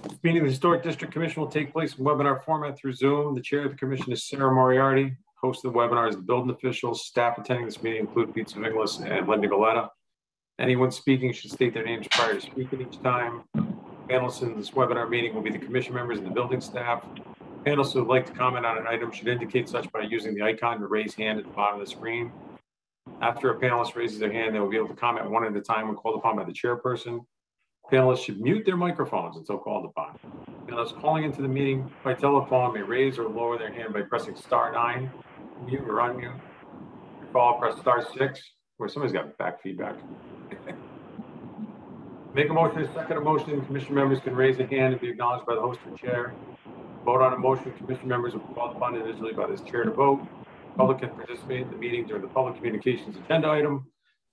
This meeting of the Historic District Commission will take place in webinar format through Zoom. The chair of the commission is Sarah Moriarty. Host of the webinar is the building officials. Staff attending this meeting include Pete Savinglis and Linda Galetta. Anyone speaking should state their names prior to speaking each time. Panelists in this webinar meeting will be the commission members and the building staff. Panelists who would like to comment on an item should indicate such by using the icon to raise hand at the bottom of the screen. After a panelist raises their hand, they will be able to comment one at a time when called upon by the chairperson. Panelists should mute their microphones until called upon. Panelists calling into the meeting by telephone may raise or lower their hand by pressing *9, mute or unmute. Call, press *6, where somebody's got back feedback. Make a motion, second a motion, commission members can raise a hand and be acknowledged by the host or chair. Vote on a motion, commission members will be called upon individually by this chair to vote. Public can participate in the meeting during the public communications agenda item.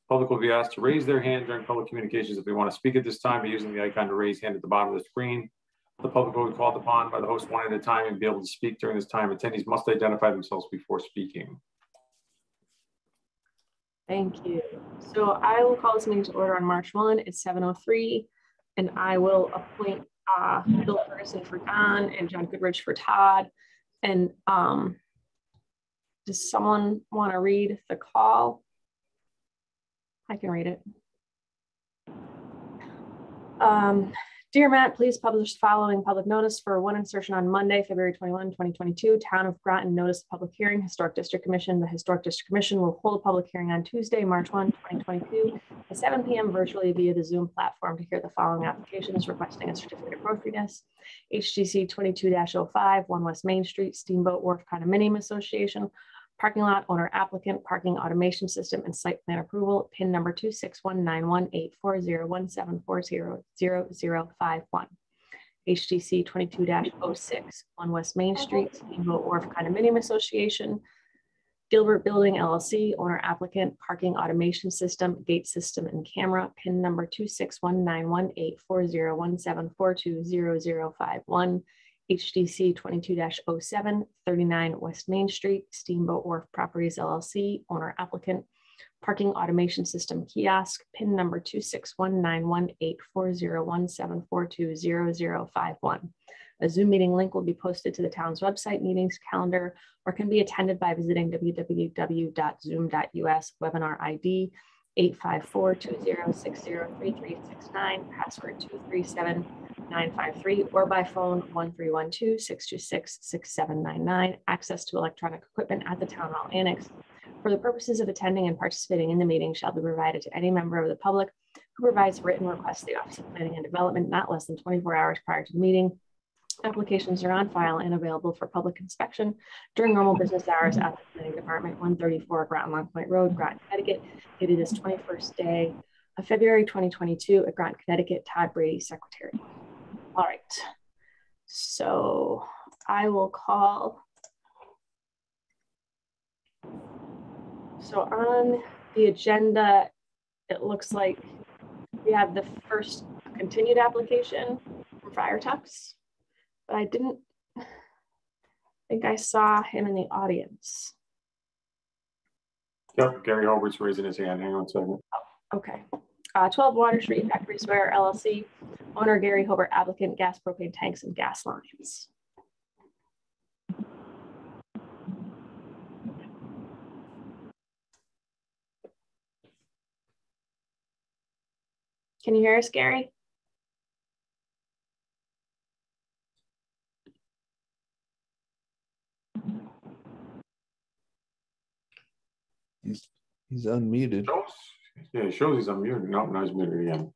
Public will be asked to raise their hand during public communications if they want to speak at this time by using the icon to raise hand at the bottom of the screen. The public will be called upon by the host one at a time and be able to speak during this time. Attendees must identify themselves before speaking. Thank you. So I will call this meeting to order on March 1. It's 7:03, and I will appoint Bill Ferguson for Don and John Goodrich for Todd. And does someone want to read the call? I can read it. Dear Matt, please publish the following public notice for one insertion on Monday, February 21, 2022. Town of Groton notice public hearing, Historic District Commission. The Historic District Commission will hold a public hearing on Tuesday, March 1, 2022 at 7 p.m. virtually via the Zoom platform to hear the following applications requesting a certificate of appropriateness. HGC 22-05, 1 West Main Street, Steamboat Wharf Condominium Association. Parking lot owner applicant, parking automation system and site plan approval, PIN number 261918401740051. HGC 22-06, 1 West Main Street, Steamboat Wharf Condominium Association. Gilbert Building LLC, owner applicant, parking automation system, gate system and camera, PIN number 26191840174200051. HDC 22-07, 39 West Main Street, Steamboat Wharf Properties LLC, owner applicant, parking automation system kiosk, PIN number 26191840174200051. A Zoom meeting link will be posted to the town's website meetings calendar, or can be attended by visiting www.zoom.us, webinar ID 854-2060-3369, password 237953, or by phone 1312-626-6799. Access to electronic equipment at the Town Hall Annex for the purposes of attending and participating in the meeting shall be provided to any member of the public who provides written request to the Office of Planning and Development not less than 24 hours prior to the meeting. Applications are on file and available for public inspection during normal business hours at the Planning Department, 134 Groton Long Point Road, Groton, Connecticut. Dated this 21st day of February 2022 at Groton, Connecticut. Todd Brady, Secretary. All right, so I will call. So on the agenda, it looks like we have the first continued application from Friar Tuck's. But I didn't think I saw him in the audience. Yep, Gary Hobart's raising his hand. Hang on a second. Oh, okay. 12 Water Street, Factory Square, LLC. Owner Gary Hobart, applicant, gas, propane tanks, and gas lines. Can you hear us, Gary? He's unmuted. Yeah, it shows he's unmuted. No, now he's muted again.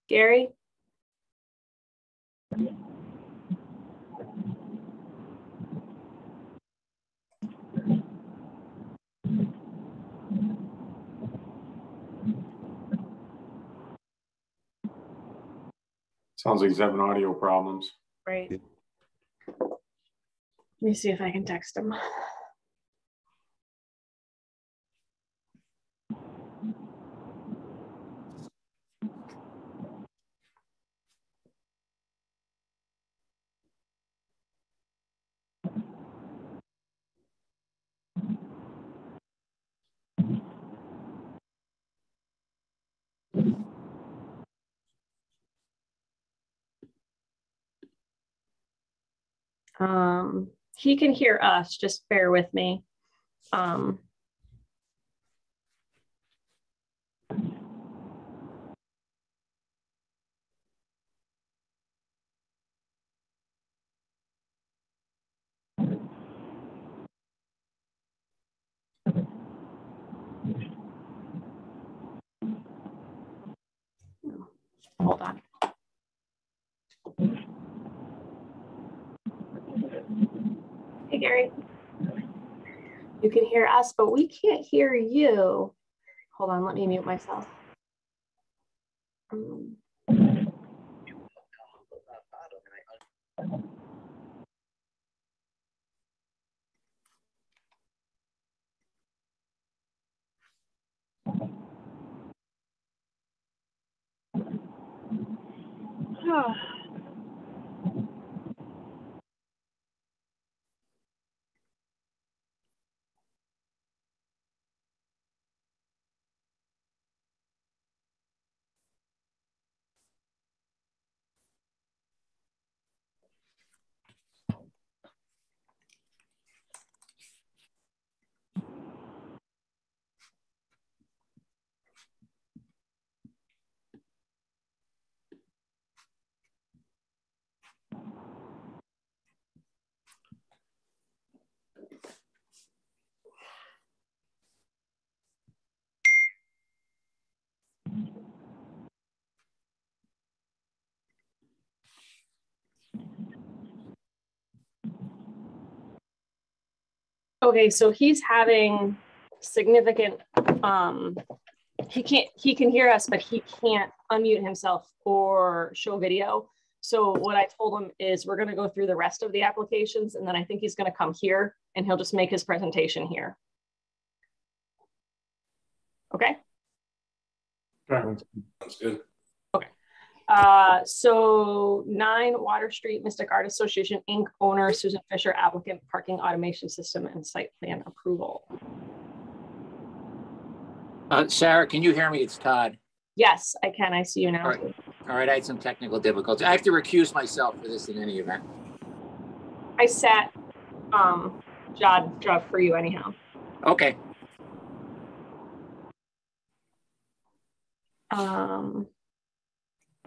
Gary? Sounds like he's having audio problems. Right. Let me see if I can text him. He can hear us, just bear with me. Hold on. Hey, Gary. You can hear us, but we can't hear you. Hold on, let me mute myself. Okay, so he's having significant, he can hear us, but he can't unmute himself or show video. So what I told him is we're going to go through the rest of the applications, and then I think he's going to come here and he'll just make his presentation here. Okay. Sounds good. Okay. So 9 Water Street, Mystic Art Association, Inc. owner, Susan Fisher, applicant, parking automation system and site plan approval. Sarah, can you hear me? It's Todd. Yes, I can. I see you now. All right, I had some technical difficulties. I have to recuse myself for this in any event. I sat job for you anyhow. Okay.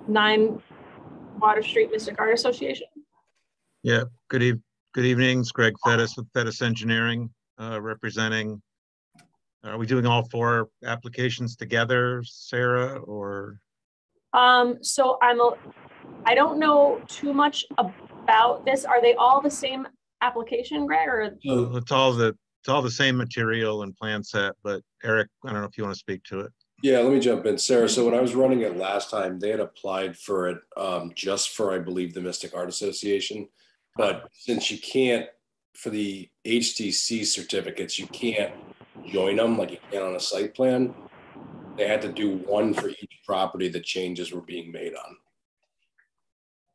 9 Water Street, Mystic Art Association. Yeah, good evening. It's Greg Fettis with Fettis Engineering, representing. Are we doing all 4 applications together, Sarah, or? So I don't know too much about this. Are they all the same application, Greg? Or It's all the same material and plan set, but Eric, I don't know if you want to speak to it. Yeah, let me jump in, Sarah. So when I was running it last time, they had applied for it just for, I believe, the Mystic Art Association. But since you can't, for the HTC certificates, you can't join them like you can on a site plan. They had to do one for each property that changes were being made on.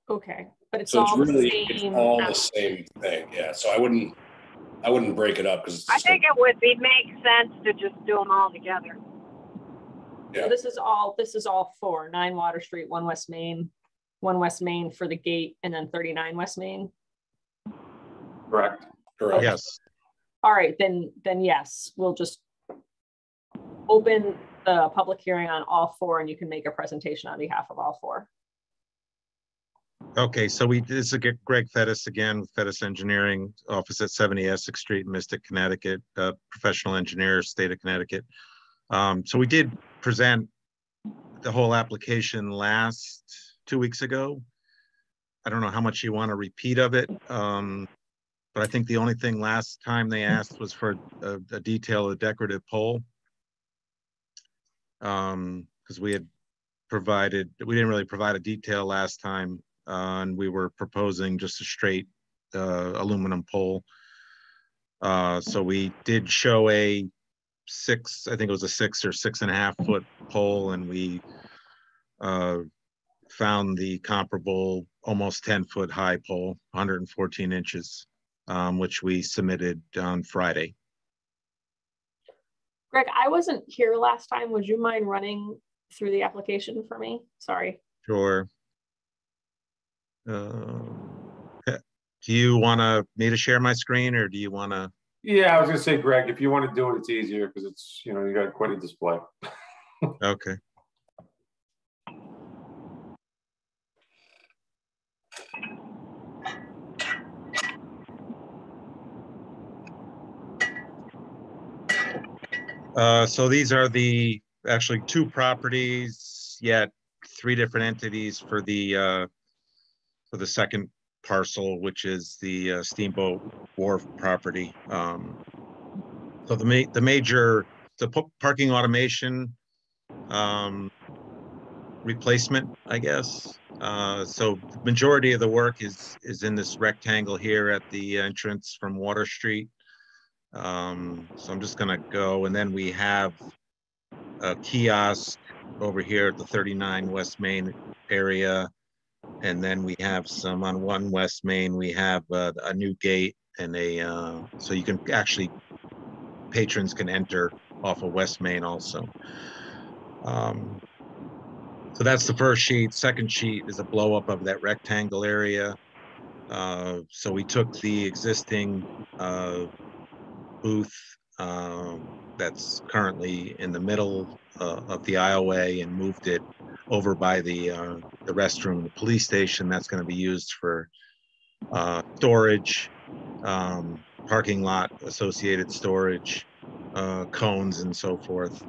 Okay, but it's So all it's really the same. it's all the same thing. Yeah. So I wouldn't break it up because I think it would make sense to just do them all together. Yeah. So this is all 4: 9 Water Street, 1 West Main, 1 West Main for the gate, and then 39 West Main. Correct. Correct. Yes. All right, then yes, we'll just open the public hearing on all 4, and you can make a presentation on behalf of all 4. Okay, so this is Greg Fettis again with Fettis Engineering, office at 70 Essex Street, Mystic, Connecticut, professional engineer, state of Connecticut. So we did present the whole application 2 weeks ago. I don't know how much you want a repeat of it, but I think the only thing last time they asked was for a detail of the decorative pole, because we didn't really provide a detail last time, and we were proposing just a straight aluminum pole. So we did show I think it was a 6 or 6.5 foot pole, and we found the comparable almost 10-foot high pole, 114 inches, which we submitted on Friday. Greg, I wasn't here last time. Would you mind running through the application for me? Sorry. Sure. Do you want me to share my screen, or do you want to? Yeah, I was gonna say, Greg, if you want to do it, it's easier because it's, you know, you got quite a display. Okay. So these are the actually 2 properties, yet 3 different entities for the second parcel, which is the Steamboat Wharf property. So the major parking automation replacement, I guess. So the majority of the work is in this rectangle here at the entrance from Water Street. So I'm just gonna go, and then we have a kiosk over here at the 39 West Main area. And then we have some on 1 West Main, we have a new gate and so you can actually, patrons can enter off of West Main also. So that's the first sheet. Second sheet is a blow up of that rectangle area. So we took the existing booth that's currently in the middle of the aisleway and moved it over by the restroom, the police station. That's going to be used for storage, parking lot associated storage, cones and so forth.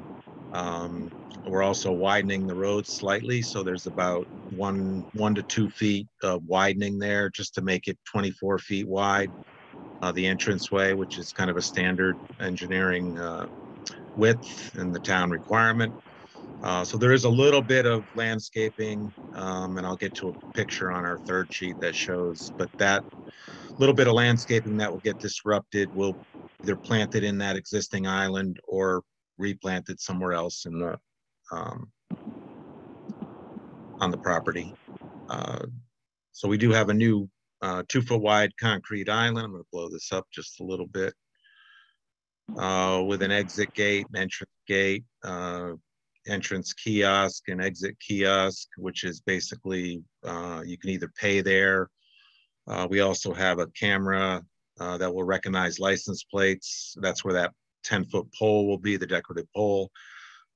We're also widening the road slightly, so there's about 1 to 2 feet of widening there just to make it 24 feet wide. The entranceway, which is kind of a standard engineering width and the town requirement. So there is a little bit of landscaping, and I'll get to a picture on our third sheet that shows, but that little bit of landscaping that will get disrupted will either plant it in that existing island or replant it somewhere else in the on the property. So we do have a new 2-foot wide concrete island. I'm going to blow this up just a little bit, with an exit gate, an entrance gate, entrance kiosk and exit kiosk, which is basically you can either pay there. We also have a camera that will recognize license plates. That's where that 10-foot pole will be, the decorative pole.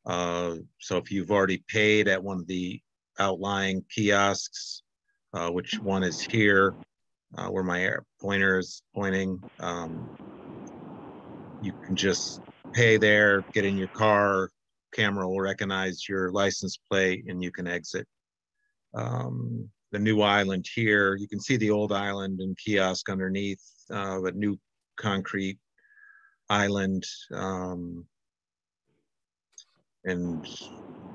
So if you've already paid at one of the outlying kiosks, which one is here, where my pointer is pointing, you can just pay there, get in your car, camera will recognize your license plate, and you can exit. The new island here, you can see the old island and kiosk underneath, but new concrete island, and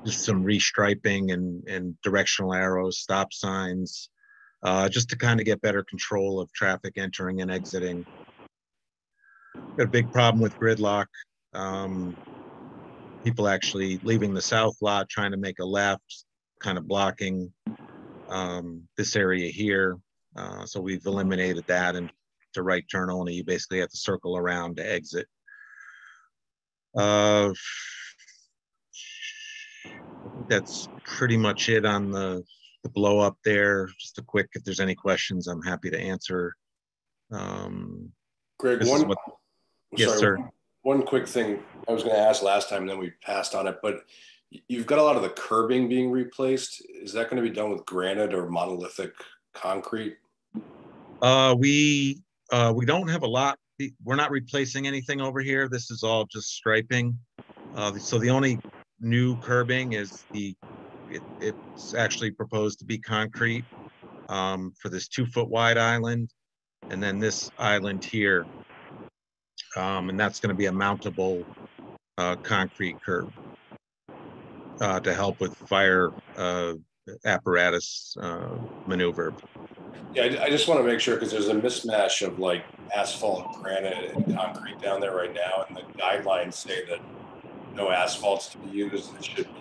just some restriping and directional arrows, stop signs, just to kind of get better control of traffic entering and exiting. Got a big problem with gridlock. People actually leaving the south lot, trying to make a left, kind of blocking this area here. So we've eliminated that, and to right turn only, you basically have to circle around to exit. That's pretty much it on the blow up there. Just a quick, if there's any questions, I'm happy to answer. Greg, yes, sorry, sir. One quick thing I was going to ask last time, and then we passed on it, but you've got a lot of the curbing being replaced. Is that going to be done with granite or monolithic concrete? We don't have a lot. We're not replacing anything over here. This is all just striping. So the only new curbing is it's actually proposed to be concrete for this 2-foot wide island, and then this island here, and that's going to be a mountable concrete curb to help with fire apparatus maneuver. Yeah, I just want to make sure, because there's a mismatch of like asphalt, granite, and concrete down there right now, and the guidelines say that no asphalt's to be used. It should be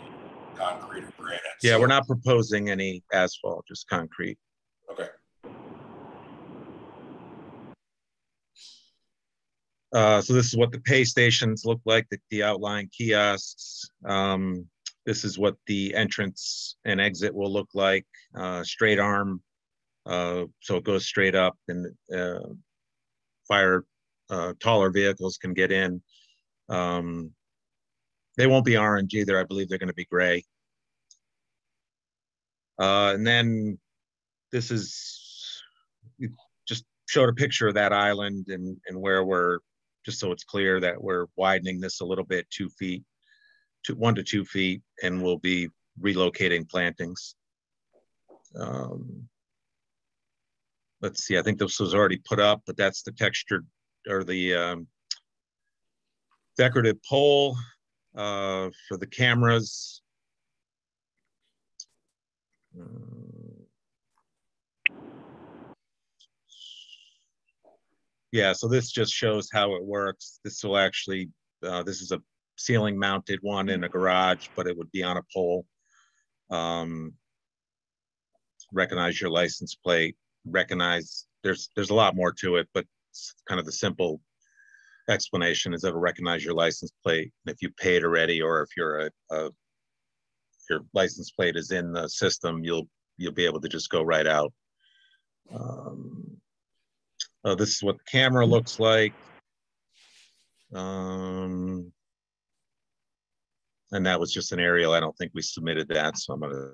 concrete or granite. Yeah, so we're not proposing any asphalt, just concrete. Okay. So this is what the pay stations look like, the outlying kiosks. This is what the entrance and exit will look like. Straight arm So it goes straight up, and taller vehicles can get in. They won't be orange either. I believe they're going to be gray. And then this is, we just showed a picture of that island and where we're, just so it's clear that we're widening this a little bit, 2 feet, 1 to 2 feet, and we'll be relocating plantings. Let's see, I think this was already put up, but that's the textured or the decorative pole for the cameras. Yeah, so this just shows how it works. This will actually, this is a ceiling mounted one in a garage, but it would be on a pole. Recognize your license plate, recognize, there's a lot more to it, but it's kind of the simple explanation is it'll recognize your license plate. And if you paid already, or if you're your license plate is in the system, you'll be able to just go right out. This is what the camera looks like. And that was just an aerial. I don't think we submitted that, so I'm gonna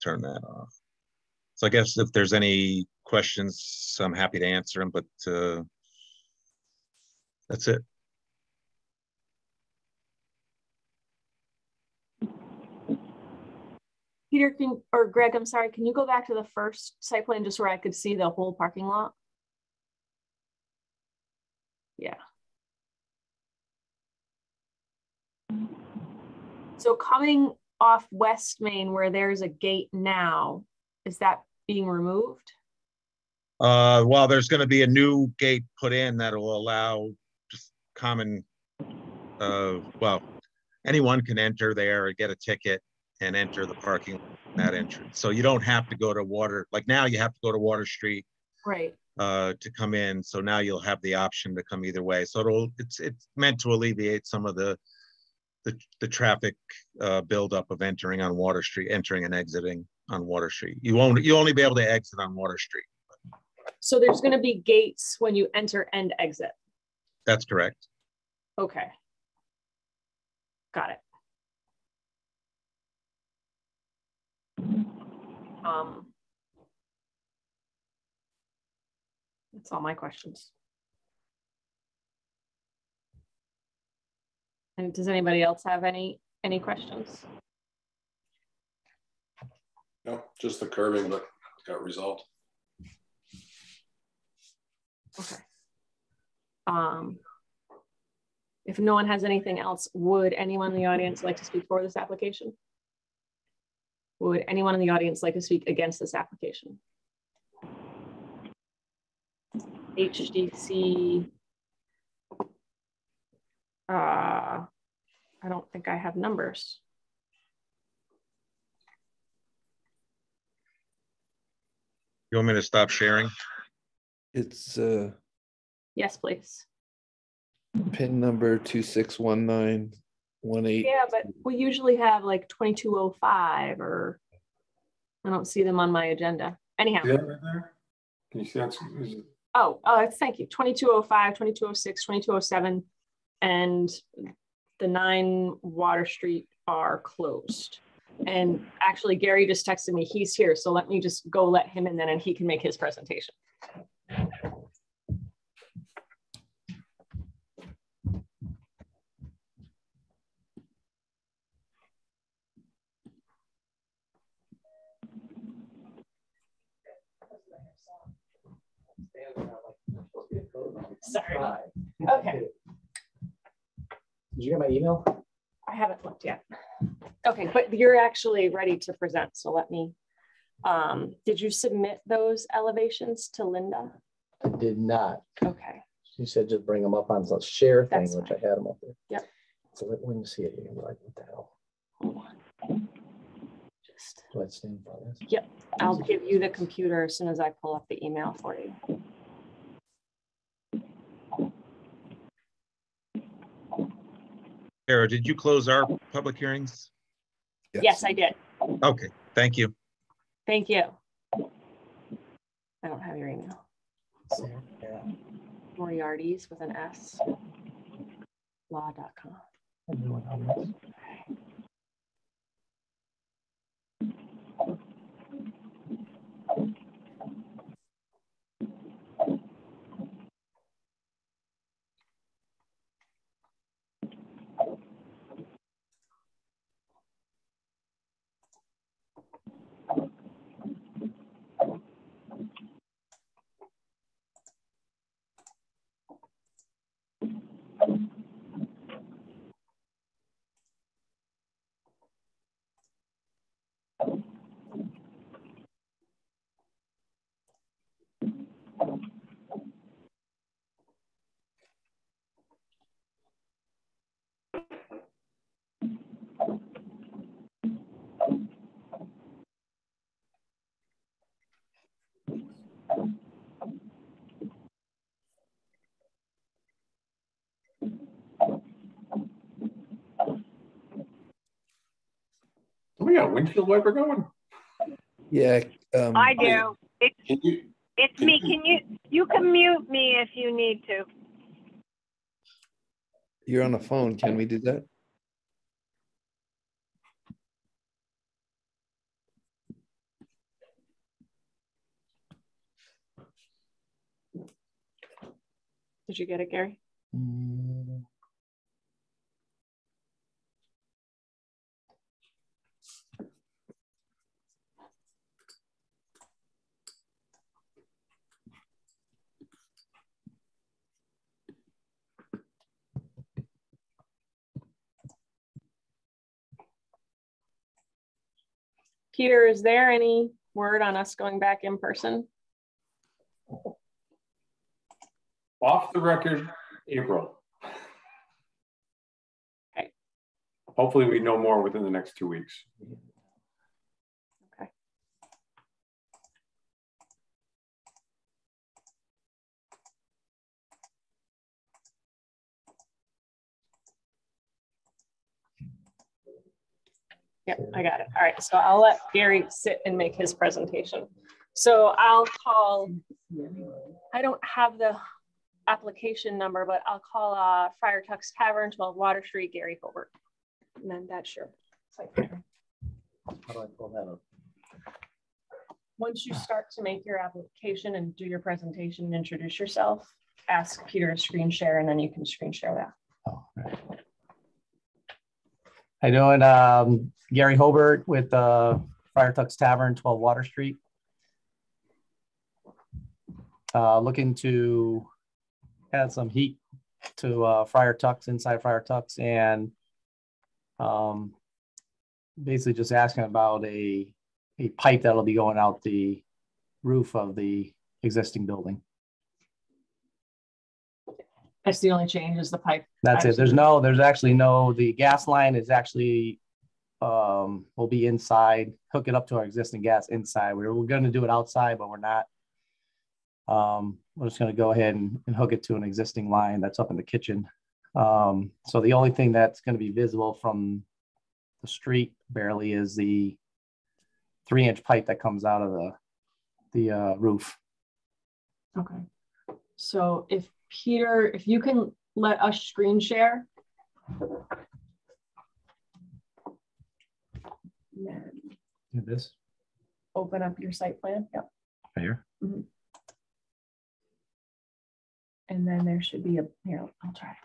turn that off. So I guess if there's any questions, I'm happy to answer them, but that's it. Peter, or Greg, I'm sorry, can you go back to the first site plan just where I could see the whole parking lot? Yeah. So coming off West Main where there's a gate now, is that being removed? Well, there's going to be a new gate put in that will allow just common, well, anyone can enter there or get a ticket and enter the parking that entrance. So you don't have to go to Water, like now you have to go to Water Street, right, to come in. So now you'll have the option to come either way. So it's meant to alleviate some of the traffic buildup of entering on Water Street, entering and exiting on Water Street. You'll only be able to exit on Water Street. So there's going to be gates when you enter and exit. That's correct. Okay. Got it. That's all my questions. And does anybody else have any questions? No, just the curving, but got resolved. Okay. If no one has anything else, would anyone in the audience like to speak for this application? Would anyone in the audience like to speak against this application? HDC. I don't think I have numbers. You want me to stop sharing? It's Yes, please. PIN number 261918. Yeah, but we usually have like 2205 or I don't see them on my agenda. Anyhow. See that right there? Can you see that? Oh, thank you. 2205, 2206, 2207, and the 9 Water Street are closed. And actually, Gary just texted me, he's here. So let me just go let him in then and he can make his presentation. Sorry. Okay. Did you get my email? I haven't looked yet. Okay, but you're actually ready to present. So let me, did you submit those elevations to Linda? I did not. Okay. She said just bring them up on the share thing, That's which fine. I had them up there. Yep. So let me see it. You're like, what the hell? Hold on. Just, Do I stand for this? yep. I'll give you the computer as soon as I pull up the email for you. Sarah, did you close our public hearings? Yes, I did. Okay, thank you. Thank you. Yeah. Moriarty's with an S. Law.com. Everyone on this. We got a windshield wiper going. Yeah. I do. Can you, It's me. You can mute me if you need to. You're on a phone. Can we do that? Did you get it, Gary? Mm, Peter, is there any word on us going back in person? Off the record, April. Okay. Hopefully we know more within the next 2 weeks. Okay. Yep, I got it. All right, so I'll let Gary sit and make his presentation. So I'll call, I don't have the application number, but I'll call Friar Tuck's Tavern, 12 Water Street, Gary Hobart. And then that's your site plan. How do I pull that up? Once you start to make your application and do your presentation and introduce yourself, ask Peter to screen share, and then you can screen share that. Oh, right. How you doing? Gary Hobart with Friar Tuck's Tavern, 12 Water Street. Looking to add some heat to Friar Tuck's, inside Friar Tuck's, and basically just asking about a pipe that'll be going out the roof of the existing building. That's the only change is the pipe. That's it. There's actually no, the gas line is actually, will be inside, hook it up to our existing gas inside. We're going to do it outside, but we're not. We're just going to go ahead and hook it to an existing line that's up in the kitchen. So the only thing that's going to be visible from the street barely is the 3-inch pipe that comes out of the roof. Okay. So if Peter, if you can let us screen share. Do this Open up your site plan. Yep. right here. Mm-hmm. And then there should be a, here, I'll try.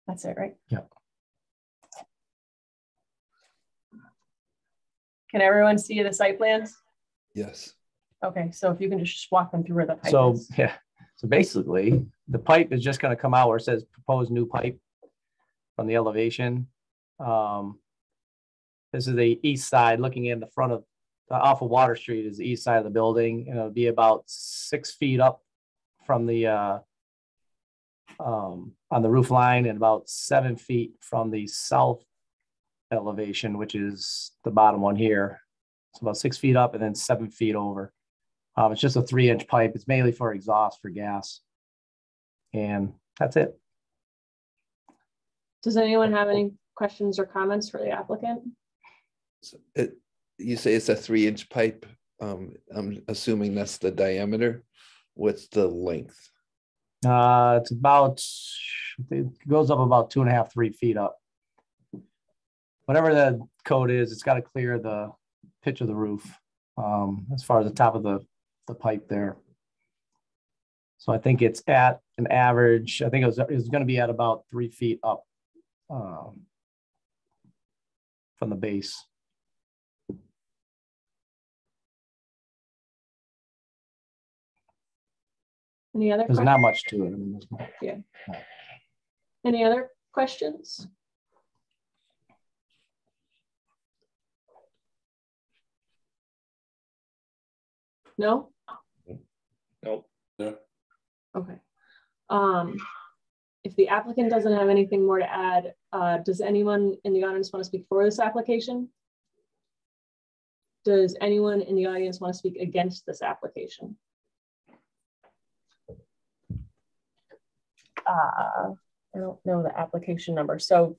That's it, right? Yep. Can everyone see the site plans? yes. Okay, so if you can just walk them through where the pipe So is. yeah, so basically the pipe is just going to come out where it says proposed new pipe from the elevation. This is the east side, looking in the front of off of Water Street is the east side of the building, and it'll be about 6 feet up from the on the roof line, and about 7 feet from the south elevation, which is the bottom one here. It's about 6 feet up and then 7 feet over. It's just a 3-inch pipe. It's mainly for exhaust for gas. And that's it. Does anyone have any questions or comments for the applicant? You say it's a 3-inch pipe. I'm assuming that's the diameter. What's the length? It's about, it goes up about 2.5, 3 feet up. Whatever the code is, it's got to clear the pitch of the roof as far as the top of the pipe there. So I think it's at an average, I think it was going to be at about 3 feet up from the base. Any other There's questions? not much to it. I mean, Yeah. Any other questions? No? Nope. No. Okay. If the applicant doesn't have anything more to add, does anyone in the audience want to speak for this application? Does anyone in the audience want to speak against this application? I don't know the application number. So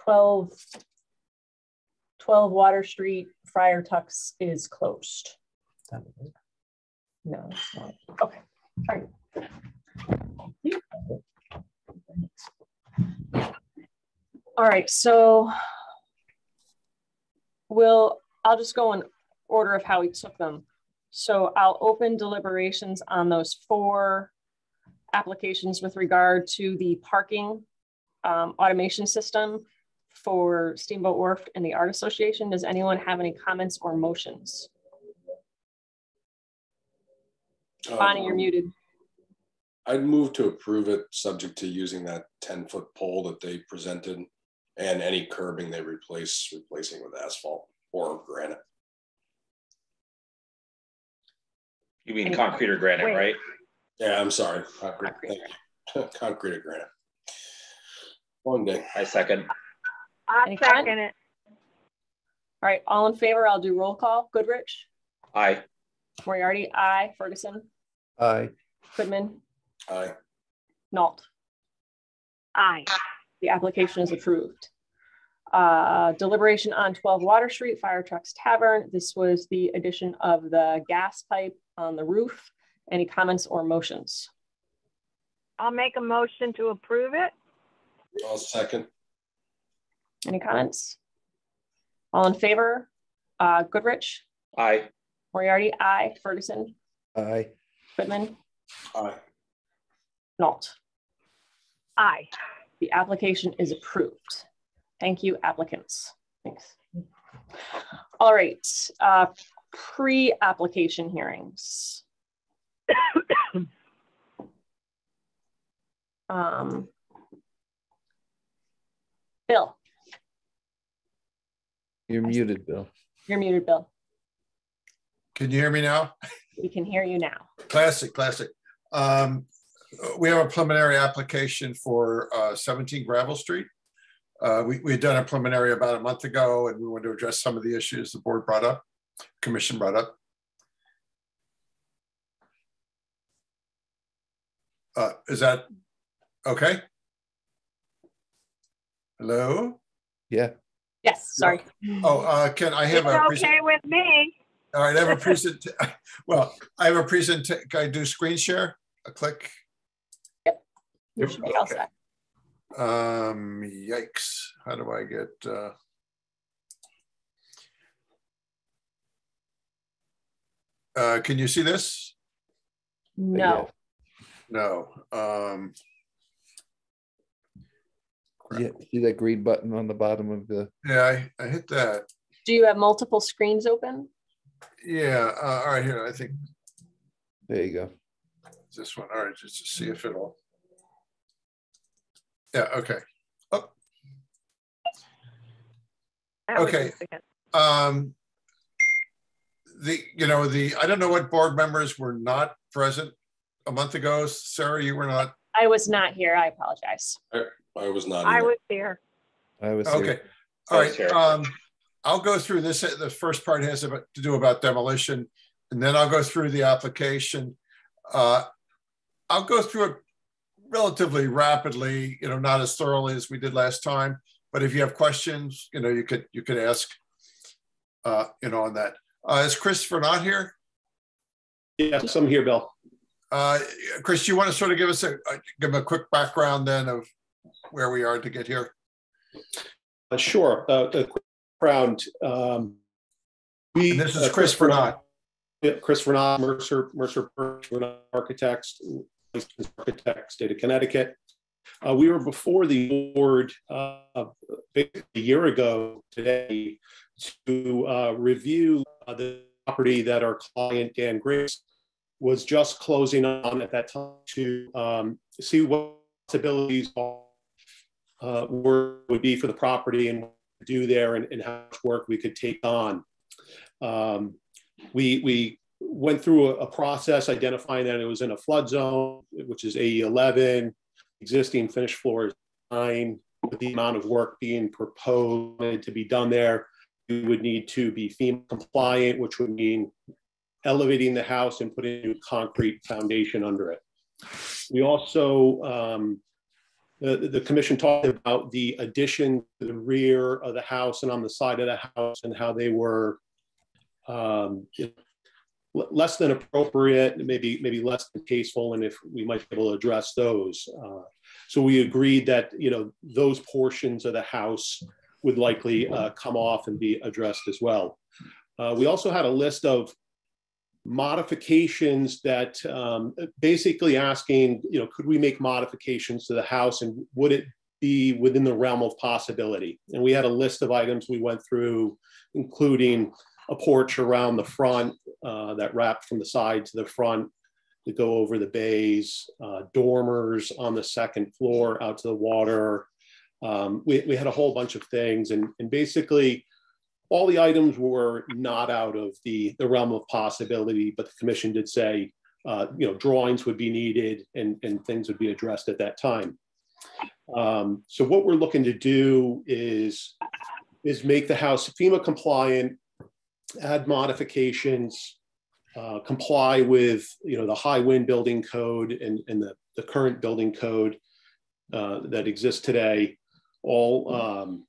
12 Water Street, Friar Tuck's is closed. No, it's not. Okay. All right. All right, so I'll just go in order of how we took them. So I'll open deliberations on those 4 applications with regard to the parking automation system for Steamboat Wharf and the Art Association. Does anyone have any comments or motions? Bonnie, you're muted. I'd move to approve it subject to using that 10-foot pole that they presented and any curbing they replacing with asphalt or granite. You mean concrete or granite, Wait. right? Yeah, I'm sorry. Concrete. Thank you. Concrete or granite. One day. I second. I Any second comment? it. All right, all in favor, I'll do roll call. Goodrich, Aye. Moriarty, aye. Ferguson, Aye. Goodman, Aye. Nault. Aye. The application is approved. Deliberation on 12 Water Street, Fire Trucks Tavern. This was the addition of the gas pipe on the roof. Any comments or motions? I'll make a motion to approve it. I'll second. Any comments? All in favor? Goodrich, Aye. Moriarty, aye. Ferguson, Aye. Goodman, Aye. Nault. Aye. The application is approved. Thank you, applicants. Thanks. All right, pre-application hearings. Bill. You're muted, Bill. You're muted, Bill. Can you hear me now? We can hear you now. Classic, classic. We have a preliminary application for 17 Gravel Street. We had done a preliminary about a month ago, and we wanted to address some of the issues the board brought up, commission brought up. Is that okay? Hello? Yeah. Yes, sorry. Oh, Ken, I have a It's okay with me. all right, I have a present. Well, I have a present. Can I do screen share? A click. You should be all set. Yikes. How do I get can you see this? No. No. Yeah, see that green button on the bottom of the, Yeah, I hit that. Do you have multiple screens open? Yeah, all right, here, I think there you go. this one. All right, just to see if it'll. Yeah, okay. Oh, That was okay. just a second. I don't know what board members were not present a month ago. Sarah, you were not. I was not here. I apologize. I was not. I either. was here. I was Okay. here. All I was here. right. I'll go through this. The first part has to do about demolition, and then I'll go through the application. I'll go through it relatively rapidly, not as thoroughly as we did last time. But if you have questions, you could ask, on that. Is Christopher not here? Yes, I'm here, Bill. Chris, do you want to sort of give us give him a quick background then of where we are to get here? Sure. A quick background. This is Chris Vernot. Chris Vernot, Mercer Perch, Architects, State of Connecticut. We were before the board a year ago today to review the property that our client Dan Griggs was just closing on at that time to see what possibilities would be for the property and what to do there and how much work we could take on. We went through a process identifying that it was in a flood zone, which is AE 11, existing finished floor is 9, with the amount of work being proposed to be done there. We would need to be FEMA compliant, which would mean elevating the house and putting a new concrete foundation under it. We also, the commission talked about the addition to the rear of the house and on the side of the house and how they were less than appropriate, maybe less than tasteful, and if we might be able to address those. So we agreed that those portions of the house would likely come off and be addressed as well. We also had a list of modifications that basically asking, could we make modifications to the house and would it be within the realm of possibility? And we had a list of items we went through, including a porch around the front that wrapped from the side to the front to go over the bays, dormers on the second floor out to the water. We had a whole bunch of things, and basically all the items were not out of the realm of possibility, but the commission did say, drawings would be needed and things would be addressed at that time. So what we're looking to do is make the house FEMA compliant, add modifications, comply with the high wind building code and the current building code that exists today, all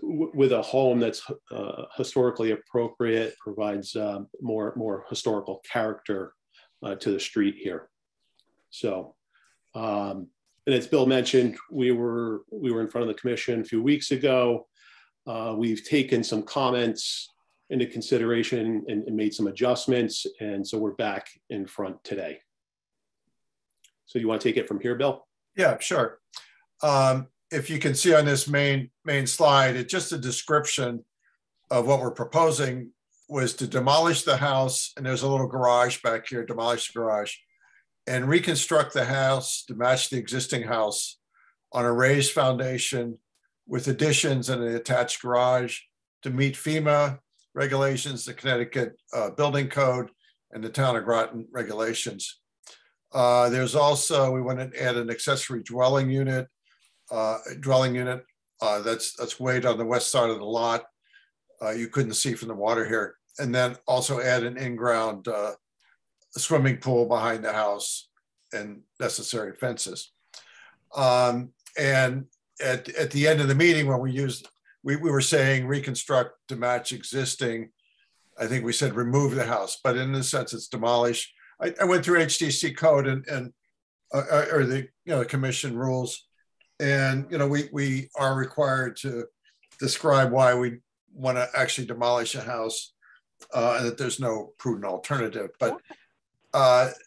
with a home that's historically appropriate, provides more historical character to the street here. So, and as Bill mentioned, we were in front of the commission a few weeks ago. We've taken some comments into consideration and made some adjustments, and so we're back in front today. So you want to take it from here, Bill? Yeah, sure. If you can see on this main slide, it's just a description of what we're proposing was to demolish the house, and there's a little garage back here, demolish the garage, and reconstruct the house to match the existing house on a raised foundation with additions and an attached garage to meet FEMA regulations, the Connecticut building code, and the town of Groton regulations. There's also, we want to add an accessory dwelling unit. That's way on the west side of the lot. You couldn't see from the water here. And then also add an in-ground swimming pool behind the house and necessary fences. And at the end of the meeting, when we were saying reconstruct to match existing, I think we said remove the house, but in this sense it's demolish. I went through HDC code or the commission rules. And we are required to describe why we want to actually demolish a house and that there's no prudent alternative. But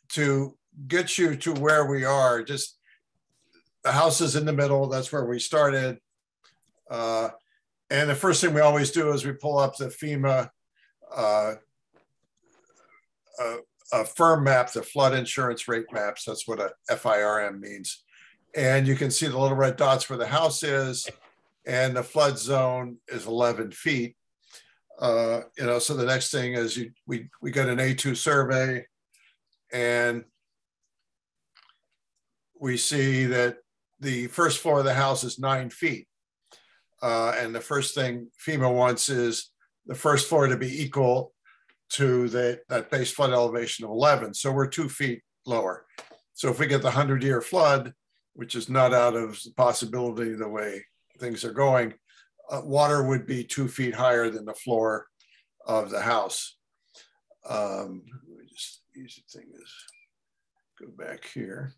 to get you to where we are, just the house is in the middle. That's where we started. And the first thing we always do is we pull up the FEMA firm map, the flood insurance rate maps. That's what a FIRM means. And you can see the little red dots where the house is, and the flood zone is 11 feet. So the next thing is we get an A2 survey, and we see that the first floor of the house is 9 feet. And the first thing FEMA wants is the first floor to be equal to that base flood elevation of 11. So we're 2 feet lower. So if we get the 100-year flood, which is not out of the possibility the way things are going, water would be 2 feet higher than the floor of the house. Let me just, easy thing is, go back here.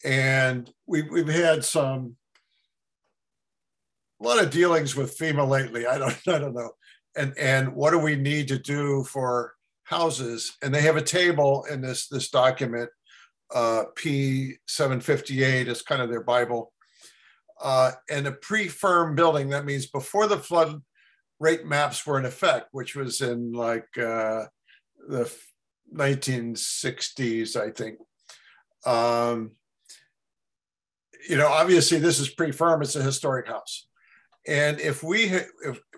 And we've had a lot of dealings with FEMA lately. I don't know. And what do we need to do for houses? And they have a table in this document, P758 is kind of their Bible. And a pre-firm building, that means before the flood rate maps were in effect, which was in like the 1960s, I think. Obviously this is pre-firm, it's a historic house. And if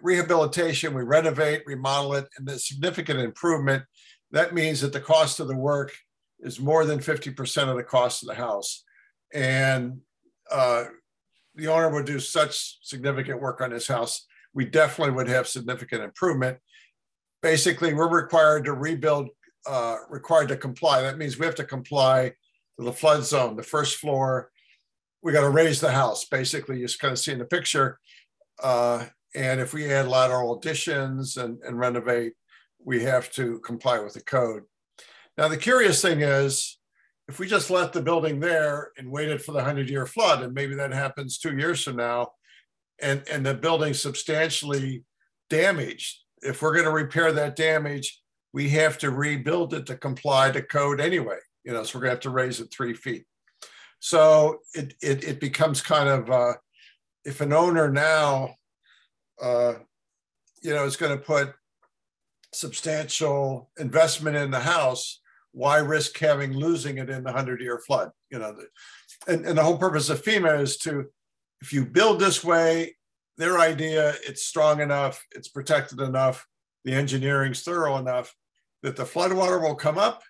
rehabilitation, we renovate, remodel it, and the significant improvement, that means that the cost of the work is more than 50% of the cost of the house. And the owner would do such significant work on his house, we definitely would have significant improvement. Basically, we're required to rebuild, required to comply. That means we have to comply to the flood zone, the first floor. We got to raise the house. Basically, you just kind of see in the picture. And if we add lateral additions and renovate, we have to comply with the code. Now, the curious thing is, if we just left the building there and waited for the 100-year flood, and maybe that happens 2 years from now, and the building's substantially damaged, if we're going to repair that damage, we have to rebuild it to comply to code anyway. So we're going to have to raise it 3 feet. So it becomes kind of, if an owner now, is going to put substantial investment in the house, why risk losing it in the 100-year flood? And the whole purpose of FEMA is to, if you build this way, their idea, it's strong enough, it's protected enough, the engineering's thorough enough that the flood water will come up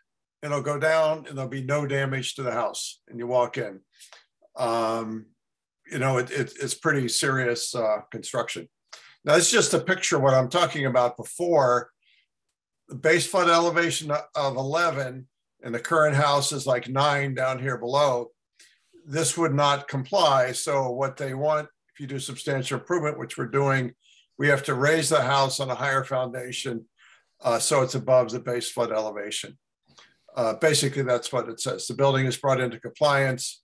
and it'll go down and there'll be no damage to the house. And you walk in. It's pretty serious construction. Now, it's just a picture of what I'm talking about before. The base flood elevation of 11 and the current house is like 9 down here below. This would not comply. So what they want, if you do substantial improvement, which we're doing, we have to raise the house on a higher foundation so it's above the base flood elevation. Basically, that's what it says. The building is brought into compliance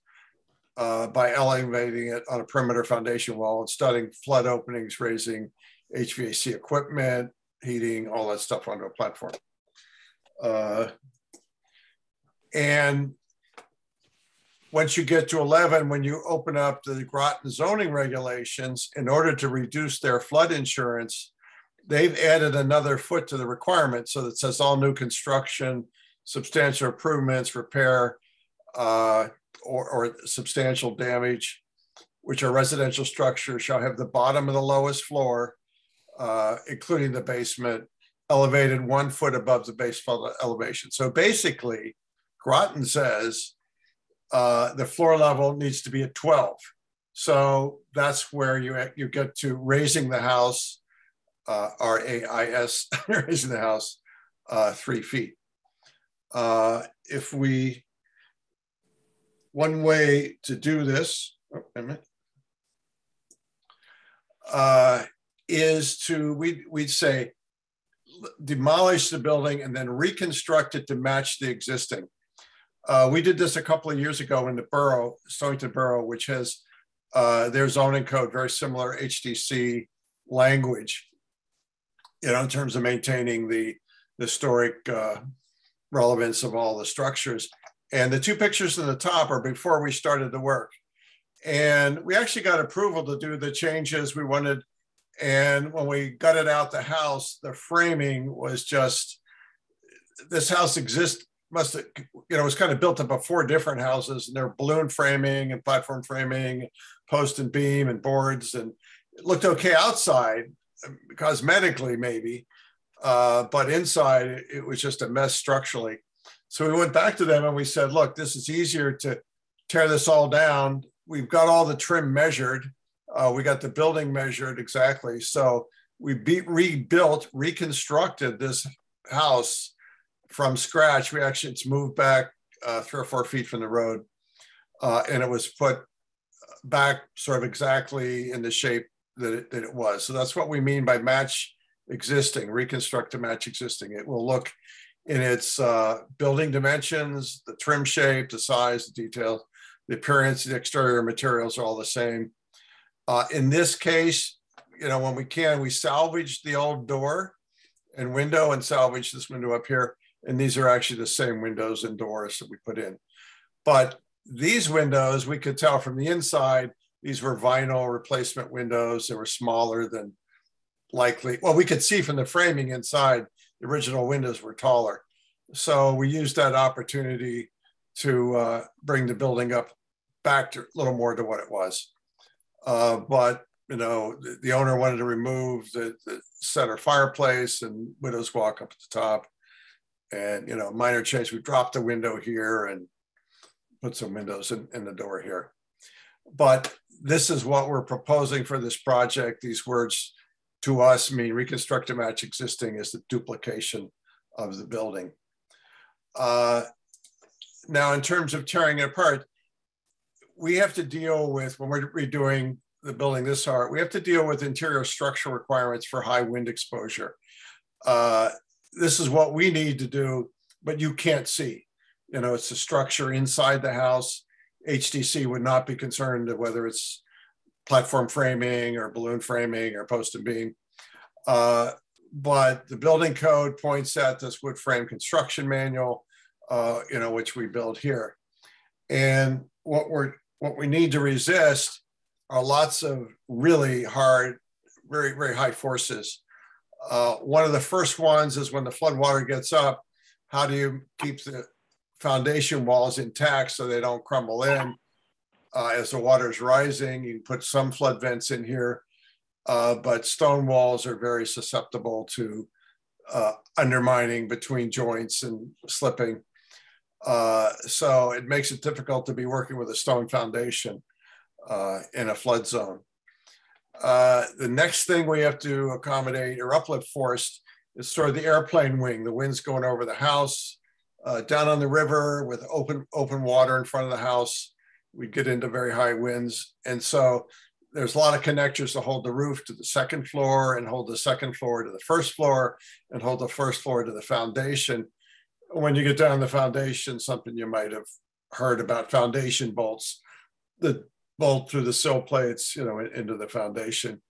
by elevating it on a perimeter foundation wall and studding flood openings, raising HVAC equipment, heating, all that stuff onto a platform. And once you get to 11, when you open up the Groton zoning regulations, in order to reduce their flood insurance, they've added another foot to the requirement. So that says all new construction, substantial improvements, repair, or substantial damage, which are residential structures, shall have the bottom of the lowest floor, including the basement, elevated 1 foot above the base flood elevation. So basically, Groton says the floor level needs to be at 12. So that's where you get to raising the house, RAIS, raising the house 3 feet. One way to do this, is to, we'd say, demolish the building and then reconstruct it to match the existing. We did this a couple of years ago in the borough, Stonington Borough, which has their zoning code, very similar HDC language, in terms of maintaining the historic relevance of all the structures. And the 2 pictures in the top are before we started the work. And we actually got approval to do the changes we wanted. And when we gutted out the house, the framing was just, this house was kind of built up of 4 different houses, and they're balloon framing and platform framing, post and beam and boards. And it looked okay outside, cosmetically maybe, but inside it was just a mess structurally. So we went back to them and we said, look, this is easier to tear this all down. We've got all the trim measured. We got the building measured exactly. So we reconstructed this house from scratch. It's moved back 3 or 4 feet from the road. and it was put back sort of exactly in the shape that it was. So that's what we mean by match existing, reconstruct to match existing. It will look in its building dimensions, the trim shape, the size, the details, the appearance, the exterior materials are all the same. In this case, you know, when we can, we salvage the old door and window and salvage this window up here. And these are actually the same windows and doors that we put in. But these windows, we could tell from the inside, these were vinyl replacement windows. They were smaller than likely. Well, we could see from the framing inside, the original windows were taller. So we used that opportunity to bring the building up back to a little more to what it was. But, you know, the owner wanted to remove the center fireplace and windows walk up at the top. And, you know, minor change, we dropped the window here and put some windows in the door here. But this is what we're proposing for this project. These words to us mean reconstruct to match existing is the duplication of the building. Now, in terms of tearing it apart, we have to deal with, when we're redoing the building this hard, we have to deal with interior structural requirements for high wind exposure. This is what we need to do, but you can't see. You know, it's the structure inside the house. HDC would not be concerned of whether it's platform framing or balloon framing or post and beam. But the building code points at this wood frame construction manual, you know, which we build here. And what we need to resist are lots of really hard, very, very high forces. One of the first ones is when the flood water gets up, how do you keep the foundation walls intact so they don't crumble in? As the water is rising, you can put some flood vents in here, but stone walls are very susceptible to undermining between joints and slipping. So it makes it difficult to be working with a stone foundation in a flood zone. The next thing we have to accommodate or uplift force is sort of the airplane wing. The wind's going over the house, down on the river with open water in front of the house. We get into very high winds. And so there's a lot of connectors to hold the roof to the second floor and hold the second floor to the first floor and hold the first floor to the foundation. When you get down the foundation, something you might have heard about, foundation bolts, the bolt through the sill plates, you know, into the foundation.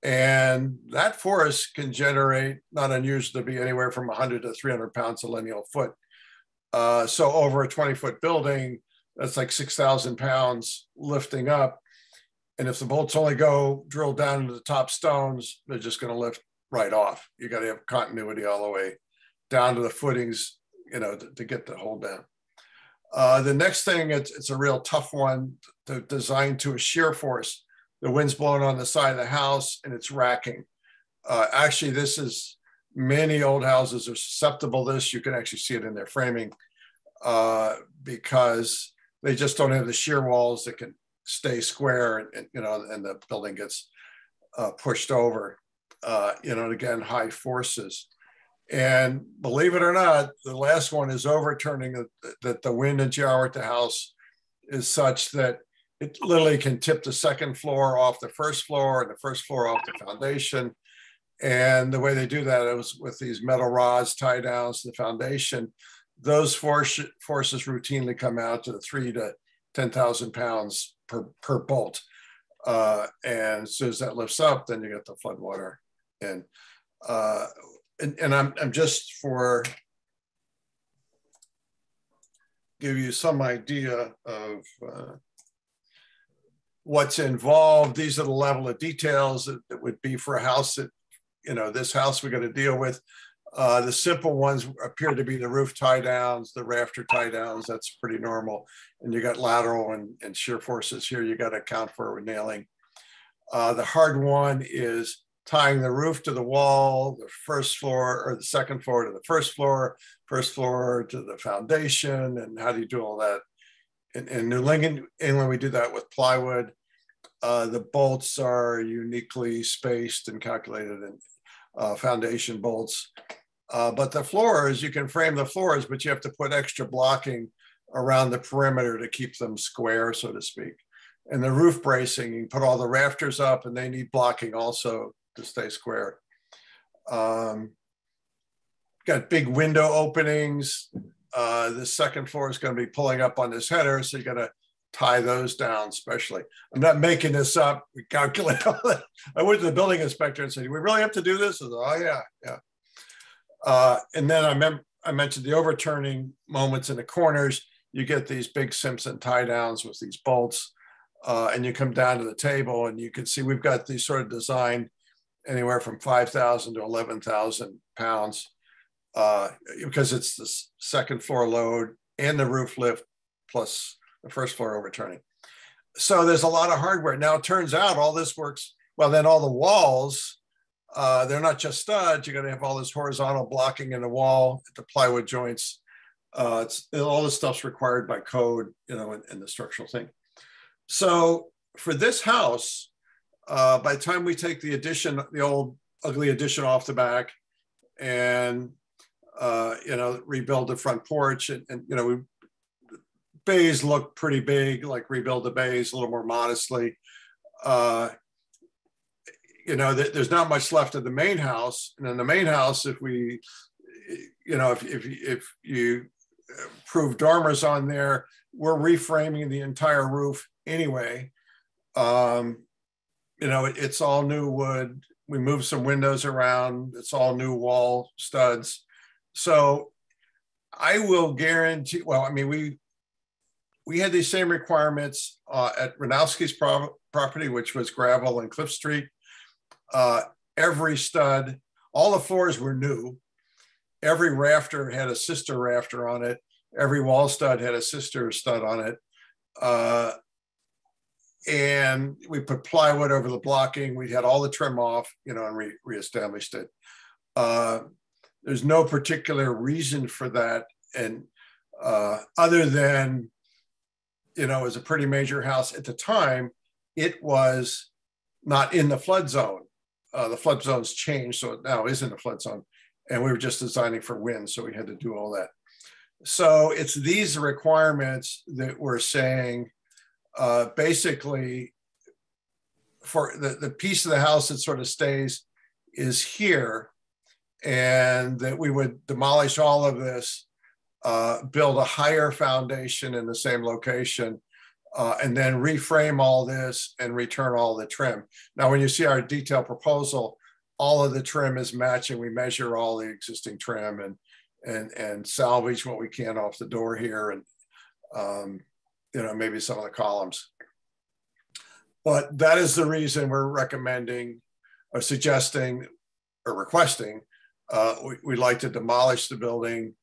And that force can generate, not unusual to be anywhere from 100 to 300 pounds of lineal foot. So over a 20-foot building, that's like 6,000 pounds lifting up. And if the bolts only go drill down into the top stones, they're just going to lift right off. You got to have continuity all the way down to the footings, you know, to get the hold down. The next thing, it's a real tough one to design to a shear force. The wind's blowing on the side of the house and it's racking. Actually, this is, many old houses are susceptible to this. You can actually see it in their framing because they just don't have the shear walls that can stay square and you know, and the building gets pushed over, you know, and again, high forces. And believe it or not, the last one is overturning that the wind and jar at the house is such that it literally can tip the second floor off the first floor and the first floor off the foundation. And the way they do that is with these metal rods tied down to the foundation. Those forces routinely come out to 3 to 10,000 pounds per bolt. And as soon as that lifts up, then you get the flood water in. And I'm just for give you some idea of what's involved. These are the level of details that would be for a house that, you know, this house we're going to deal with. The simple ones appear to be the roof tie downs, the rafter tie downs. That's pretty normal. And you got lateral and shear forces here. You got to account for with nailing. The hard one is tying the roof to the wall, the first floor or the second floor to the first floor to the foundation. And how do you do all that? In New England, we do that with plywood. The bolts are uniquely spaced and calculated in foundation bolts. But the floors, you can frame the floors, but you have to put extra blocking around the perimeter to keep them square, so to speak. And the roof bracing, you put all the rafters up and they need blocking also to stay square. Got big window openings. The second floor is going to be pulling up on this header, so you got to tie those down especially. I'm not making this up. We calculate all that. I went to the building inspector and said, "Do we really have to do this?" I said, "Oh yeah, yeah." And then I mentioned the overturning moments in the corners. You get these big Simpson tie downs with these bolts, and you come down to the table and you can see we've got these sort of designed anywhere from 5,000 to 11,000 pounds because it's the second floor load and the roof lift plus the first floor overturning. So there's a lot of hardware. Now it turns out all this works, well then all the walls, they're not just studs, you're gonna have all this horizontal blocking in the wall, the plywood joints. All this stuff's required by code, you know, in the structural thing. So for this house, by the time we take the addition, the old ugly addition off the back and, you know, rebuild the front porch and you know, bays look pretty big, like rebuild the bays a little more modestly. You know, there's not much left of the main house. And in the main house, if we, you know, if you prove dormers on there, we're reframing the entire roof anyway. You know, it's all new wood. We moved some windows around. It's all new wall studs. So I will guarantee, well, I mean, we had these same requirements at Ranowski's property, which was gravel and Cliff Street. Every stud, all the floors were new. Every rafter had a sister rafter on it. Every wall stud had a sister stud on it. And we put plywood over the blocking. We had all the trim off, you know, and reestablished it. There's no particular reason for that. And other than, you know, it was a pretty major house at the time, it was not in the flood zone. The flood zone's changed, so it now is in the flood zone. And we were just designing for wind, so we had to do all that. So it's these requirements that we're saying, basically, for the piece of the house that sort of stays is here, and that we would demolish all of this, build a higher foundation in the same location, and then reframe all this and return all the trim. Now, when you see our detailed proposal, all of the trim is matching. We measure all the existing trim and salvage what we can off the door here and, you know, maybe some of the columns. But that is the reason we're recommending or suggesting or requesting, we'd like to demolish the building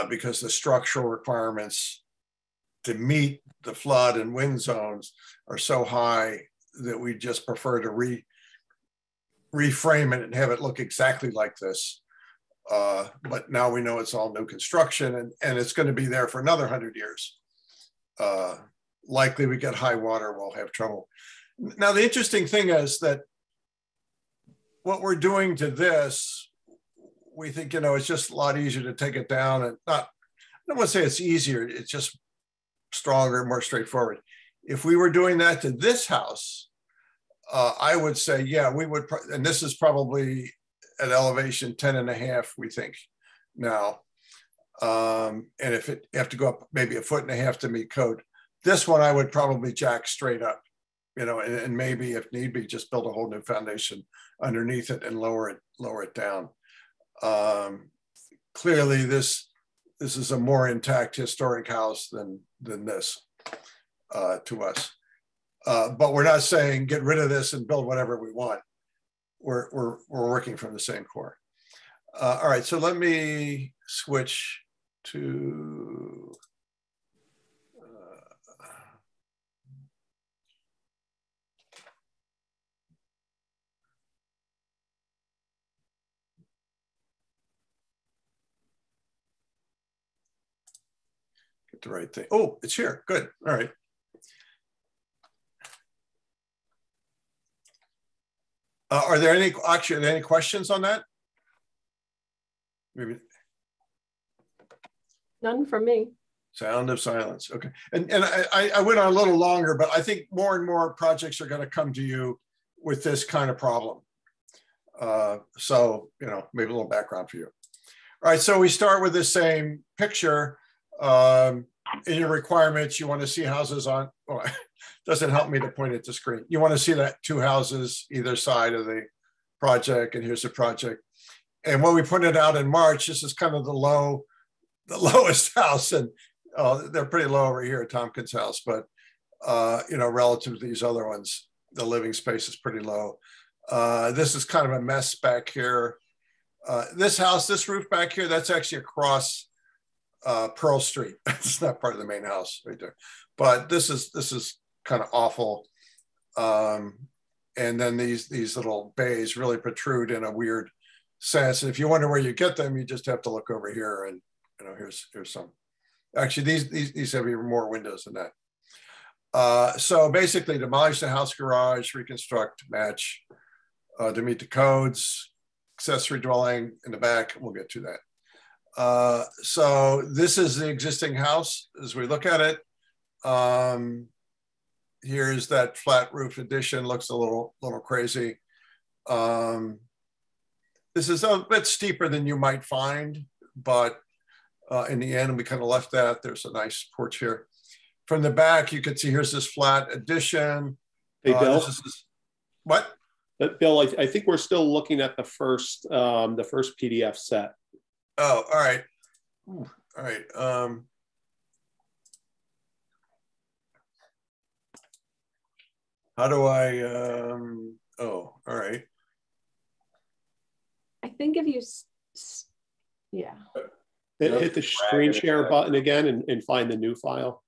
because the structural requirements to meet the flood and wind zones are so high that we just prefer to reframe it and have it look exactly like this. But now we know it's all new construction and it's going to be there for another 100 years. Likely we get high water, we'll have trouble. Now, the interesting thing is that what we're doing to this, we think, you know, it's just a lot easier to take it down and not, I don't want to say it's easier, it's just stronger, more straightforward. If we were doing that to this house, I would say, yeah, we would, and this is probably at elevation 10.5, we think now. And if it have to go up maybe 1.5 feet to meet code, this one I would probably jack straight up, you know, and maybe if need be, just build a whole new foundation underneath it and lower it down. Clearly, this is a more intact historic house than this to us. But we're not saying get rid of this and build whatever we want. We're working from the same core. All right, so let me switch to get the right thing. Oh, it's here. Good. All right. Are there any questions on that? Maybe. None from me. Sound of silence. Okay. And I went on a little longer, but I think more and more projects are going to come to you with this kind of problem. So, you know, maybe a little background for you. All right. So we start with the same picture. In your requirements, you want to see houses on, well, it doesn't help me to point at the screen. You want to see that 2 houses either side of the project, and here's the project. And when we pointed out in March, this is kind of the lowest house, and they're pretty low over here at Tompkins House, but you know, relative to these other ones, the living space is pretty low. This is kind of a mess back here. This house, this roof back here, that's actually across Pearl Street. It's not part of the main house right there, but this is kind of awful. And then these little bays really protrude in a weird sense. And if you wonder where you get them, you just have to look over here, and you know, here's some. Actually, these have even more windows than that. So basically, demolish the house garage, reconstruct, match to meet the codes, accessory dwelling in the back. We'll get to that. So this is the existing house as we look at it. Here's that flat roof addition. Looks a little crazy. This is a bit steeper than you might find, but in the end, we kind of left that. There's a nice porch here. From the back, you can see here's this flat addition. Hey, Bill. What? Bill, I think we're still looking at the first PDF set. Oh, all right. Ooh, all right. How do I? Oh, all right. I think if you, yeah. Hit the screen share button again and find the new file.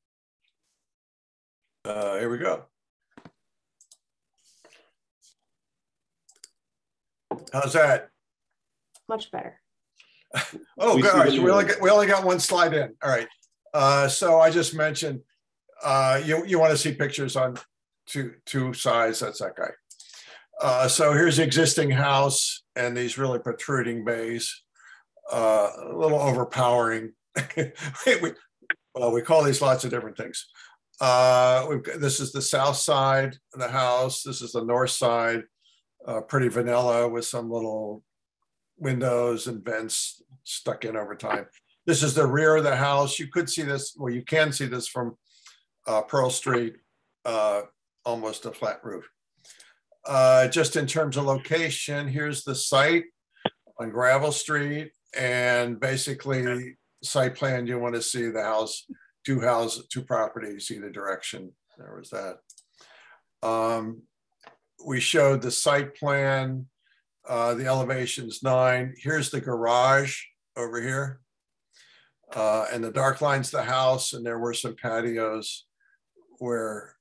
Here we go. How's that? Much better. Oh, gosh, we only got one slide in. All right. So I just mentioned you want to see pictures on two sides. That's that guy. So here's the existing house and these really protruding bays. A little overpowering. we call these lots of different things. This is the south side of the house. This is the north side. Pretty vanilla with some little windows and vents stuck in over time. This is the rear of the house. You could see this, well, you can see this from Pearl Street, almost a flat roof. Just in terms of location, here's the site on Gravel Street. And basically, site plan, you want to see the house, two properties, either direction. There was that. We showed the site plan, the elevation's 9. Here's the garage over here. And the dark line's the house, and there were some patios where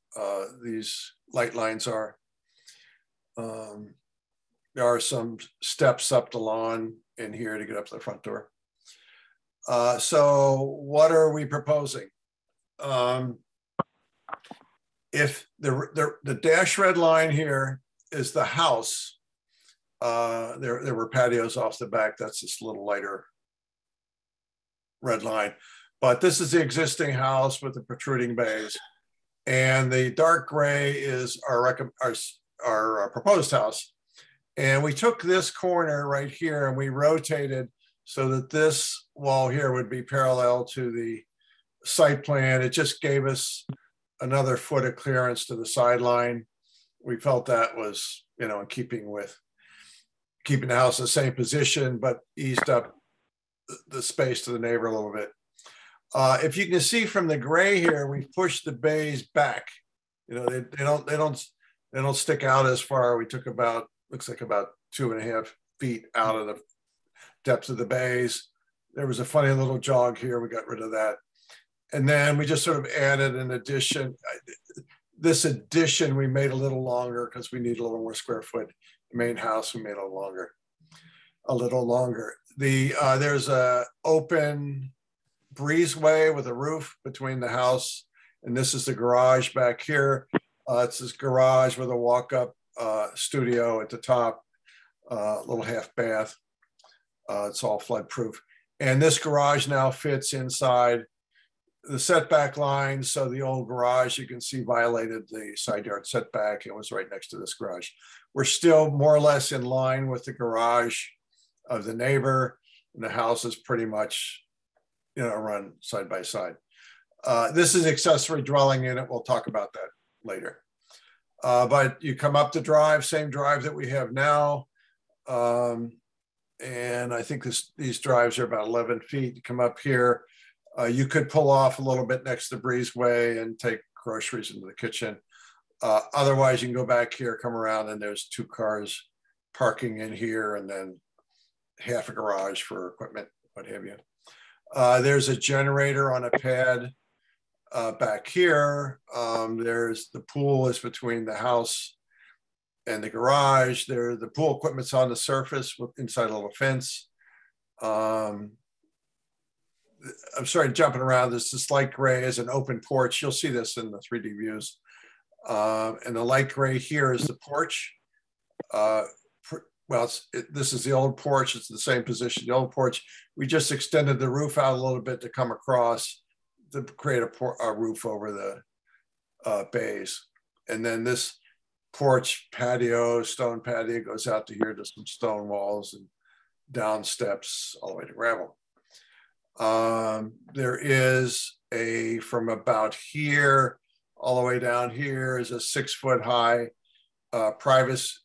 these light lines are. There are some steps up the lawn in here to get up to the front door. So what are we proposing? If the dash red line here is the house, there were patios off the back. That's this little lighter red line. But this is the existing house with the protruding bays. And the dark gray is our proposed house. And we took this corner right here and we rotated so that this wall here would be parallel to the site plan. It just gave us another foot of clearance to the sideline. We felt that was, you know, in keeping with keeping the house in the same position, but eased up the space to the neighbor a little bit. If you can see from the gray here, we've pushed the bays back. You know, they don't stick out as far. We took about, looks like about 2.5 feet out of the depth of the bays. There was a funny little jog here. We got rid of that. And then we just sort of added an addition. This addition we made a little longer because we need a little more square foot. The main house we made a little longer. There's a open breezeway with a roof between the house, and this is the garage back here. It's this garage with a walk-up studio at the top, little half bath. It's all flood proof. And this garage now fits inside the setback line. So the old garage, you can see, violated the side yard setback. It was right next to this garage. We're still more or less in line with the garage of the neighbor. And the house is pretty much, run side by side. This is accessory dwelling unit. We'll talk about that later. But you come up the drive, same drive that we have now. And I think these drives are about 11 feet. You come up here. You could pull off a little bit next to the breezeway and take groceries into the kitchen. Otherwise, you can go back here, come around, and there's 2 cars parking in here, and then half a garage for equipment, what have you. There's a generator on a pad back here. There's the pool is between the house and the garage. The pool equipment's on the surface inside a little fence. I'm sorry, jumping around. This light gray is an open porch. You'll see this in the 3D views. And the light gray here is the porch. This is the old porch. It's the same position, the old porch. We just extended the roof out a little bit to come across to create a roof over the bays. And then this porch patio, stone patio, goes out to here to some stone walls and down steps all the way to gravel. There is from about here all the way down here is a 6 foot high privacy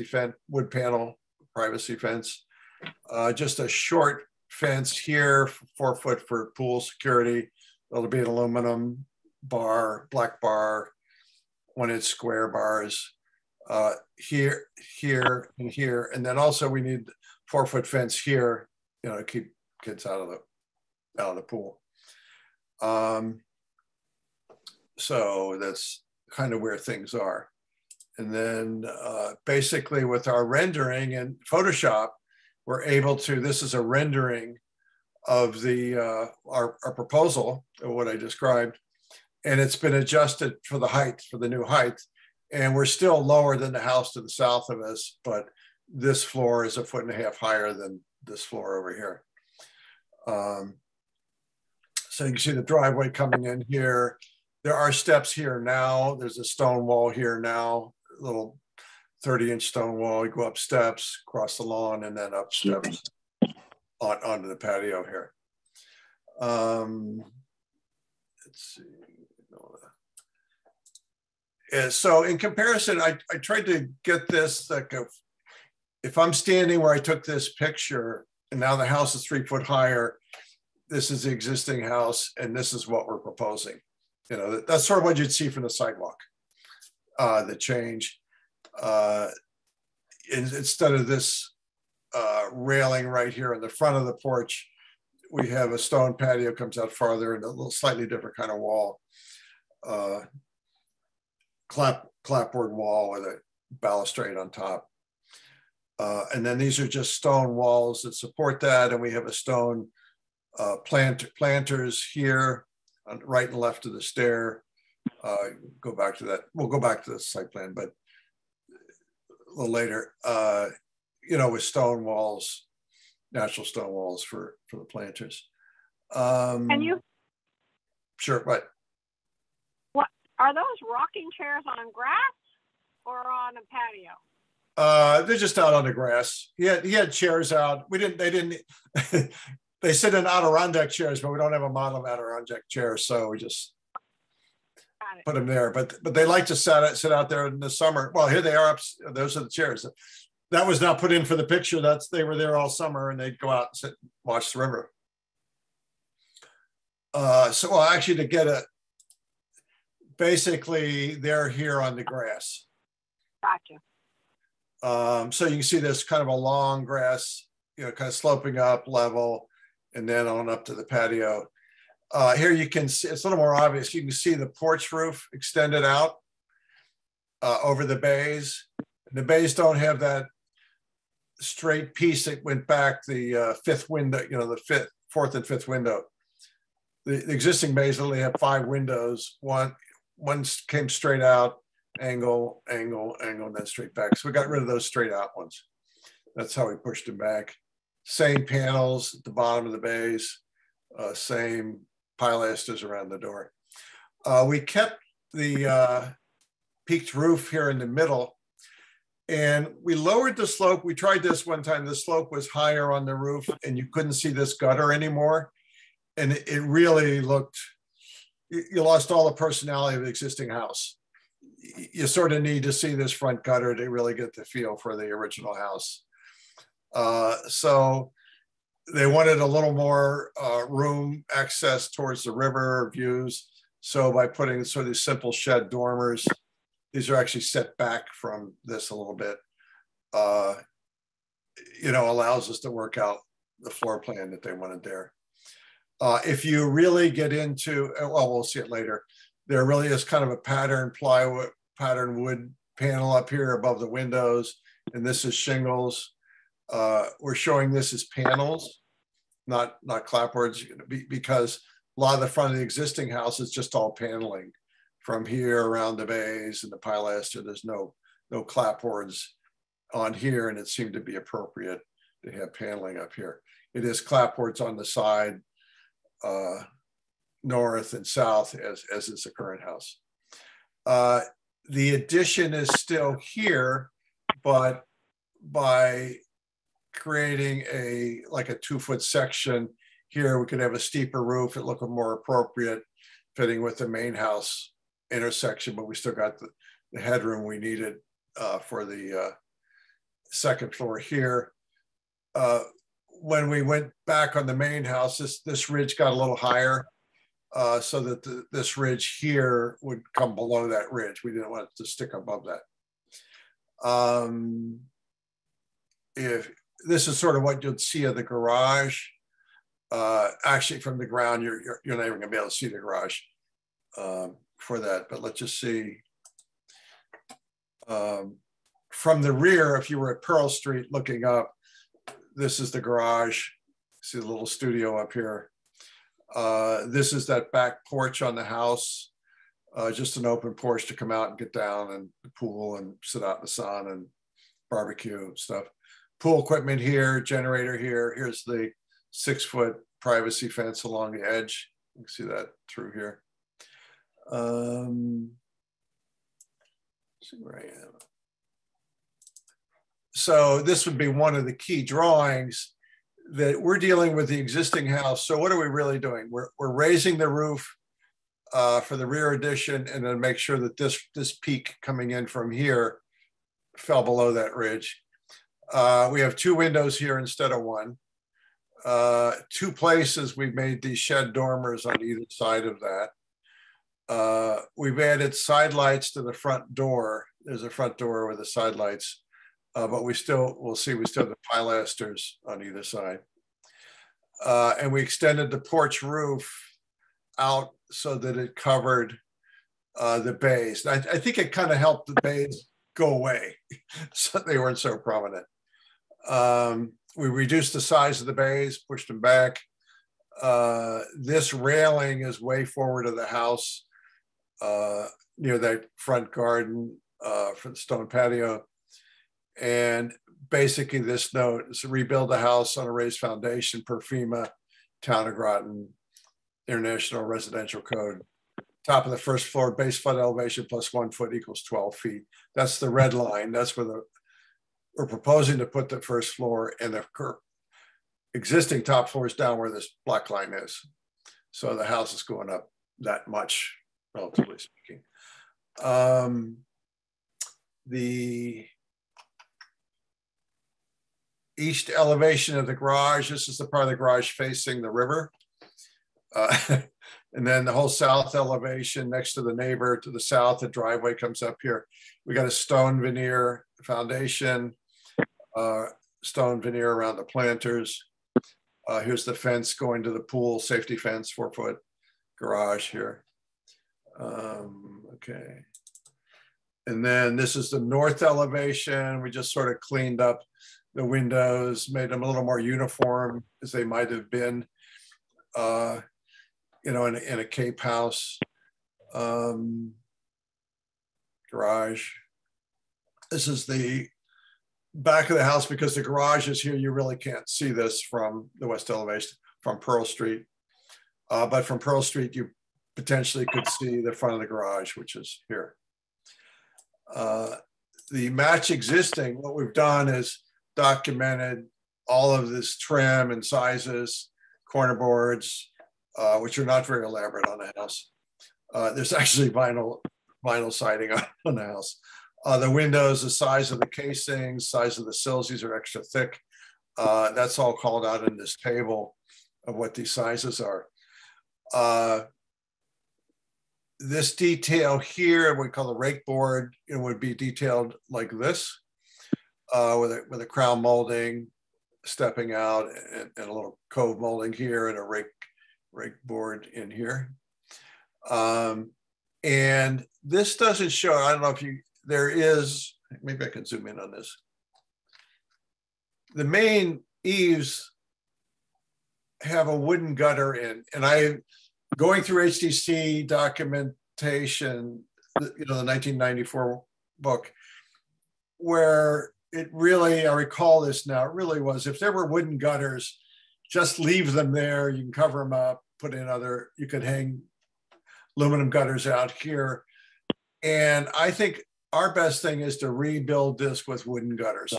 fence, wood panel privacy fence. Just a short fence here, 4 foot for pool security. There'll be an aluminum bar, black bar, 1 inch square bars here, and here. And then also we need 4 foot fence here, to keep kids out of the pool. So that's kind of where things are. And then basically with our rendering in Photoshop, we're able to, this is a rendering of our proposal, of what I described, and it's been adjusted for the height, for the new height. And we're still lower than the house to the south of us, but this floor is 1.5 foot higher than this floor over here. So you can see the driveway coming in here. There are steps here now. There's a stone wall here now, a little 30-inch stone wall. You go up steps, cross the lawn, and then up steps onto the patio here. Let's see. So in comparison, I tried to get this, like if I'm standing where I took this picture and now the house is 3 foot higher, this is the existing house and this is what we're proposing. That's sort of what you'd see from the sidewalk, the change. Instead of this railing right here in the front of the porch, we have a stone patio comes out farther and a little slightly different kind of wall. Clapboard wall with a balustrade on top. And then these are just stone walls that support that. And we have a stone planters here on right and left of the stair. Go back to that. We'll go back to the site plan, but a little later, with stone walls, natural stone walls for the planters. Can you? Sure, but. Are those rocking chairs on grass or on a patio? They're just out on the grass. He had chairs out. They didn't, they sit in Adirondack chairs, but we don't have a model of Adirondack chairs. So we just put them there, but they like to sit out there in the summer. Well, here they are up. Those are the chairs. That was not put in for the picture. They were there all summer and they'd go out and sit, watch the river. Actually to get basically they're here on the grass. Gotcha. So you can see this kind of a long grass, kind of sloping up level and then on up to the patio. Here you can see, it's a little more obvious. You can see the porch roof extended out over the bays. And the bays don't have that straight piece that went back the fifth window, the fourth and fifth window. The existing bays only have 5 windows. One came straight out, angle, and then straight back. So we got rid of those straight out ones. That's how we pushed them back. Same panels at the bottom of the bays. Same pilasters around the door. We kept the peaked roof here in the middle, and we lowered the slope. We tried this one time. The slope was higher on the roof and you couldn't see this gutter anymore. And it really looked, you lost all the personality of the existing house. You sort of need to see this front gutter to really get the feel for the original house. So they wanted a little more room access towards the river views. So by putting sort of these simple shed dormers, these are actually set back from this a little bit, you know, allows us to work out the floor plan that they wanted there. If you really get into, well, we'll see it later. There really is kind of a pattern plywood, pattern wood panel up here above the windows. And this is shingles. We're showing this as panels, not clapboards, because a lot of the front of the existing house is just all paneling from here around the bays and the pilaster. There's no clapboards on here, and it seemed to be appropriate to have paneling up here. It is clapboards on the side, north and south, as is the current house. The addition is still here, but by creating like a 2-foot section here, we could have a steeper roof. It looked more appropriate, fitting with the main house intersection, but we still got the headroom we needed for the second floor here. When we went back on the main house, this ridge got a little higher, so that this ridge here would come below that ridge. We didn't want it to stick above that. If this is sort of what you'd see of the garage, actually from the ground, you're not even gonna be able to see the garage for that, but let's just see. From the rear, if you were at Pearl Street looking up, this is the garage. See the little studio up here. This is that back porch on the house, just an open porch to come out and get down and the pool and sit out in the sun and barbecue and stuff. Pool equipment here, generator here. Here's the 6-foot privacy fence along the edge. You can see that through here. See where I am. So this would be one of the key drawings that we're dealing with the existing house. So what are we really doing? We're raising the roof for the rear addition, and then make sure that this peak coming in from here fell below that ridge. We have 2 windows here instead of 1. 2 places we've made these shed dormers on either side of that. We've added side lights to the front door. There's a front door with the side lights. But we'll still have the pilasters on either side. And we extended the porch roof out so that it covered the bays. I think it kind of helped the bays go away, so they weren't so prominent. We reduced the size of the bays, pushed them back. This railing is way forward of the house, near that front garden for the stone patio. And basically this note is to rebuild the house on a raised foundation per FEMA, Town of Groton, International Residential Code. Top of the first floor, base flood elevation plus 1 foot equals 12 feet. That's the red line. That's where we're proposing to put the first floor, and the existing top floor is down where this black line is. So the house is going up that much, relatively speaking. The east elevation of the garage, this is the part of the garage facing the river. And then the whole south elevation next to the neighbor to the south, the driveway comes up here. We got a stone veneer foundation, stone veneer around the planters. Here's the fence going to the pool, safety fence, 4-foot garage here. Okay. And then this is the north elevation. We just sort of cleaned up the windows, made them a little more uniform as they might have been, you know, in a Cape house. Garage. This is the back of the house, because the garage is here. You really can't see this from the west elevation from Pearl Street. But from Pearl Street, you potentially could see the front of the garage, which is here. The match existing, what we've done is documented all of this trim and sizes, corner boards, which are not very elaborate on the house. There's actually vinyl siding on the house. The windows, the size of the casings, size of the sills, these are extra thick. That's all called out in this table of what these sizes are. This detail here, we call the rake board, it would be detailed like this, with a crown molding stepping out and a little cove molding here and a rake board in here. And this doesn't show, I don't know if there is, maybe I can zoom in on this. The main eaves have a wooden gutter in, and going through HTC documentation, the 1994 book, where it really, I recall this now, it really was, if there were wooden gutters, just leave them there, you can cover them up, put in you could hang aluminum gutters out here. And I think our best thing is to rebuild this with wooden gutters.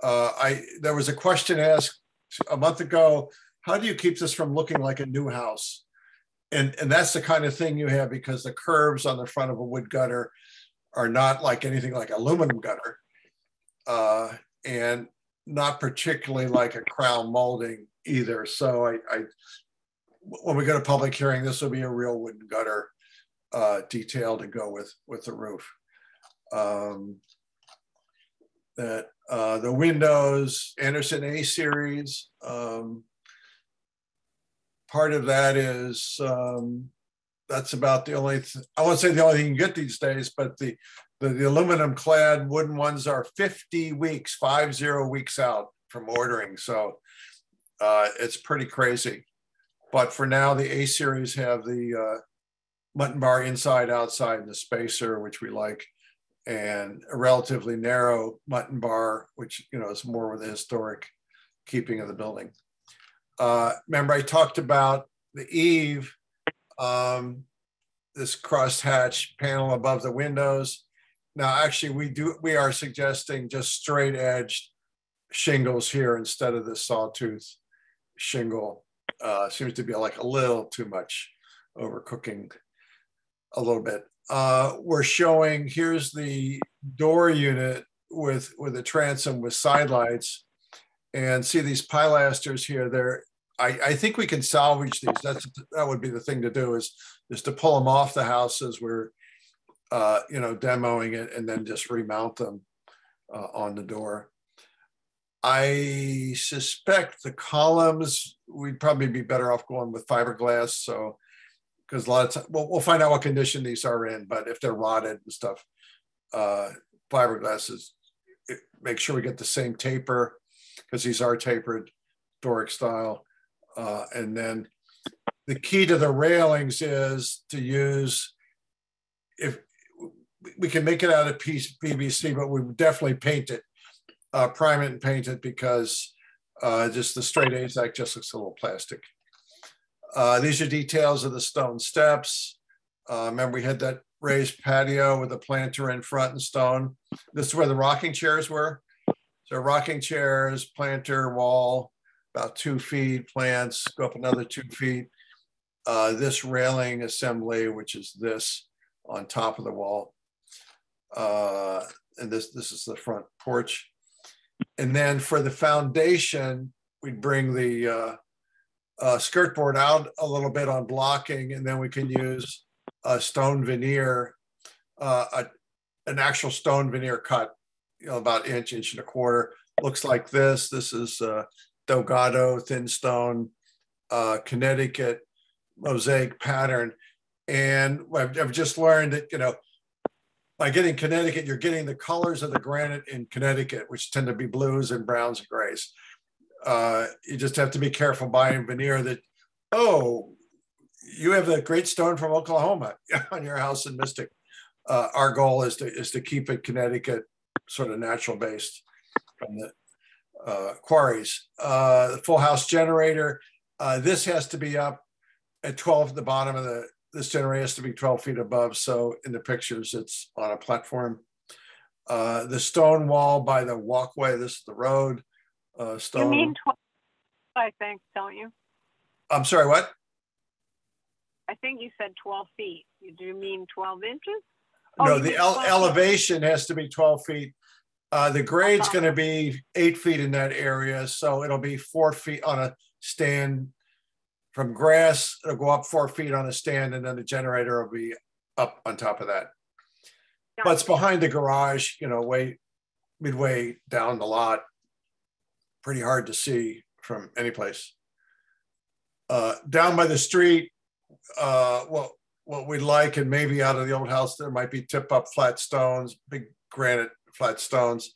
There was a question asked a month ago, how do you keep this from looking like a new house? And that's the kind of thing you have, because the curves on the front of a wood gutter are not like anything like aluminum gutter, and not particularly like a crown molding either. So when we go to public hearing, this will be a real wooden gutter detail to go with the roof. The windows, Anderson A series. Part of that is, that's about the only, I won't say the only thing you can get these days, but the aluminum clad wooden ones are 50 weeks, 50 weeks out from ordering. So it's pretty crazy. But for now, the A series have the mutton bar inside, outside, and the spacer, which we like, and a relatively narrow mutton bar, which is more with the historic keeping of the building. Remember, I talked about the eave, this crosshatch panel above the windows. Now, actually, we are suggesting just straight edged shingles here instead of the sawtooth shingle. Seems to be like a little too much, overcooking a little bit. We're showing, here's the door unit with a transom with side lights, and see these pilasters here. I think we can salvage these. That would be the thing to do, is to pull them off the house as we're demoing it, and then just remount them on the door. I suspect the columns, we'd probably be better off going with fiberglass. So, because a lot of times, we'll find out what condition these are in, but if they're rotted and stuff, fiberglass make sure we get the same taper, because these are tapered Doric style. And then the key to the railings is to use, if we can make it out of PVC, but we would definitely paint it, prime it and paint it, because just the straight AZAC just looks a little plastic. These are details of the stone steps. Remember, we had that raised patio with a planter in front and stone. This is where the rocking chairs were. So rocking chairs, planter, wall, about 2 feet, plants, go up another 2 feet. This railing assembly, which is this on top of the wall. And this is the front porch. And then for the foundation, we'd bring the skirt board out a little bit on blocking, and then we can use a stone veneer, an actual stone veneer cut, about inch and a quarter. Looks like this. This is Delgado thin stone, Connecticut mosaic pattern. And I've just learned that, by getting Connecticut, you're getting the colors of the granite in Connecticut, which tend to be blues and browns and grays. You just have to be careful buying veneer that, oh, you have the great stone from Oklahoma on your house in Mystic. Our goal is to keep it Connecticut, sort of natural based from the quarries. The full house generator, this has to be up at 12, the bottom of this generator has to be 12 feet above. So in the pictures, it's on a platform. The stone wall by the walkway, this is the road. Stone. You mean 12, I think, don't you? I'm sorry, what? I think you said 12 feet. Do you mean 12 inches? No, you the mean 12 feet. elevation has to be 12 feet. The grade's going to be 8 feet in that area. So it'll be 4 feet on a stand from grass. It'll go up 4 feet on a stand, and then the generator will be up on top of that. But it's behind the garage, you know, midway down the lot. Pretty hard to see from any place. Down by the street, what we'd like, and maybe out of the old house, there might be tip up flat stones, big granite flat stones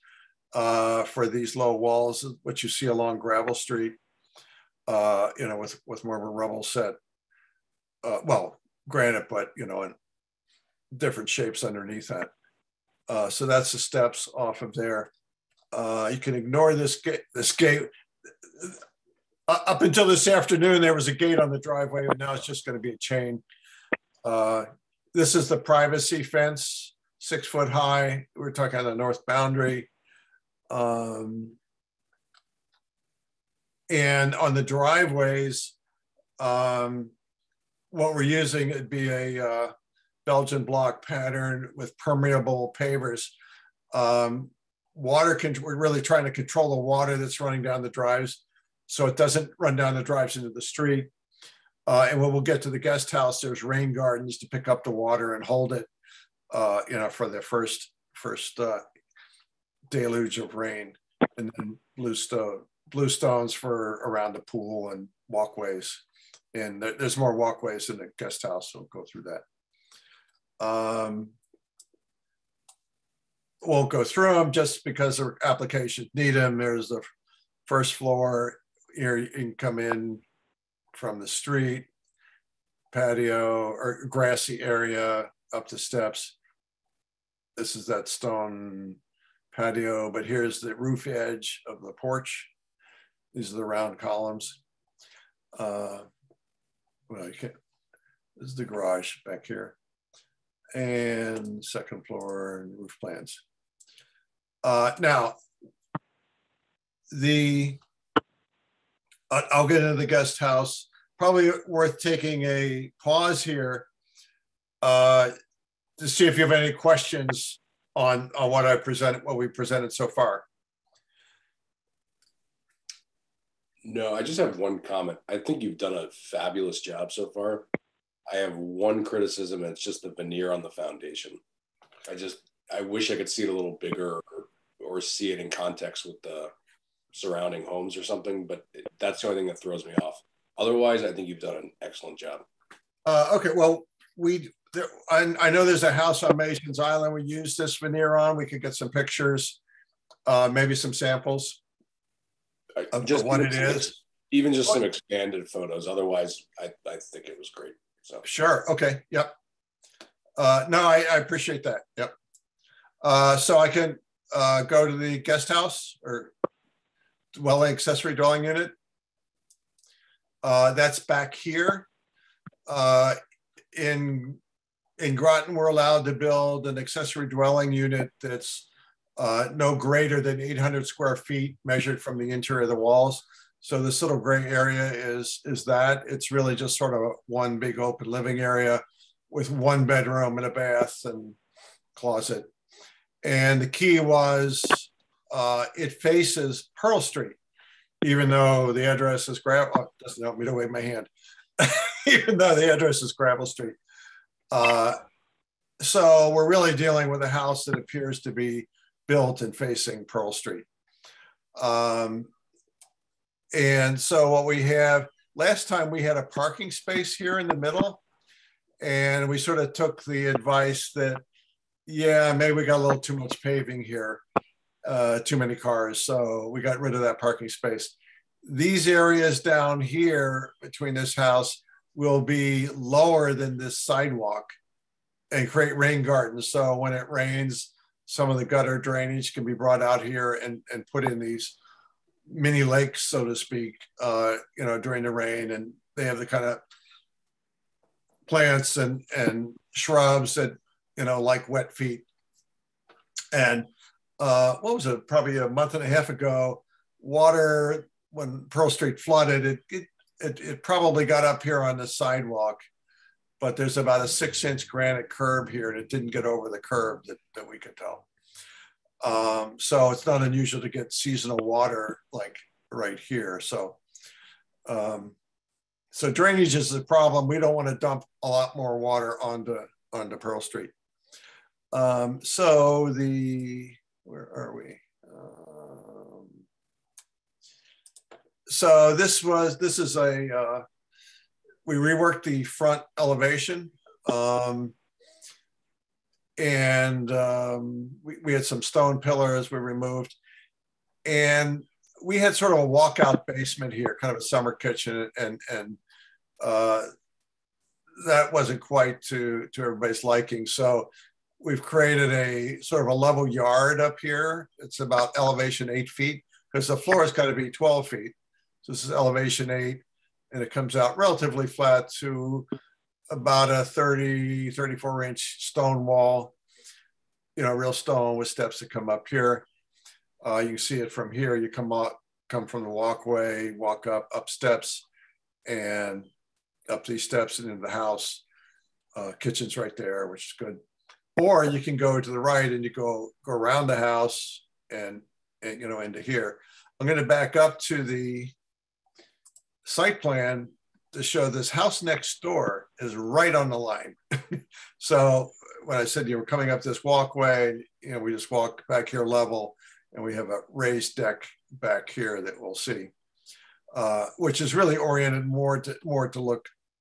for these low walls, what you see along Gravel Street, you know, with more of a rubble set. Well, granite, but, you know, in different shapes underneath that. So that's the steps off of there. You can ignore this gate. Up until this afternoon, there was a gate on the driveway, and now it's just going to be a chain. This is the privacy fence, 6 foot high. We're talking on the north boundary. And on the driveways, what we're using, it'd be a Belgian block pattern with permeable pavers. We're really trying to control the water that's running down the drives so it doesn't run down the drives into the street. And when we'll get to the guest house, there's rain gardens to pick up the water and hold it, you know, for the first deluge of rain, and then blue stones for around the pool and walkways. And there's more walkways in the guest house, so we'll go through that. Won't go through them just because the applications need them. There's the first floor here. You can come in from the street, patio or grassy area up the steps. This is that stone patio, but here's the roof edge of the porch. These are the round columns. Well, you can't, this is the garage back here. And second floor and roof plans. Now, I'll get into the guest house. Probably worth taking a pause here to see if you have any questions on what we presented so far. No, I just have one comment. I think you've done a fabulous job so far. I have one criticism, and it's just the veneer on the foundation. I wish I could see it a little bigger or see it in context with the surrounding homes or something, but that's the only thing that throws me off. Otherwise, I think you've done an excellent job. Okay, well, I know there's a house on Mason's Island we use this veneer on. We could get some pictures, maybe some samples of just what it is. Even just some expanded photos. Otherwise, I think it was great. So sure. Okay. Yep. No, I appreciate that. Yep. So I can go to the guest house or dwelling accessory dwelling unit. That's back here. In Groton, we're allowed to build an accessory dwelling unit that's no greater than 800 square feet measured from the interior of the walls. So this little gray area is that. It's really just sort of one big open living area with one bedroom and a bath and closet. And the key was it faces Pearl Street, even though the address is Gravel. Oh, it doesn't help me to wave my hand. Even though the address is Gravel Street. So we're really dealing with a house that appears to be built and facing Pearl Street. And so what we have, last time we had a parking space here in the middle, and we sort of took the advice that, yeah, maybe we got a little too much paving here, too many cars. So we got rid of that parking space. These areas down here between this house will be lower than this sidewalk and create rain gardens. So when it rains, some of the gutter drainage can be brought out here and put in these mini lakes, so to speak, you know, during the rain. And they have the kind of plants and shrubs that, you know, like wet feet. And what was it? Probably a month and a half ago, water, when Pearl Street flooded, it probably got up here on the sidewalk, but there's about a 6-inch granite curb here and it didn't get over the curb that we could tell. So it's not unusual to get seasonal water like right here. So, so drainage is the problem. We don't want to dump a lot more water onto Pearl Street. So where are we? So this is a, we reworked the front elevation. And we had some stone pillars we removed. And we had sort of a walkout basement here, kind of a summer kitchen, and that wasn't quite to everybody's liking. So we've created a sort of a level yard up here. It's about elevation 8 feet, because the floor has got to be 12 feet. So this is elevation 8, and it comes out relatively flat to about a 34-inch stone wall, you know, real stone with steps that come up here. You can see it from here. You come from the walkway, walk up steps, and up these steps and into the house. Kitchen's right there, which is good. Or you can go to the right and you go around the house and you know, into here. I'm going to back up to the site plan to show this house next door is right on the line. So when I said you were coming up this walkway, you know, we just walk back here level, and we have a raised deck back here that we'll see, which is really oriented more to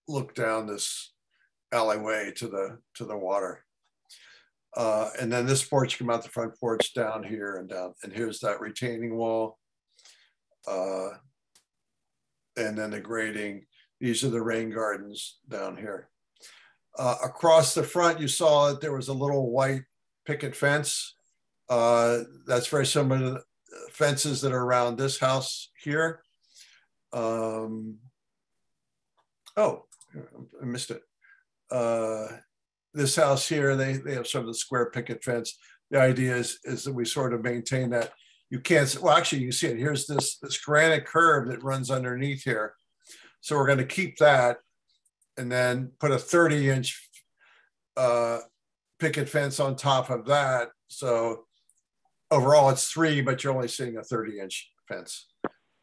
look down this alleyway to the water. And then this porch, come out the front porch down here and down, and here's that retaining wall. And then the grading. These are the rain gardens down here. Across the front, you saw that there was a little white picket fence. That's very similar to the fences that are around this house here. Oh, I missed it. This house here, they have sort of the square picket fence. The idea is that we sort of maintain that. You can't, well, actually you can see it. Here's this granite curve that runs underneath here. So we're going to keep that and then put a 30-inch picket fence on top of that. So overall it's 3, but you're only seeing a 30-inch fence.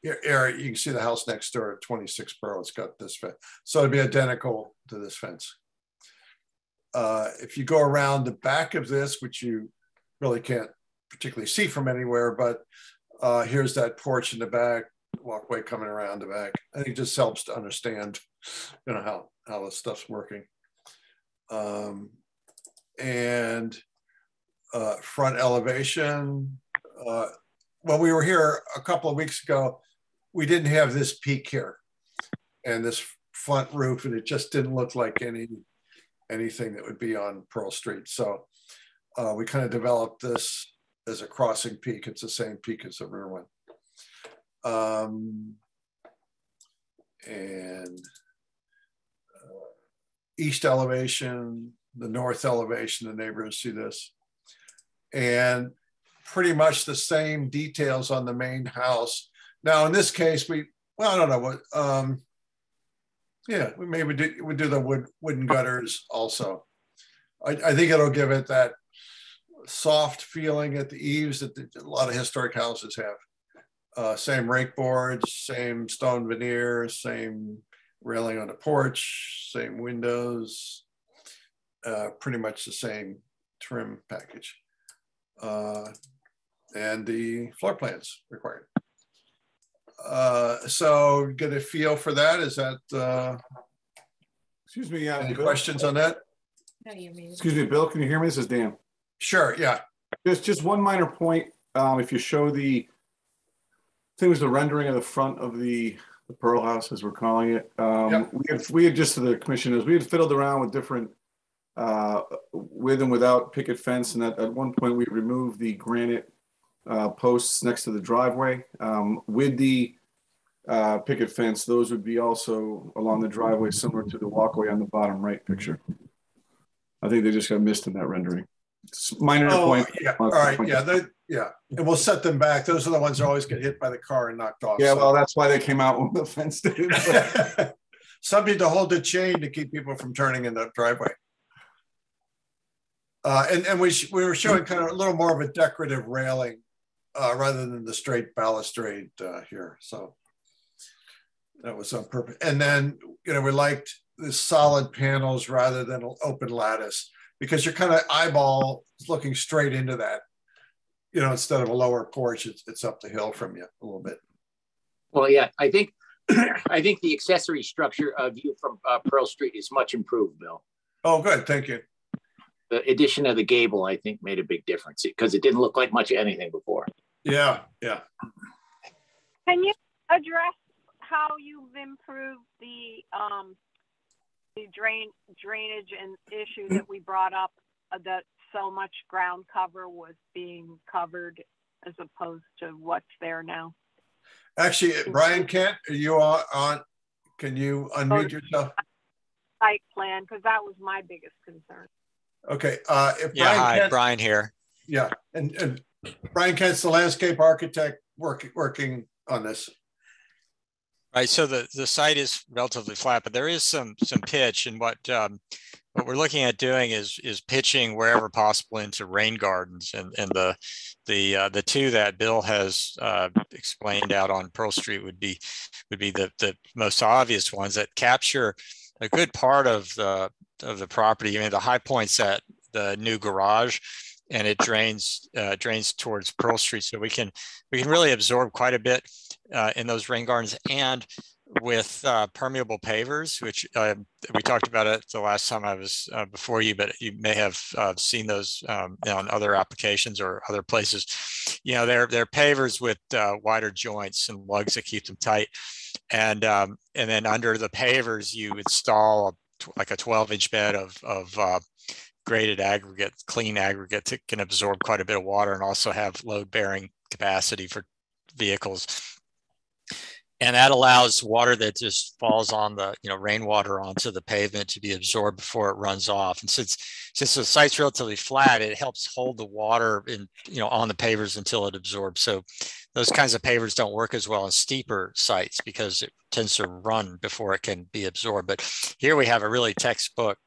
Here, you can see the house next door at 26 Pearl. It's got this fence. So it'd be identical to this fence. If you go around the back of this, which you really can't particularly see from anywhere, but here's that porch in the back, walkway coming around the back. I think it just helps to understand, you know, how this stuff's working. And front elevation. When we were here a couple of weeks ago, we didn't have this peak here and this front roof, and it just didn't look like anything that would be on Pearl Street. So we kind of developed this as a crossing peak. It's the same peak as the rear one. And east elevation, the north elevation, the neighbors see this. And pretty much the same details on the main house. Now, in this case, I don't know what, yeah, we maybe do the wooden gutters also. I think it'll give it that soft feeling at the eaves that a lot of historic houses have. Same rake boards, same stone veneers, same railing on the porch, same windows, pretty much the same trim package. And the floor plans required. So get a feel for that. Is that, excuse me, any Bill, questions on that? No, you mean. excuse me, Bill, can you hear me? This is Dan. Sure, yeah. Just one minor point. If you show I think it was the rendering of the front of the Pearl House, as we're calling it. Yep. We had just to the commissioners, we had fiddled around with different with and without picket fence, and at one point we removed the granite posts next to the driveway. With the picket fence, those would be also along the driveway, similar to the walkway on the bottom right picture. I think they just got missed in that rendering. It's minor point. Yeah. All right. Yeah. Yeah. And we'll set them back. Those are the ones that always get hit by the car and knocked off. Yeah. Well, that's why they came out with the fence. Something to hold the chain to keep people from turning in the driveway. And we were showing kind of a little more of a decorative railing rather than the straight balustrade here. So that was on purpose. And then, you know, we liked the solid panels rather than an open lattice, because you're kind of eyeball looking straight into that, you know, instead of a lower porch, it's up the hill from you a little bit. Well, yeah, I think I think the accessory structure view from Pearl Street is much improved, Bill. Oh, good. Thank you. The addition of the gable, I think, made a big difference because it didn't look like much of anything before. Yeah, yeah. Can you address how you've improved the drainage and issue that we brought up, that so much ground cover was being covered as opposed to what's there now? Actually, Brian Kent, are you on? Can you unmute yourself? Site plan, because that was my biggest concern. Okay. If yeah, Brian hi, Kent, Brian here. Yeah, and Brian Kent's the landscape architect working on this. Right, so the site is relatively flat, but there is some pitch, and what we're looking at doing is pitching wherever possible into rain gardens, and the two that Bill has explained out on Pearl Street would be the most obvious ones that capture a good part of the property. I mean, the high points at the new garage, and it drains towards Pearl Street, so we can really absorb quite a bit in those rain gardens. And with permeable pavers, which we talked about it the last time I was before you, but you may have seen those on other applications or other places. You know, they're pavers with wider joints and lugs that keep them tight, and then under the pavers you install like a 12-inch bed of graded aggregate, clean aggregate that can absorb quite a bit of water and also have load-bearing capacity for vehicles. And that allows water that just falls on the, rainwater onto the pavement to be absorbed before it runs off. And since the site's relatively flat, it helps hold the water on the pavers until it absorbs. So those kinds of pavers don't work as well on steeper sites because it tends to run before it can be absorbed. But here we have a really textbook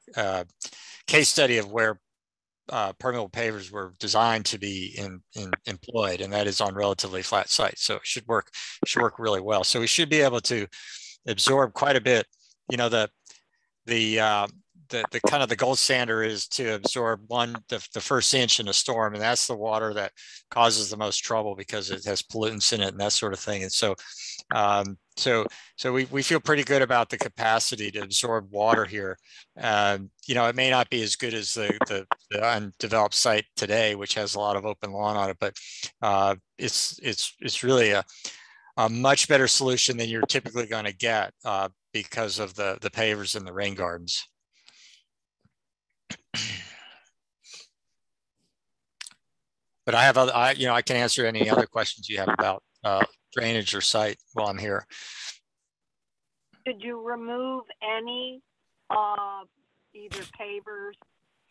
case study of where permeable pavers were designed to be employed, and that is on relatively flat sites. So it should work really well. So we should be able to absorb quite a bit. The kind of the gold standard is to absorb the first inch in a storm, and that's the water that causes the most trouble because it has pollutants in it and that sort of thing. And so we feel pretty good about the capacity to absorb water here. It may not be as good as the undeveloped site today, which has a lot of open lawn on it, but it's really a much better solution than you're typically going to get because of the pavers and the rain gardens. But I can answer any other questions you have about drainage or site while I'm here. Did you remove any either pavers,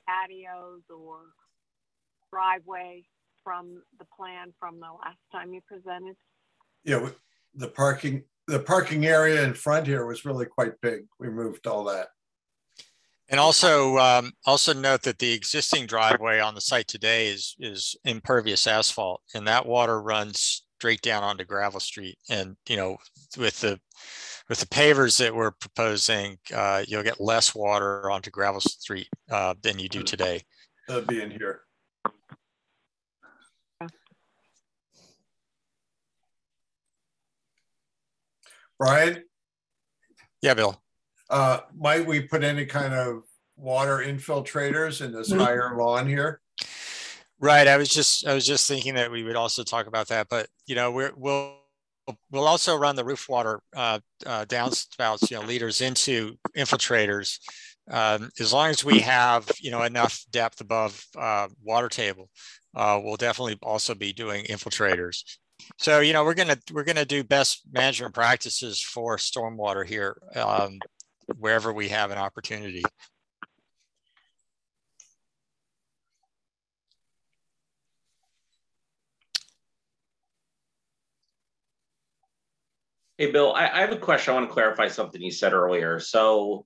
patios, or driveway from the plan from the last time you presented? Yeah, the parking area in front here was really quite big. We moved all that. And also note that the existing driveway on the site today is impervious asphalt, and that water runs straight down onto gravel street. And with the pavers that we're proposing, you'll get less water onto gravel street than you do today. That'll be in here. Brian? Yeah, Bill. Might we put any kind of water infiltrators in this higher lawn here? Right. I was just thinking that we would also talk about that, but we'll also run the roof water downspouts, leaders into infiltrators, as long as we have enough depth above water table. We'll definitely also be doing infiltrators. So, you know, we're gonna do best management practices for stormwater here, wherever we have an opportunity. Hey, Bill, I have a question. I want to clarify something you said earlier. So,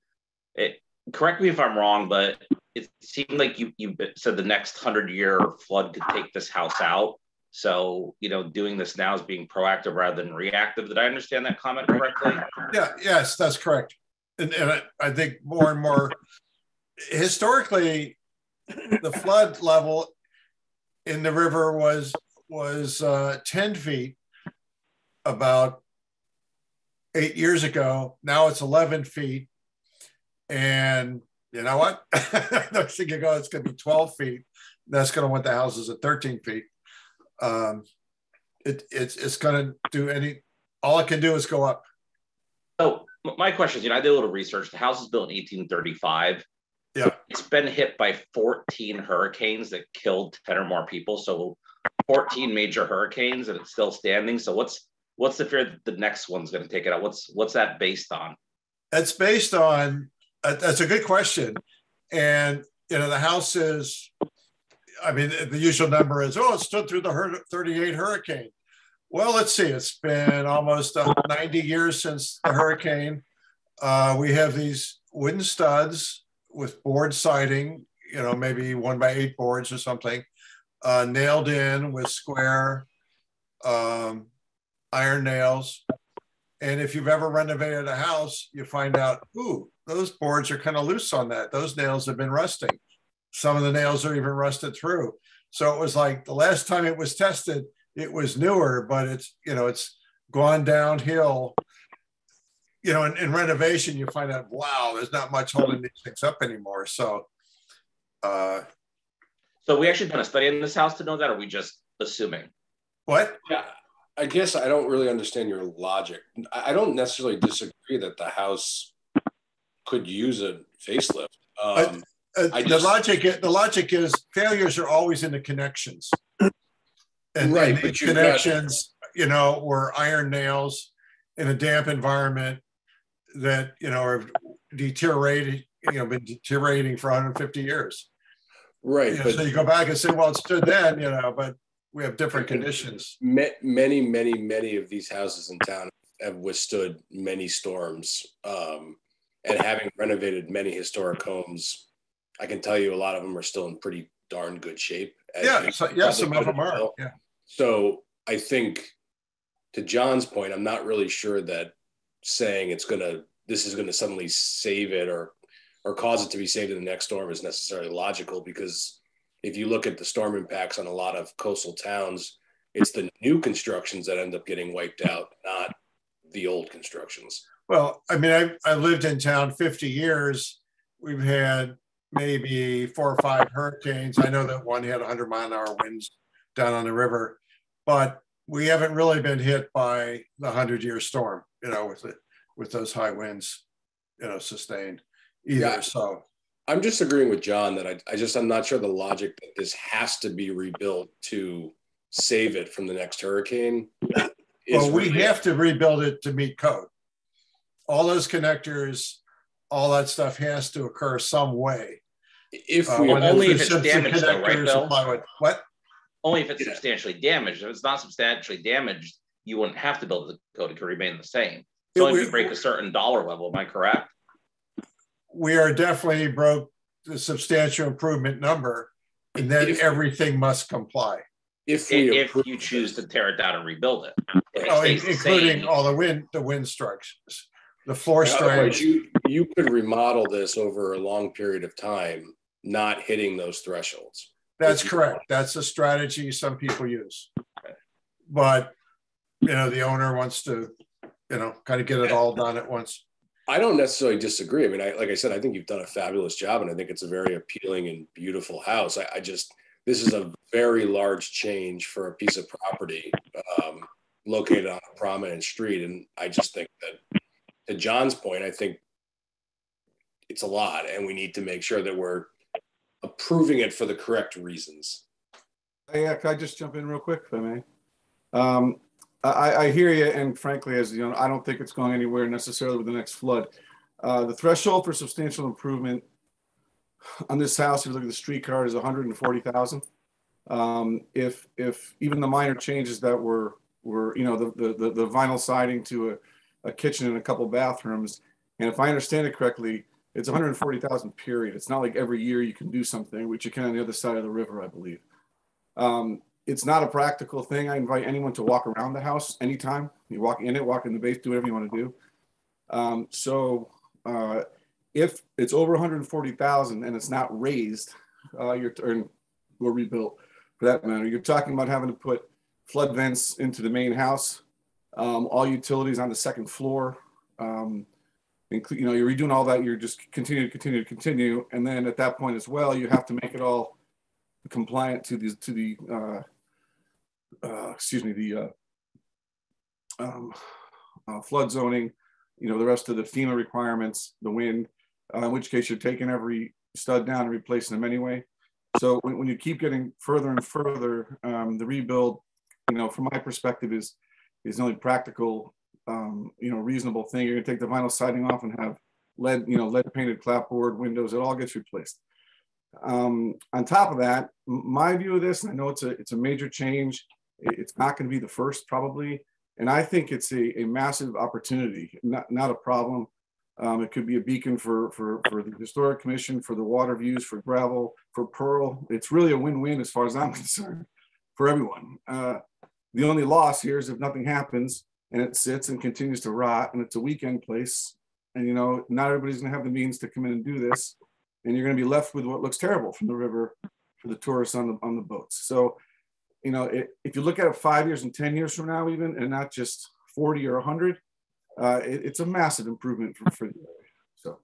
correct me if I'm wrong, but it seemed like you said the next 100-year flood could take this house out. So, you know, doing this now is being proactive rather than reactive. Did I understand that comment correctly? Yeah, yes, that's correct. And I think more and more, historically, the flood level in the river was 10 feet about 8 years ago. Now it's 11 feet. And you know what? Next thing you go, it's going to be 12 feet. That's going to want the houses at 13 feet. It's going to do all it can do is go up. So my question is, you know, I did a little research. The house was built in 1835. Yeah. It's been hit by 14 hurricanes that killed 10 or more people. So 14 major hurricanes and it's still standing. So what's the fear that the next one's going to take it out? What's that based on? It's based on, that's a good question. And, you know, the house is, I mean, the usual number is, it stood through the 38 hurricane. Well, let's see, it's been almost 90 years since the hurricane. We have these wooden studs with board siding, you know, maybe 1x8 boards or something, nailed in with square iron nails. And if you've ever renovated a house, you find out, ooh, those boards are kind of loose on that. Those nails have been rusting. Some of the nails are even rusted through. So it was like the last time it was tested, it was newer, but it's, you know, it's gone downhill. You know, in renovation, you find out, wow, there's not much holding these things up anymore. So we actually done a study in this house to know that, or are we just assuming? What? Yeah, I guess I don't really understand your logic. I don't necessarily disagree that the house could use a facelift. The logic is failures are always in the connections. And, right, and but connections, you know, were iron nails in a damp environment that, you know, are deteriorating, you know, been deteriorating for 150 years. Right. You know, But so you go back and say, well, it stood then, you know, but we have different conditions. Many of these houses in town have withstood many storms. And having renovated many historic homes, I can tell you a lot of them are still in pretty darn good shape. Yeah, some of them are. Yeah. So I think, to John's point, I'm not really sure that saying this is gonna suddenly save it or cause it to be saved in the next storm is necessarily logical, because if you look at the storm impacts on a lot of coastal towns, it's the new constructions that end up getting wiped out, not the old constructions. Well, I mean, I lived in town 50 years. We've had maybe 4 or 5 hurricanes. I know that one had 100-mile-an-hour winds down on the river, but we haven't really been hit by the 100-year storm, you know, with those high winds, you know, sustained either. Yeah. So I'm just agreeing with John that I'm not sure the logic that this has to be rebuilt to save it from the next hurricane. Well, we have to rebuild it to meet code. All those connectors, all that stuff has to occur some way. If only if it's damaged, though, right, Bill? What? Only if it's substantially damaged. If it's not substantially damaged, you wouldn't have to build the code. It could remain the same. So if you break a certain dollar level, am I correct? We are definitely broke the substantial improvement number, and then everything must comply. If you choose to tear it down and rebuild it, including all the wind structures, the floor strength. You could remodel this over a long period of time, not hitting those thresholds. That's correct. That's a strategy some people use. But, you know, the owner wants to, you know, kind of get it all done at once. I don't necessarily disagree. I mean, like I said, I think you've done a fabulous job, and I think it's a very appealing and beautiful house. This is a very large change for a piece of property located on a prominent street. And I just think that, to John's point, I think it's a lot, and we need to make sure that we're approving it for the correct reasons. Can I just jump in real quick, if I may? I hear you, and frankly, as you know, I don't think it's going anywhere necessarily with the next flood. The threshold for substantial improvement on this house, if you look at the streetcar, is 140,000. If even the minor changes that were the vinyl siding to a kitchen and a couple bathrooms, and if I understand it correctly, it's 140,000 period. It's not like every year you can do something, which you can on the other side of the river, I believe. It's not a practical thing. I invite anyone to walk around the house anytime. You walk in it, walk in the base, do whatever you want to do. If it's over 140,000 and it's not raised, or rebuilt for that matter, you're talking about having to put flood vents into the main house, all utilities on the second floor. You're redoing all that. You're just continue, and then at that point as well, you have to make it all compliant to the flood zoning, the rest of the FEMA requirements, the wind, in which case you're taking every stud down and replacing them anyway. So when you keep getting further and further, the rebuild, from my perspective is the only practical, reasonable thing. You're gonna take the vinyl siding off and have lead painted clapboard windows. It all gets replaced. On top of that, my view of this, and I know it's a major change. It's not going to be the first probably, and I think it's a massive opportunity, not a problem. It could be a beacon for the Historic Commission, for the water views, for gravel, for Pearl. It's really a win-win as far as I'm concerned for everyone. The only loss here is if nothing happens and it sits and continues to rot and it's a weekend place, and not everybody's going to have the means to come in and do this. And you're going to be left with what looks terrible from the river for the tourists on the boats. So, if you look at it 5 years and 10 years from now, even, and not just 40 or 100, it's a massive improvement for the area. So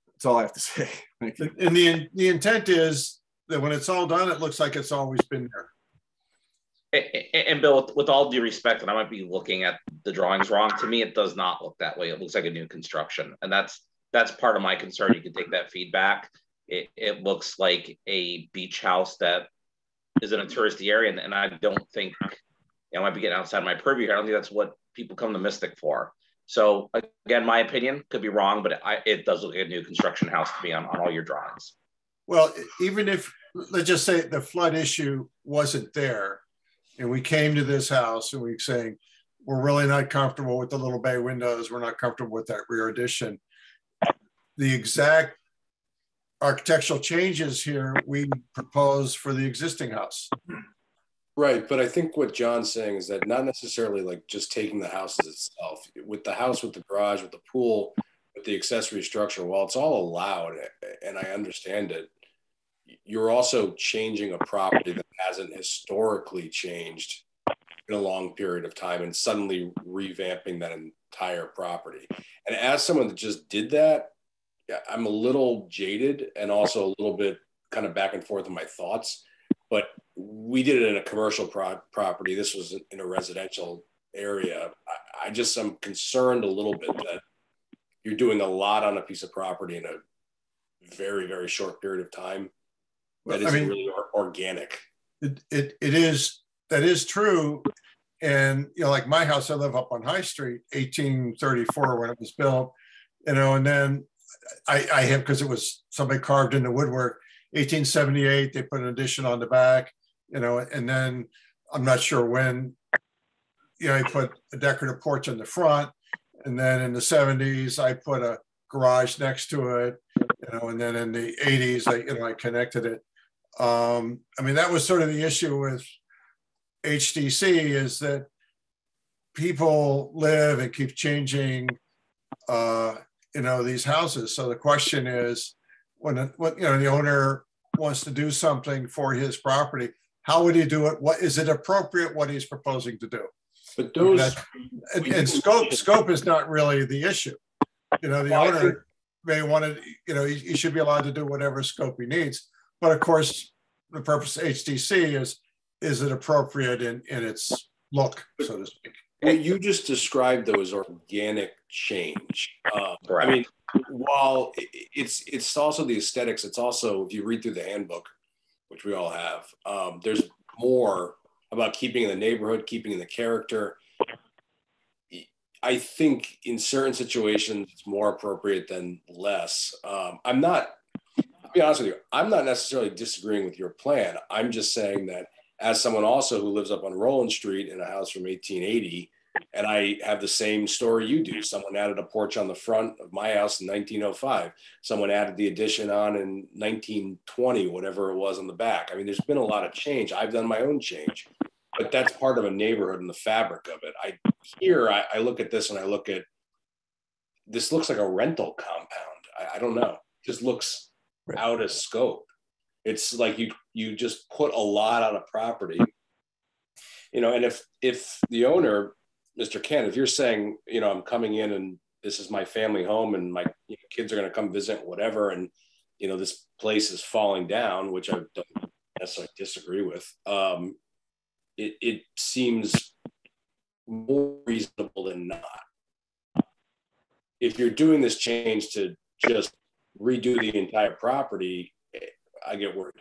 that's all I have to say. Thank you. And the intent is that when it's all done, it looks like it's always been there. And Bill, with all due respect, and I might be looking at the drawings wrong, to me, it does not look that way. It looks like a new construction. And that's part of my concern. You can take that feedback. It looks like a beach house that is in a touristy area. And I don't think, I might be getting outside my purview here. I don't think that's what people come to Mystic for. So again, my opinion could be wrong, but it does look like a new construction house to me on all your drawings. Well, even if, let's just say the flood issue wasn't there, and we came to this house and we're saying, we're really not comfortable with the little bay windows. We're not comfortable with that rear addition. The exact architectural changes here we propose for the existing house. Right, but I think what John's saying is that not necessarily like just taking the house as itself. With the house, with the garage, with the pool, with the accessory structure, while it's all allowed, and I understand it, you're also changing a property that hasn't historically changed in a long period of time and suddenly revamping that entire property. And as someone that just did that, I'm a little jaded and also a little bit kind of back and forth in my thoughts, but we did it in a commercial property. This was in a residential area. I'm concerned a little bit that you're doing a lot on a piece of property in a very, very short period of time. That isn't really organic. That is true. And, like my house, I live up on High Street, 1834 when it was built, and then I have, because it was somebody carved in the woodwork, 1878, they put an addition on the back, and then I'm not sure when, I put a decorative porch in the front. And then in the 70s, I put a garage next to it, and then in the 80s, I connected it. That was sort of the issue with HTC, is that people live and keep changing, these houses. So the question is, when the owner wants to do something for his property, how would he do it? What is it appropriate? What he's proposing to do? But those and scope is not really the issue. The owner may want to, he should be allowed to do whatever scope he needs. But of course, the purpose of HTC is it appropriate in its look, so to speak. What you just described, though, is organic change. While it's also the aesthetics, it's also, if you read through the handbook, which we all have, there's more about keeping in the neighborhood, keeping in the character. I think in certain situations it's more appropriate than less. I'm not, to be honest with you, I'm not necessarily disagreeing with your plan. I'm just saying that as someone also who lives up on Roland Street in a house from 1880, and I have the same story you do. Someone added a porch on the front of my house in 1905. Someone added the addition on in 1920, whatever it was on the back. I mean, there's been a lot of change. I've done my own change. But that's part of a neighborhood and the fabric of it. I look at this and I look at, this looks like a rental compound. I don't know. It just looks out of scope. It's like you just put a lot on a property, and if the owner, Mr. Ken, if you're saying, I'm coming in and this is my family home and my kids are going to come visit, whatever, and, this place is falling down, which I don't necessarily disagree with. It seems more reasonable than not. If you're doing this change to just redo the entire property, I get worried.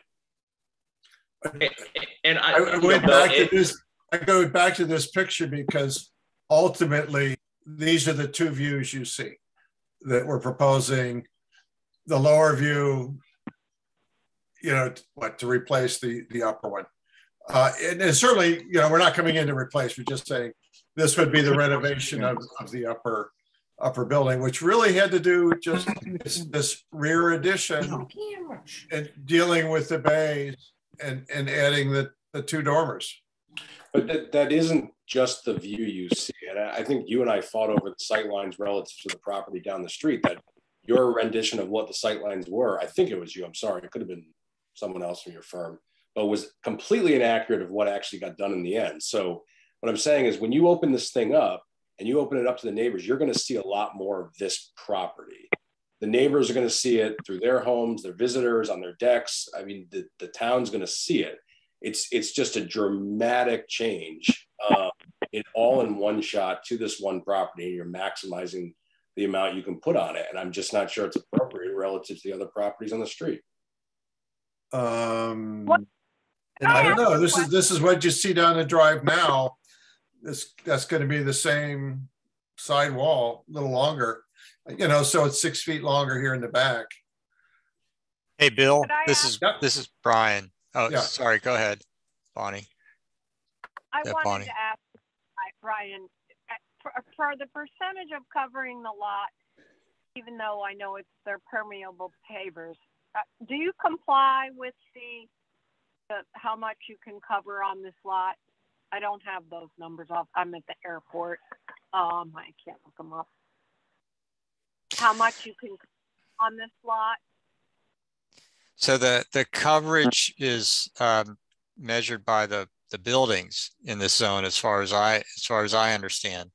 And I went back to this. I go back to this picture because ultimately these are the two views you see that we're proposing. The lower view, to replace the upper one. And certainly, we're not coming in to replace. We're just saying this would be the renovation of the upper building, which really had to do with just this rear addition and dealing with the bays and adding the two dormers. But that isn't just the view you see. And I think you and I fought over the sight lines relative to the property down the street, that your rendition of what the sight lines were, I think it was you, I'm sorry, it could have been someone else from your firm, but was completely inaccurate of what actually got done in the end. So what I'm saying is when you open this thing up and you open it up to the neighbors, you're going to see a lot more of this property. The neighbors are going to see it through their homes, their visitors, on their decks. I mean, the town's going to see it. It's just a dramatic change all in one shot to this one property, and you're maximizing the amount you can put on it. And I'm just not sure it's appropriate relative to the other properties on the street. I don't know. This is what you see down the drive now. That's going to be the same side wall, a little longer, so it's 6 feet longer here in the back. Hey, Bill, this is Brian. Oh, yeah. Sorry. Go ahead, Bonnie. I wanted to ask Brian, for the percentage of covering the lot, even though I know they're permeable pavers, do you comply with the how much you can cover on this lot? I don't have those numbers off. I'm at the airport. I can't look them up. How much you can on this lot? So the coverage is measured by the buildings in this zone, as far as I understand.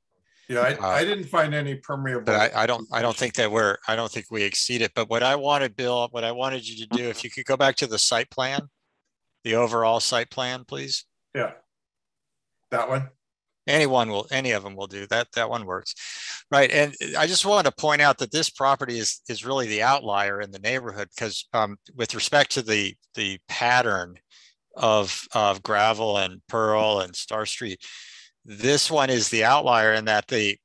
Yeah, I didn't find any permeable. But I don't think we exceed it. But what I wanted, Bill, what I wanted you to do, if you could go back to the site plan, the overall site plan, please. Yeah, that one. Any of them will do that. That one works, right? And I just wanted to point out that this property is really the outlier in the neighborhood, because with respect to the pattern of gravel and Pearl and Star Street, this one is the outlier in that the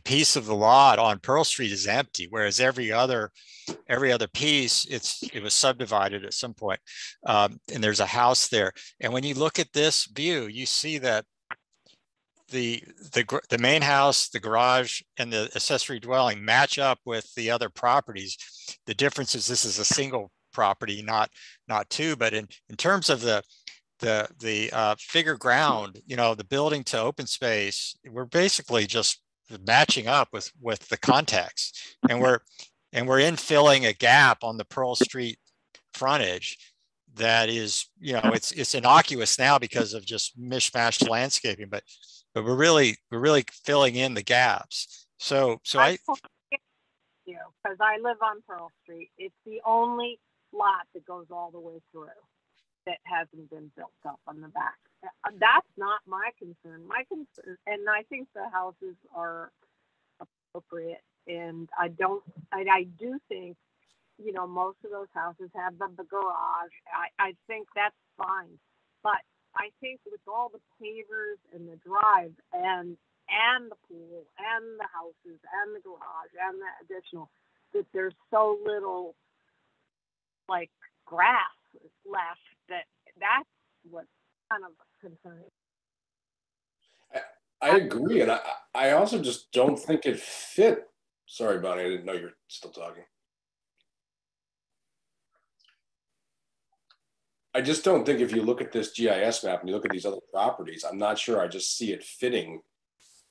piece of the lot on Pearl Street is empty, whereas every other piece it was subdivided at some point, and there's a house there. And when you look at this view, you see that the main house, the garage, and the accessory dwelling match up with the other properties. The difference is this is a single property, not two. But in terms of the figure ground, the building to open space, we're basically just matching up with the context, and we're infilling a gap on the Pearl Street frontage that is, it's innocuous now because of just mishmashed landscaping, but we're really filling in the gaps. So because I live on Pearl Street, it's the only lot that goes all the way through that hasn't been built up on the back. That's not my concern. My concern, and I think the houses are appropriate, and I do think, most of those houses have the garage. I think that's fine, but I think with all the pavers and the drive and the pool and the houses and the garage and the additional, that there's so little like grass left that's what kind of concerning. I agree, and I also just don't think it fit. Sorry, Bonnie, I didn't know you're still talking. I just don't think if you look at this GIS map and you look at these other properties, I'm not sure I just see it fitting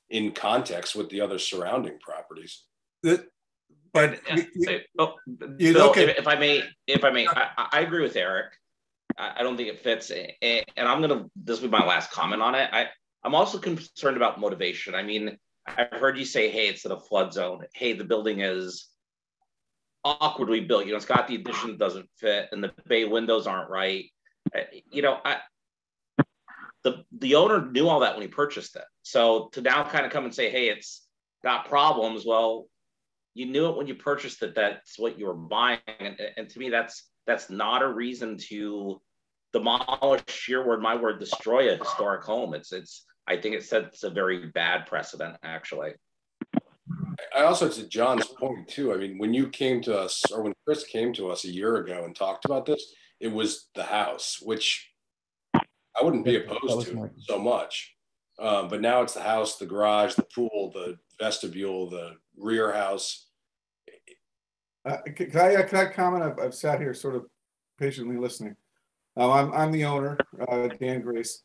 in context with the other surrounding properties. But Bill, if I may, I agree with Eric. I don't think it fits, and this will be my last comment on it. I'm also concerned about motivation. I mean, I've heard you say, hey, it's in a flood zone. Hey, the building is awkwardly built. It's got the addition that doesn't fit, and the bay windows aren't right. The owner knew all that when he purchased it. So to now kind of come and say, hey, it's got problems. Well, you knew it when you purchased it. That's what you were buying, and to me, that's not a reason to demolish, your word, my word, destroy a historic home. I think it sets a very bad precedent, actually. I also, to John's point too, I mean, when you came to us, or when Chris came to us a year ago and talked about this, it was the house, which I wouldn't be opposed to so much. But now it's the house, the garage, the pool, the vestibule, the rear house. Can I comment? I've sat here sort of patiently listening. I'm the owner, Dan Grace.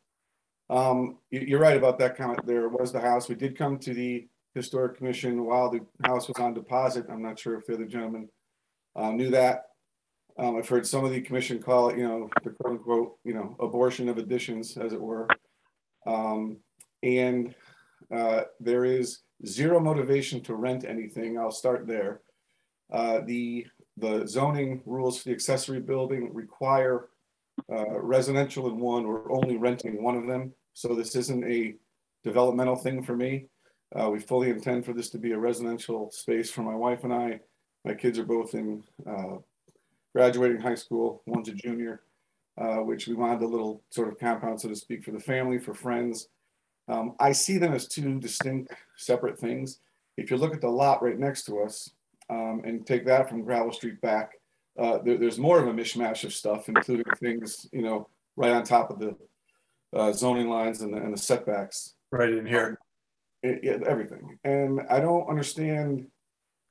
You're right about that comment. There was the house. We did come to the Historic Commission while the house was on deposit. I'm not sure if the other gentleman knew that. I've heard some of the commission call it, the quote unquote, abortion of additions, as it were. And there is zero motivation to rent anything. I'll start there. The zoning rules for the accessory building require residential in one, or only renting one of them. So this isn't a developmental thing for me. We fully intend for this to be a residential space for my wife and I. My kids are both in graduating high school. One's a junior, which we wanted a little sort of compound, so to speak, for the family, for friends. I see them as two distinct, separate things. If you look at the lot right next to us and take that from Gravel Street back, there's more of a mishmash of stuff, including things, right on top of the zoning lines and the setbacks. Right in here. Everything. And I don't understand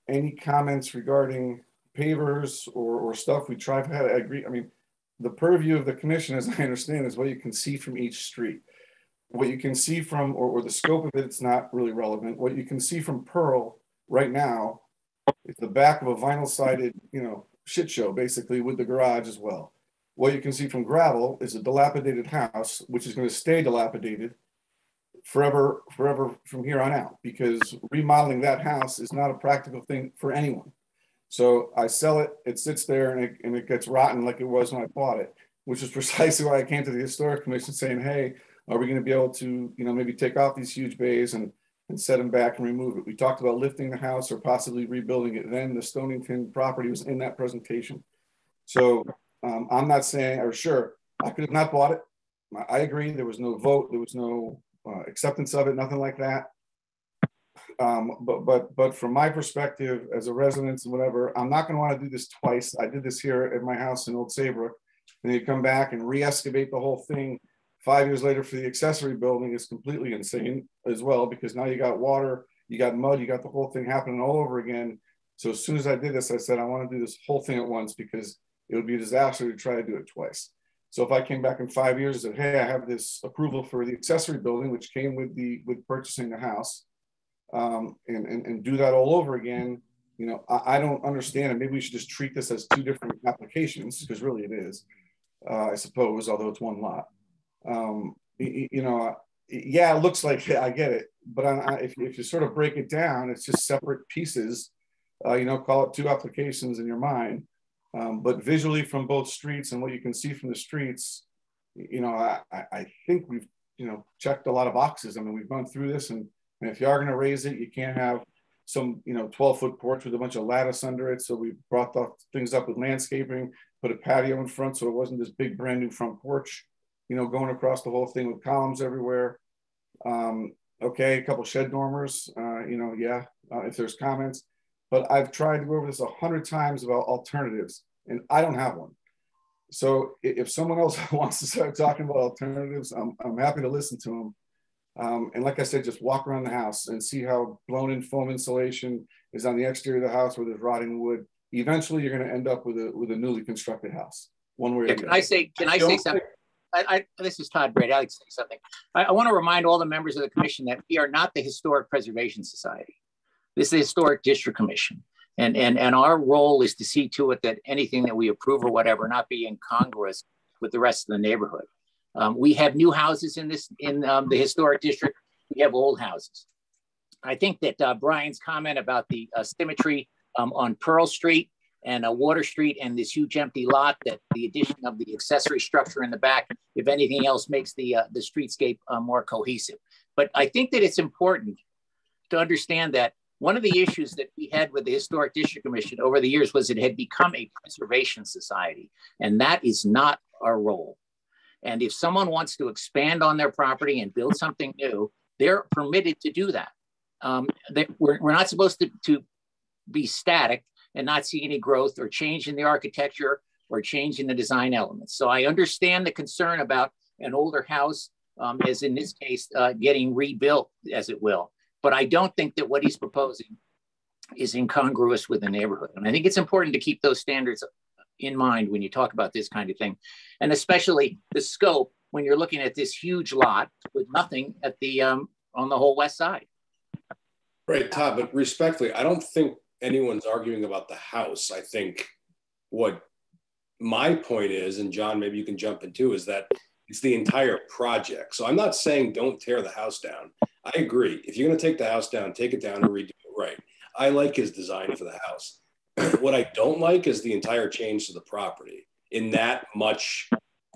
any comments regarding pavers or stuff. We try to I agree. I mean, the purview of the commission, as I understand, is what you can see from each street. What you can see from, or the scope of it, it's not really relevant. What you can see from Pearl right now is the back of a vinyl sided, shit show, basically, with the garage as well. What you can see from Gravel is a dilapidated house, which is going to stay dilapidated forever from here on out, because remodeling that house is not a practical thing for anyone. So I sell it, it sits there, and it gets rotten like it was when I bought it, which is precisely why I came to the Historic Commission saying, hey, are we going to be able to, maybe take off these huge bays and set them back and remove it? We talked about lifting the house or possibly rebuilding it. Then the Stonington property was in that presentation. So I'm not saying, or sure, I could have not bought it. I agree, there was no vote, there was no acceptance of it, nothing like that. But from my perspective as a resident and whatever, I'm not going to want to do this twice. I did this here at my house in Old Saybrook, and you come back and re-excavate the whole thing 5 years later for the accessory building is completely insane as well, because now you got water, you got mud, you got the whole thing happening all over again. So as soon as I did this, I said, I want to do this whole thing at once, because it would be a disaster to try to do it twice. So if I came back in 5 years and said, hey, I have this approval for the accessory building, which came with purchasing the house, and do that all over again, I don't understand. And maybe we should just treat this as two different applications, because really it is, I suppose, although it's one lot. Yeah, it looks like, I get it, but if you sort of break it down, it's just separate pieces, call it two applications in your mind. But visually from both streets and what you can see from the streets, I think we've, checked a lot of boxes. I mean, we've gone through this, and if you are going to raise it, you can't have some, 12-foot porch with a bunch of lattice under it. So we brought things up with landscaping, put a patio in front, so it wasn't this big brand new front porch. you know, going across the whole thing with columns everywhere. Okay, a couple shed dormers, you know, yeah, if there's comments, but I've tried to go over this 100 times about alternatives, and I don't have one. So if someone else wants to start talking about alternatives, I'm happy to listen to them. And like I said, just walk around the house and see how blown in foam insulation is on the exterior of the house where there's rotting wood. Eventually, you're going to end up with a newly constructed house, one way or the other. Can I say something? This is Todd Braid. I'd like to say something. I want to remind all the members of the commission that we are not the Historic Preservation Society. This is the Historic District Commission. And our role is to see to it that anything that we approve or whatever not be incongruous with the rest of the neighborhood. We have new houses in the historic district. We have old houses. I think that Brian's comment about the symmetry on Pearl Street and Water Street and this huge empty lot, that the addition of the accessory structure in the back, if anything else, makes the streetscape more cohesive. But I think that it's important to understand that one of the issues that we had with the Historic District Commission over the years was it had become a preservation society, and that is not our role. And if someone wants to expand on their property and build something new, they're permitted to do that. We're not supposed to be static and not see any growth or change in the architecture or change in the design elements. So I understand the concern about an older house, as in this case, getting rebuilt, as it will. But I don't think that what he's proposing is incongruous with the neighborhood. And I think it's important to keep those standards in mind when you talk about this kind of thing. And especially the scope when you're looking at this huge lot with nothing at the on the whole west side. Right, Todd, but respectfully, I don't think anyone's arguing about the house. I think what my point is, and John, maybe you can jump in too, is that it's the entire project. So I'm not saying don't tear the house down. I agree. If you're going to take the house down, take it down and redo it right. I like his design for the house. What I don't like is the entire change to the property in that much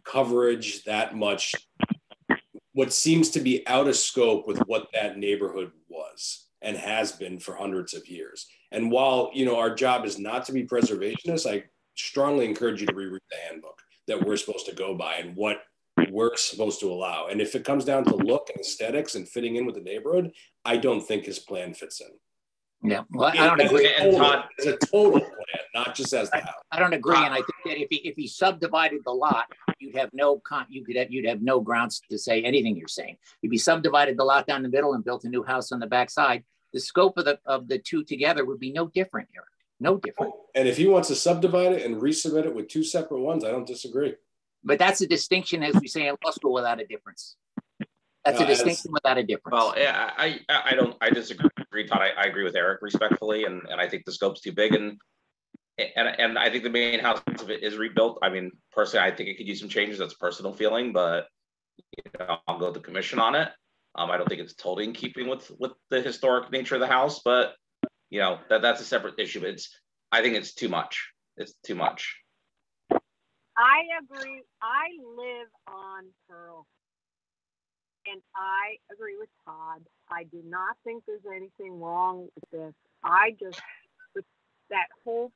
coverage, that much, what seems to be out of scope with what that neighborhood was and has been for hundreds of years. And while, you know, our job is not to be preservationists, I strongly encourage you to reread the handbook that we're supposed to go by and what we're supposed to allow. And if it comes down to look and aesthetics and fitting in with the neighborhood, I don't think his plan fits in. Yeah, well, I don't agree. And Todd, as a total plan, not just as the house. I don't agree, and I think that if he subdivided the lot, you'd have no grounds to say anything you're saying. If he subdivided the lot down the middle and built a new house on the backside, the scope of the two together would be no different here. No different. And if he wants to subdivide it and resubmit it with two separate ones, I don't disagree. But that's a distinction, as we say in law school, without a difference. That's a distinction without a difference. Well, yeah, I disagree, Todd. I agree with Eric respectfully, and I think the scope's too big, and I think the main house of it is rebuilt. I mean, personally, I think it could use some changes. That's a personal feeling, but you know, I'll go to the commission on it. I don't think it's totally in keeping with the historic nature of the house, but you know, that's a separate issue. But I think it's too much. It's too much. I agree. I live on Pearl. And I agree with Todd. I do not think there's anything wrong with this. With that whole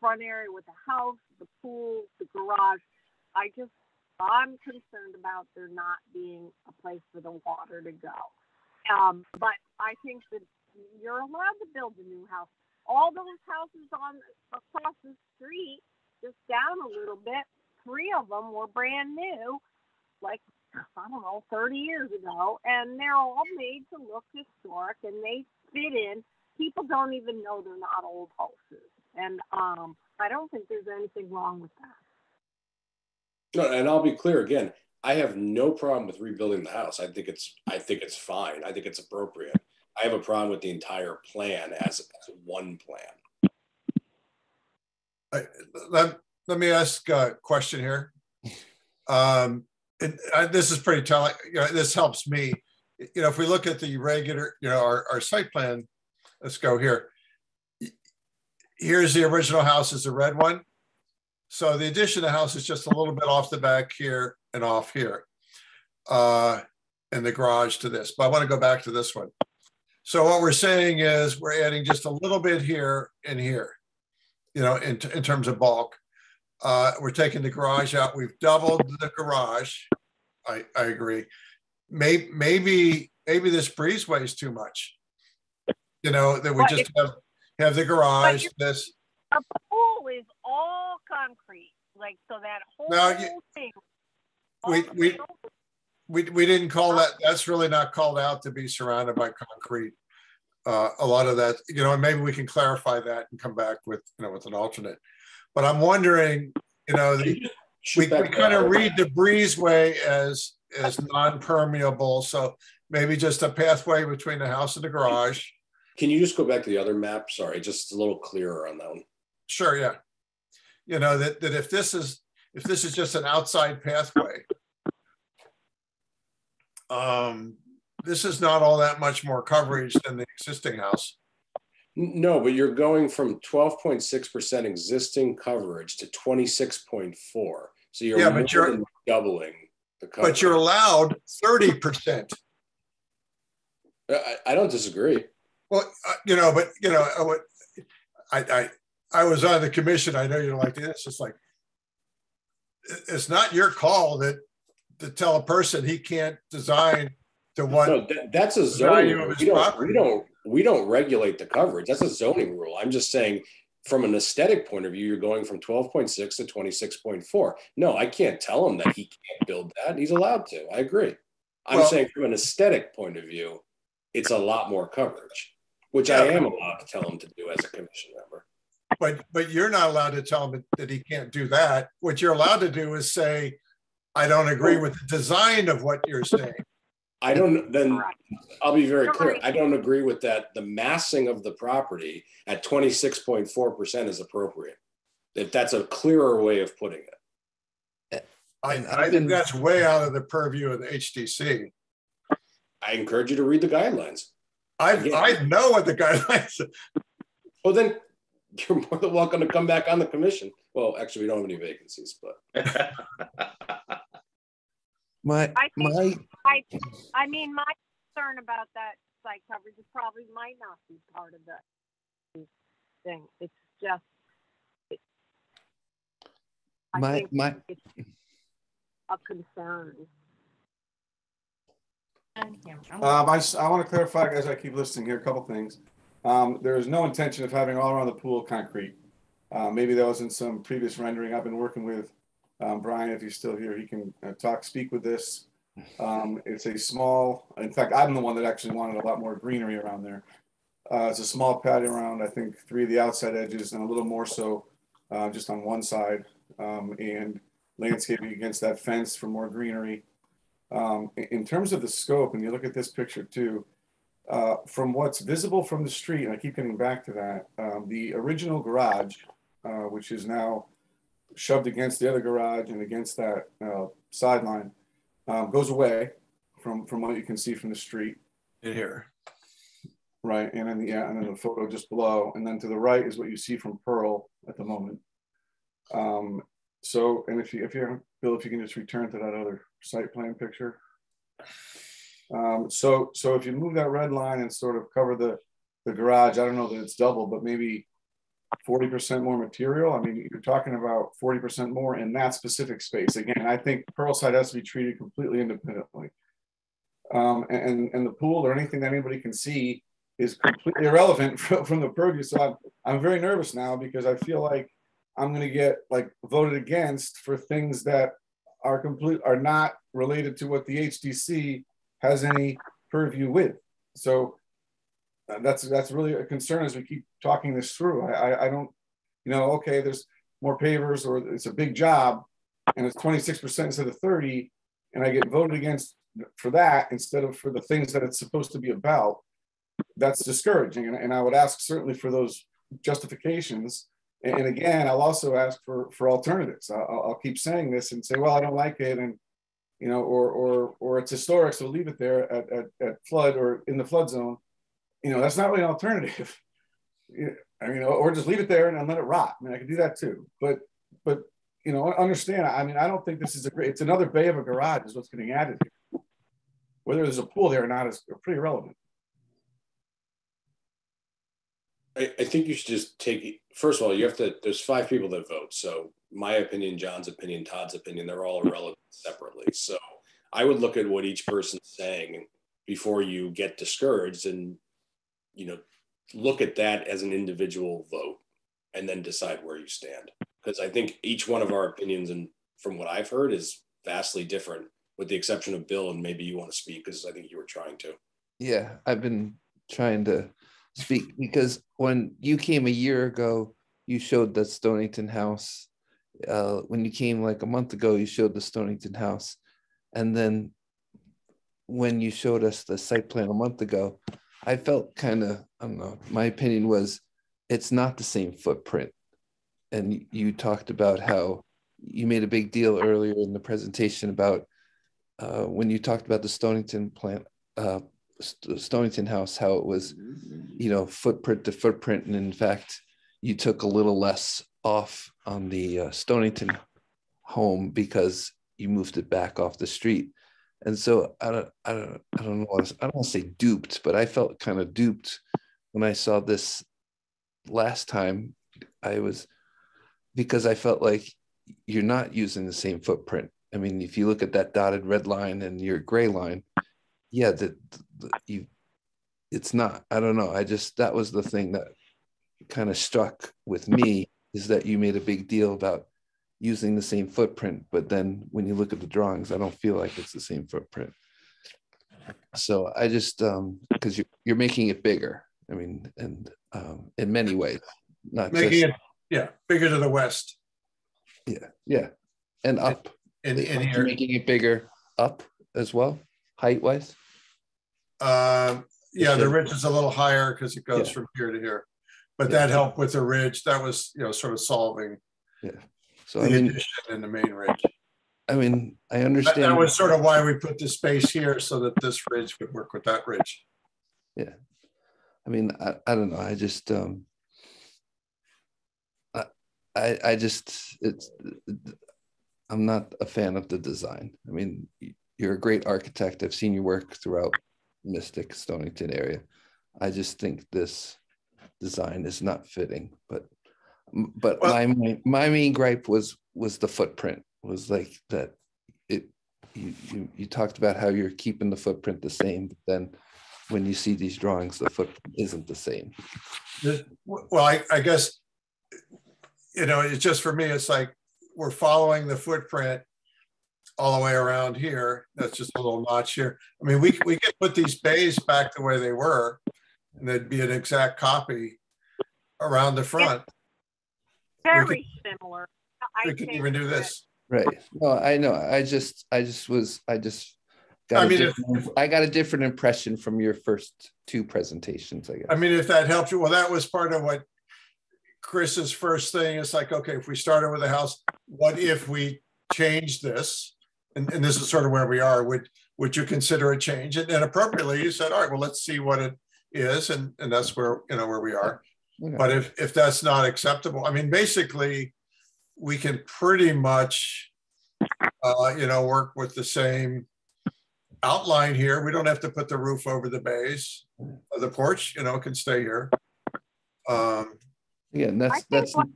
front area with the house, the pool, the garage, I'm concerned about there not being a place for the water to go. But I think that you're allowed to build a new house. All those houses across the street, just down a little bit, 3 of them were brand new, like, I don't know, 30 years ago, and they're all made to look historic, and they fit in. People don't even know they're not old houses, and I don't think there's anything wrong with that. No, and I'll be clear again. I have no problem with rebuilding the house. I think it's fine. I think it's appropriate. I have a problem with the entire plan as one plan. Let me ask a question here. This is pretty telling. You know, this helps me. You know, if we look at the regular, you know, our site plan, let's go here. Here's the original house is the red one. So the addition of the house is just a little bit off the back here and off here. And the garage to this. But I want to go back to this one. So what we're saying is we're adding just a little bit here and here, you know, in terms of bulk. We're taking the garage out. We've doubled the garage. I agree. Maybe this breezeway is too much. You know, that we just have the garage, this. A pool is all concrete, like, so that whole thing. We didn't call that, that's really not called out to be surrounded by concrete. A lot of that, you know, and maybe we can clarify that and come back with, you know, with an alternate. But I'm wondering, you know, we kind of read the breezeway as non-permeable. So maybe just a pathway between the house and the garage. Can you just go back to the other map? Sorry, just a little clearer on that one. Sure, yeah. You know, that if this is just an outside pathway, this is not all that much more coverage than the existing house. No, but you're going from 12.6% existing coverage to 26.4. So you're more than doubling the coverage. But you're allowed 30%. I don't disagree. Well, you know, but you know, I was on the commission. I know you don't like this. It's like, it's not your call to tell a person he can't design to what. No, that's a zoning rule. We don't regulate the coverage. That's a zoning rule. I'm just saying, from an aesthetic point of view, you're going from 12.6 to 26.4. No, I can't tell him that he can't build that. He's allowed to. I agree. I'm saying from an aesthetic point of view, it's a lot more coverage, which I am allowed to tell him to do as a commission member. But you're not allowed to tell him that he can't do that. What you're allowed to do is say, I don't agree with the design of what you're saying. Then I'll be very clear. I don't agree with that. The massing of the property at 26.4% is appropriate. If that's a clearer way of putting it. I think that's way out of the purview of the HDC. I encourage you to read the guidelines. I know what the guidelines are. Well, then you're more than welcome to come back on the commission. Well, actually, we don't have any vacancies, but. I mean, my concern about that site coverage is probably might not be part of the thing. It's just, I think it's a concern. I want to clarify, as I keep listening here, a couple things. There is no intention of having all around the pool concrete. Maybe that was in some previous rendering. I've been working with Brian, if he's still here, he can speak with this. It's a small, in fact, I'm the one that actually wanted a lot more greenery around there. It's a small patio around, I think, 3 of the outside edges and a little more so just on one side, and landscaping against that fence for more greenery. In terms of the scope, and you look at this picture too, from what's visible from the street, and I keep getting back to that, the original garage, which is now shoved against the other garage and against that sideline, goes away from what you can see from the street. In here. Right, and then the photo just below, and then to the right is what you see from Pearl at the moment. So, and if you Bill, if you can just return to that other site plan picture. So if you move that red line and sort of cover the garage, I don't know that it's double, but maybe 40% more material. I mean, you're talking about 40% more in that specific space. Again, I think Pearl side has to be treated completely independently. And the pool or anything that anybody can see is completely irrelevant from the purview. So I'm very nervous now because I feel like I'm going to get like voted against for things that are not related to what the HDC has any purview with. So that's really a concern as we keep talking this through. I don't, okay, there's more pavers or it's a big job and it's 26% instead of 30, and I get voted against for that instead of for the things that it's supposed to be about. That's discouraging. And I would ask certainly for those justifications. And again, I'll also ask for alternatives. I'll keep saying this and say, well, I don't like it. And, or it's historic, so leave it there at flood or in the flood zone. That's not really an alternative. I mean, or just leave it there and let it rot. I mean, I could do that too. But understand, I mean, I don't think this is it's another bay of a garage is what's getting added here. Whether there's a pool there or not is pretty irrelevant. I think you should just take it. First of all, there's 5 people that vote. So my opinion, John's opinion, Todd's opinion, they're all irrelevant separately. So I would look at what each person's saying before you get discouraged, and, you know, look at that as an individual vote and then decide where you stand. Because I think each one of our opinions, and from what I've heard, is vastly different, with the exception of Bill, and maybe you want to speak because I think you were trying to. Yeah, I've been trying to speak because when you came a year ago, you showed the Stonington house. When you came like a month ago, you showed the Stonington house. And then when you showed us the site plan a month ago, I felt kind of, I don't know, my opinion was it's not the same footprint. And you talked about how you made a big deal earlier in the presentation about when you talked about the Stonington plant, Stonington house, how it was, you know, footprint to footprint. And in fact, you took a little less off on the Stonington home because you moved it back off the street. And so I don't know, I don't want to say duped, but I felt kind of duped when I saw this last time. Because I felt like you're not using the same footprint. I mean, if you look at that dotted red line and your gray line, yeah, it's not, I don't know. That was the thing that kind of struck with me, is that you made a big deal about using the same footprint, but then when you look at the drawings, I don't feel like it's the same footprint. So I just, because you're making it bigger. I mean, and in many ways, not making just, it, yeah, bigger to the west. Yeah, and up. In You're making it bigger up as well, height wise. Yeah, the ridge is a little higher because it goes from here to here, but that helped with the ridge. That was, you know, sort of solving. Yeah. So the I mean, addition in the main ridge. I mean, I understand. That was sort of why we put the space here, so that this ridge would work with that ridge. Yeah. I mean, I don't know. I just, I just, I'm not a fan of the design. I mean, you're a great architect. I've seen your work throughout Mystic, Stonington area. I just think this design is not fitting, but well, my main gripe was the footprint. Was like that you talked about how you're keeping the footprint the same, but then when you see these drawings, the footprint isn't the same. Well, I guess, you know, it's just, for me, it's like we're following the footprint all the way around here. That's just a little notch here. I mean, we could put these bays back the way they were, and they'd be an exact copy around the front. Very similar. We could even do this. Right. No, I know. I just got I got a different impression from your first two presentations, I guess. I mean, if that helps you, well, that was part of what Chris's first thing is like, okay, if we started with a house, what if we change this? And this is sort of where we are. Would you consider a change? And appropriately, you said, all right, well, let's see what it is. And that's where, you know, where we are. Okay. But if that's not acceptable, I mean, basically, we can pretty much, you know, work with the same outline here. We don't have to put the roof over the bays. The porch, you know, can stay here. Yeah, and that's the design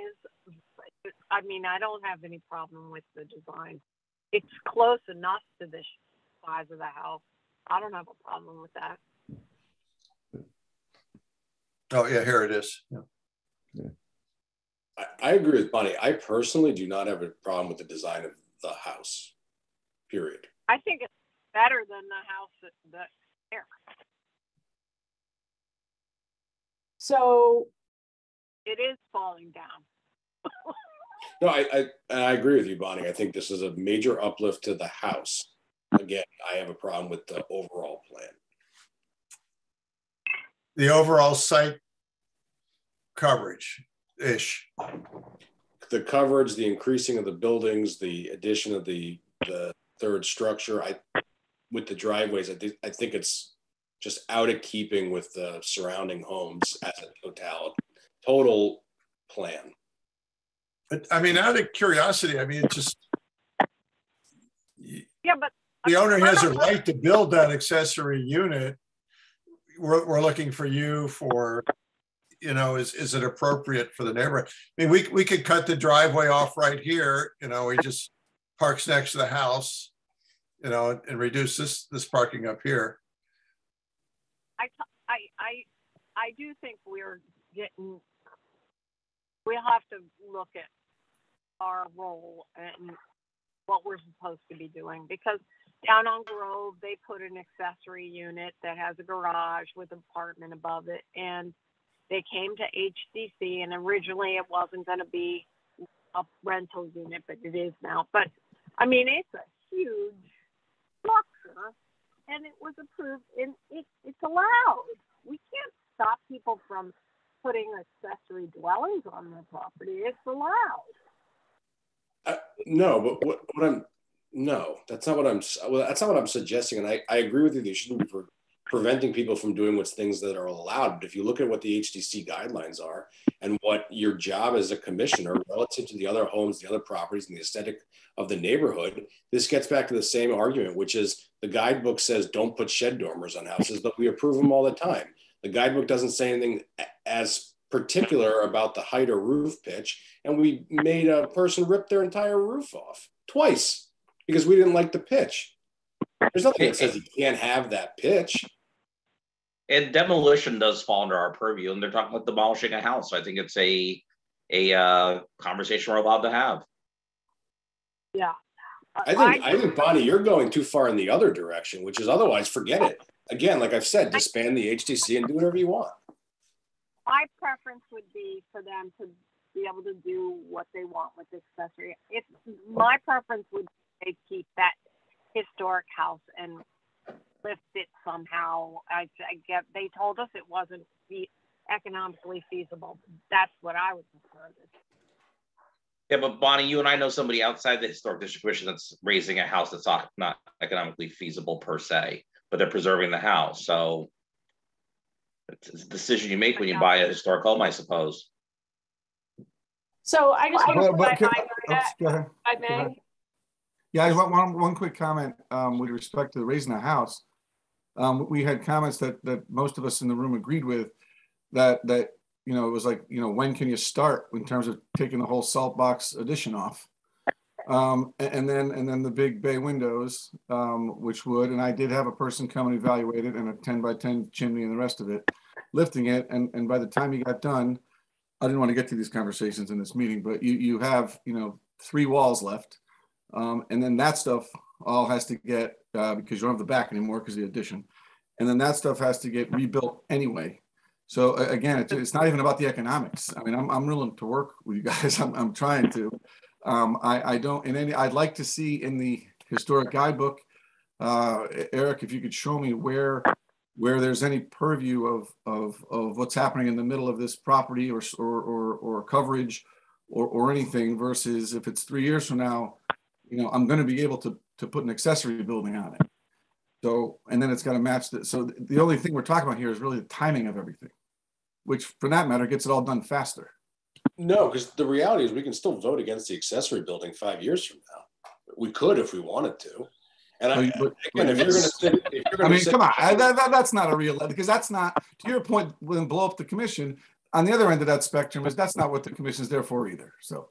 is, I mean, I don't have any problem with the design. It's close enough to the size of the house. I don't have a problem with that. Oh yeah, here it is. Yeah. I agree with Bonnie. I personally do not have a problem with the design of the house, period. I think it's better than the house that's there. So it is falling down. No, I agree with you, Bonnie. I think this is a major uplift to the house. Again, I have a problem with the overall plan. The overall site coverage-ish. The coverage, the increasing of the buildings, the addition of the third structure, with the driveways, I think it's just out of keeping with the surrounding homes as a total plan. But I mean, out of curiosity, I mean, it just, yeah, but the owner has a right to build that accessory unit. We're looking for you for, you know, is it appropriate for the neighborhood? I mean, we could cut the driveway off right here. You know, we just parks next to the house, you know, and reduce this parking up here. I do think we'll have to look at our role and what we're supposed to be doing, because down on Grove, they put an accessory unit that has a garage with an apartment above it, and they came to HDC, and originally it wasn't going to be a rental unit, but it is now. But I mean, it's a huge structure, and it was approved, and it's allowed. We can't stop people from putting accessory dwellings on their property. It's allowed. No, but that's not what I'm suggesting. And I agree with you. They shouldn't be preventing people from doing what's things that are allowed. But if you look at what the HDC guidelines are and what your job as a commissioner relative to the other homes, the other properties, and the aesthetic of the neighborhood, this gets back to the same argument, which is the guidebook says don't put shed dormers on houses, but we approve them all the time. The guidebook doesn't say anything as particular about the height or roof pitch, and we made a person rip their entire roof off twice because we didn't like the pitch. There's nothing that says you can't have that pitch. And demolition does fall under our purview, and they're talking about demolishing a house. So I think it's a conversation we're allowed to have. Yeah. I think, Bonnie, you're going too far in the other direction, which is otherwise forget it. Again, like I've said, disband the HDC and do whatever you want. My preference would be for them to be able to do what they want with accessory. My preference would be to keep that historic house and lift it somehow. They told us it wasn't economically feasible. That's what I would prefer. Yeah, but Bonnie, you and I know somebody outside the Historic District Commission that's raising a house that's not economically feasible per se, but they're preserving the house. So it's a decision you make when you buy a historic home, I suppose. So I just want to go ahead. I may. Yeah, I want one quick comment with respect to raising a house. We had comments that most of us in the room agreed with, that you know, it was like, you know, when can you start in terms of taking the whole salt box addition off? And then the big bay windows, which would, and I did have a person come and evaluate it, and a 10 by 10 chimney and the rest of it, lifting it. And by the time he got done, I didn't want to get to these conversations in this meeting, but you have, you know, 3 walls left. And then that stuff all has to get, because you don't have the back anymore because of the addition. And then that stuff has to get rebuilt anyway. So again, it's not even about the economics. I mean, I'm willing to work with you guys. I'm trying to. I don't I'd like to see in the historic guidebook, Eric, if you could show me where there's any purview of what's happening in the middle of this property or coverage or anything, versus if it's 3 years from now, you know, I'm going to be able to put an accessory building on it. So, and then it's got to match that. So the only thing we're talking about here is really the timing of everything, which for that matter gets it all done faster. No, because the reality is we can still vote against the accessory building 5 years from now. We could if we wanted to. And again, if you're going to come on, that's not a real, because that's not, to your point, when blow up the commission. On the other end of that spectrum is that's not what the commission is there for either. So.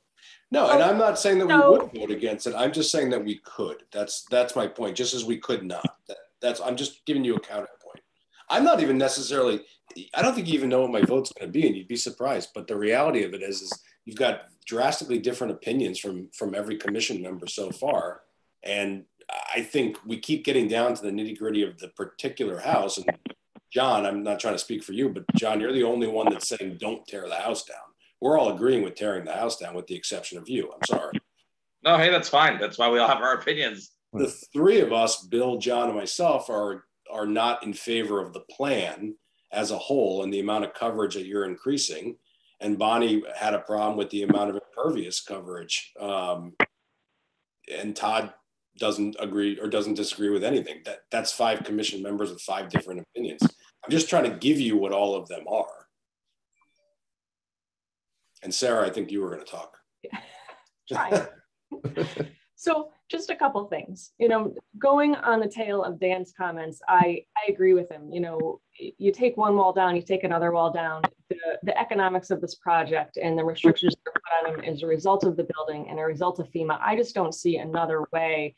No, and I'm not saying that we would vote against it. I'm just saying that we could. That's my point. Just as we could not. I'm just giving you a counterpoint. I'm not even necessarily. I don't think you even know what my vote's going to be, and you'd be surprised. But the reality of it is you've got drastically different opinions from every commission member so far, and I think we keep getting down to the nitty gritty of the particular house. And John, I'm not trying to speak for you, but John, you're the only one that's saying don't tear the house down. We're all agreeing with tearing the house down, with the exception of you. I'm sorry. No, hey, that's fine. That's why we all have our opinions. The 3 of us, Bill, John, and myself, are not in favor of the plan as a whole and the amount of coverage that you're increasing. And Bonnie had a problem with the amount of impervious coverage. And Todd doesn't agree or doesn't disagree with anything. That's 5 commission members with 5 different opinions. I'm just trying to give you what all of them are. And Sarah, I think you were going to talk. Right. So just a couple things, going on the tail of Dan's comments, I agree with him. You take one wall down, you take another wall down. The economics of this project and the restrictions that are put on them as a result of the building and a result of FEMA, I just don't see another way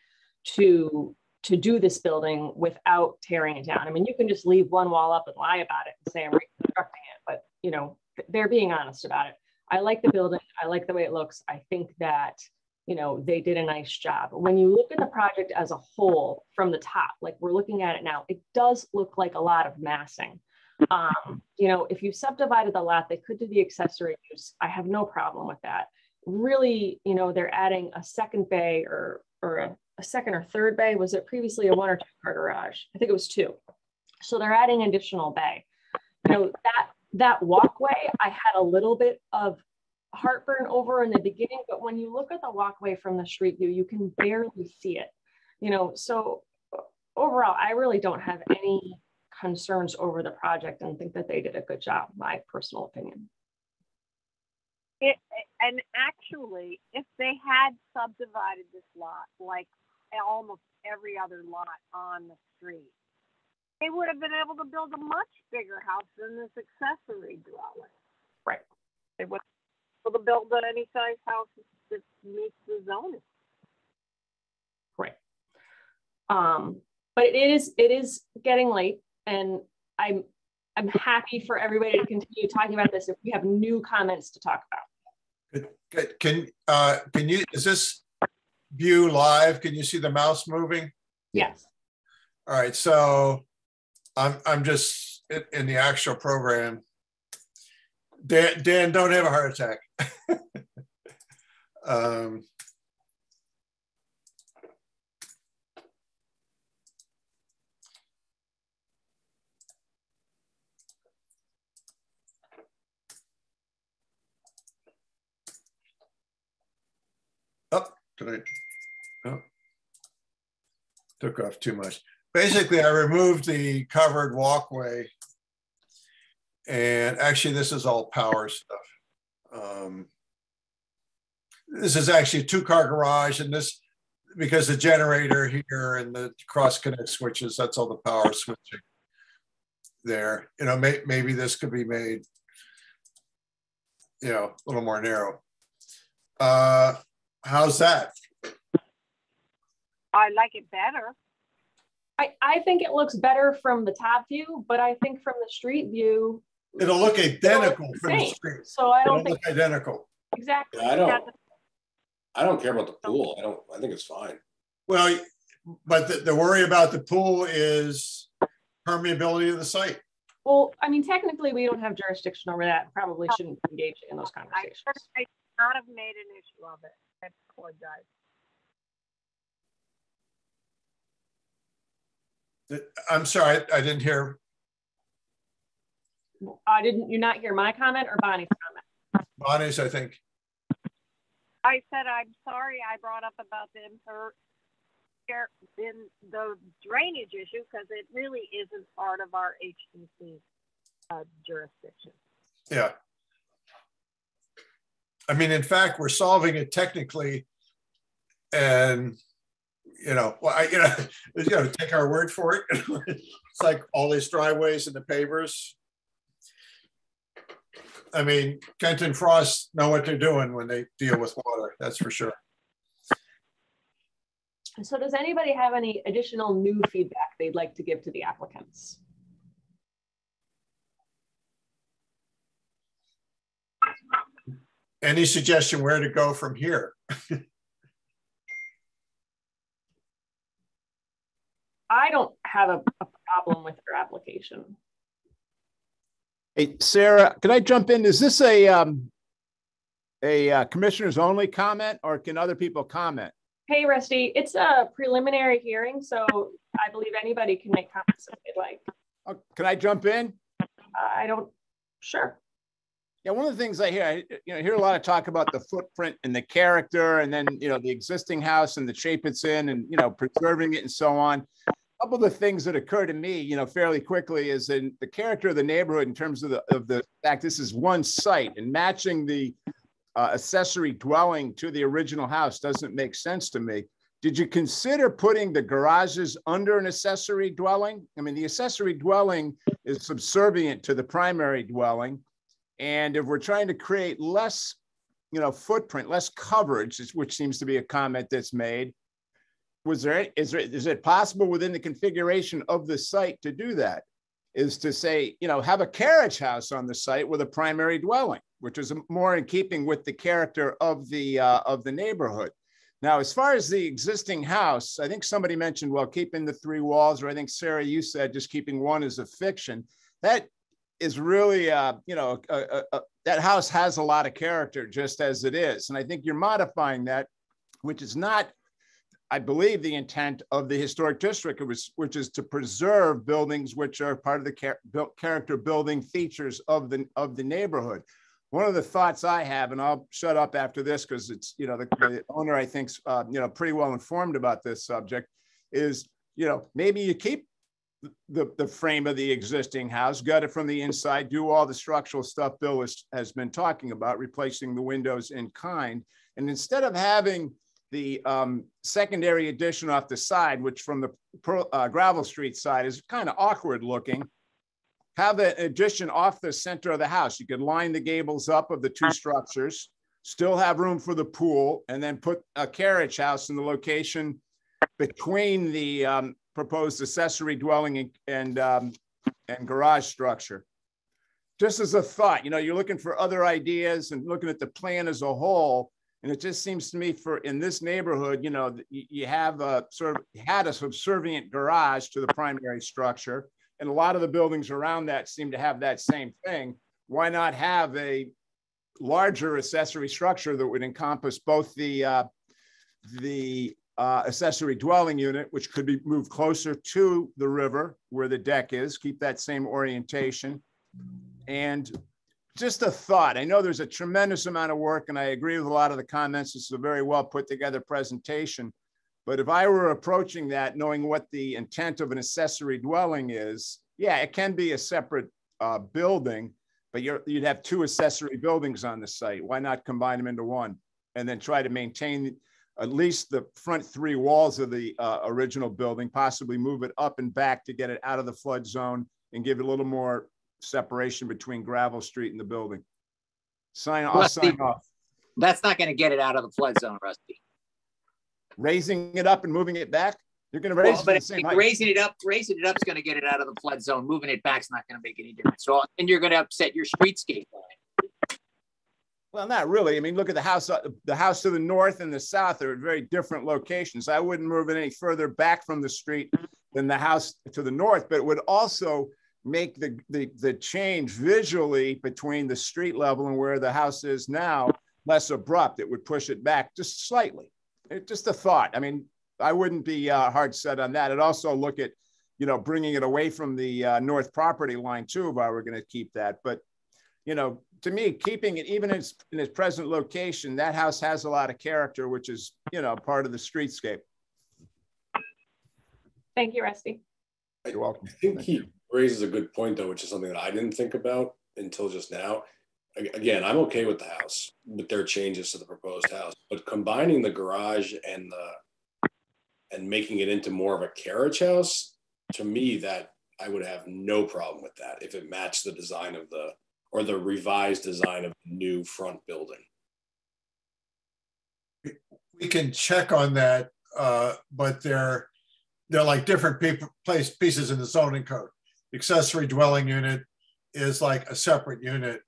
to do this building without tearing it down. I mean, you can just leave one wall up and lie about it and say I'm reconstructing it, but they're being honest about it. I like the building. I like the way it looks. I think that, they did a nice job. When you look at the project as a whole from the top, like we're looking at it now, it does look like a lot of massing. If you subdivided the lot, they could do the accessory use. I have no problem with that. Really, they're adding a second bay or a second or third bay. Was it previously a 1 or 2 car garage? I think it was 2. So they're adding additional bay. That walkway, I had a little bit of heartburn over in the beginning, but when you look at the walkway from the street view, you can barely see it. So overall, I really don't have any concerns over the project and think that they did a good job, my personal opinion. And actually, if they had subdivided this lot like almost every other lot on the street, they would have been able to build a much bigger house than this accessory dwelling. Right. They would be able to build any size house that meets the zoning. Right. But it is getting late, and I'm happy for everybody to continue talking about this if we have new comments to talk about. Good. Can you, is this view live? Can you see the mouse moving? Yes. All right, so I'm just in the actual program. Dan, don't have a heart attack. Took off too much. Basically, I removed the covered walkway, and actually this is all power stuff. This is actually a 2-car garage, and this, because the generator here and the cross connect switches, that's all the power switching there. Maybe this could be made, a little more narrow. How's that? I like it better. I think it looks better from the top view, but I think from the street view, it'll look identical from the street. So I don't think look identical. Exactly. Yeah, I don't care about the pool. I think it's fine. Well, but the worry about the pool is permeability of the site. Well, I mean, technically we don't have jurisdiction over that. Probably shouldn't engage in those conversations. I should not have made an issue of it. I apologize. I'm sorry, I didn't hear. Didn't you not hear my comment or Bonnie's comment? Bonnie's, I think. I said, I'm sorry I brought up about the drainage issue because it really isn't part of our HDC jurisdiction. Yeah. I mean, in fact, we're solving it technically, and take our word for it. It's like all these driveways and the pavers. I mean, Kent and Frost know what they're doing when they deal with water, that's for sure. So does anybody have any additional new feedback they'd like to give to the applicants? Any suggestion where to go from here? I don't have a problem with their application. Hey, Sarah, can I jump in? Is this a commissioners only comment, or can other people comment? Hey, Rusty, it's a preliminary hearing, so I believe anybody can make comments if they'd like. Can I jump in? Sure. Yeah, one of the things I hear a lot of talk about the footprint and the character, and then, the existing house and the shape it's in, and, preserving it and so on. A couple of the things that occur to me, fairly quickly is in the character of the neighborhood in terms of the fact this is one site, and matching the accessory dwelling to the original house doesn't make sense to me. did you consider putting the garages under an accessory dwelling? I mean, the accessory dwelling is subservient to the primary dwelling. And if we're trying to create less, footprint, less coverage, which seems to be a comment that's made, is it possible within the configuration of the site to do that? Is to say, have a carriage house on the site with a primary dwelling, which is more in keeping with the character of the neighborhood. Now, as far as the existing house, I think somebody mentioned, well, keeping the 3 walls, or I think Sarah, you said just keeping one as a fiction. That is really, that house has a lot of character just as it is. And I think you're modifying that, which is not, I believe, the intent of the historic district, which is to preserve buildings which are part of the character building features of the neighborhood. One of the thoughts I have, and I'll shut up after this because it's, the owner, I think, pretty well informed about this subject, is, maybe you keep the frame of the existing house, gut it from the inside, do all the structural stuff Bill has been talking about, replacing the windows in kind. And instead of having the secondary addition off the side, which from the Gravel Street side is kind of awkward looking, have an addition off the center of the house. You could line the gables up of the 2 structures, still have room for the pool, and then put a carriage house in the location between the proposed accessory dwelling and garage structure. Just as a thought, you're looking for other ideas and looking at the plan as a whole. And it just seems to me in this neighborhood, you have had a subservient garage to the primary structure. And a lot of the buildings around that seem to have that same thing. Why not have a larger accessory structure that would encompass both the accessory dwelling unit, which could be moved closer to the river where the deck is, keep that same orientation. And just a thought, I know there's a tremendous amount of work and I agree with a lot of the comments. This is a very well put together presentation. But if I were approaching that, knowing what the intent of an accessory dwelling is, yeah, it can be a separate building, but you'd have 2 accessory buildings on the site. Why not combine them into one? And then try to maintain at least the front 3 walls of the original building, possibly move it up and back to get it out of the flood zone and give it a little more separation between Gravel Street and the building. I'll sign off. That's not going to get it out of the flood zone, Rusty. Raising it up and moving it back? You're going to raise it the same height. Raising it up is going to get it out of the flood zone. Moving it back is not going to make any difference. So, and you're going to upset your streetscape line. Well, not really. I mean, look at the house to the north and the south are at very different locations. I wouldn't move it any further back from the street than the house to the north, but it would also make the change visually between the street level and where the house is now less abrupt. It would push it back just slightly. Just a thought. I mean, I wouldn't be hard set on that. I'd also look at, bringing it away from the north property line too, if I were going to keep that. But, to me, keeping it even in its present location, that house has a lot of character, which is, part of the streetscape. Thank you, Rusty. You're welcome. I think he raises a good point, though, which is something that I didn't think about until just now. Again, I'm okay with the house, with their changes to the proposed house, but combining the garage and making it into more of a carriage house, to me, that I would have no problem with that if it matched the design of the revised design of the new front building. We can check on that, but they're like different pieces in the zoning code. Accessory dwelling unit is like a separate unit.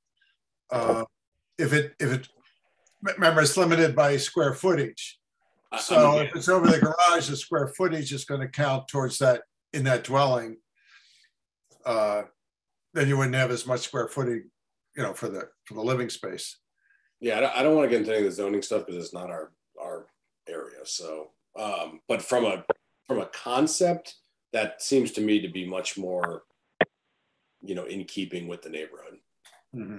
Remember, it's limited by square footage. So if it's over the garage, the square footage is going to count towards that in that dwelling. Then you wouldn't have as much square footage, for the living space. Yeah, I don't want to get into any of the zoning stuff because it's not our area. So, but from a concept, that seems to me to be much more, in keeping with the neighborhood. Mm-hmm.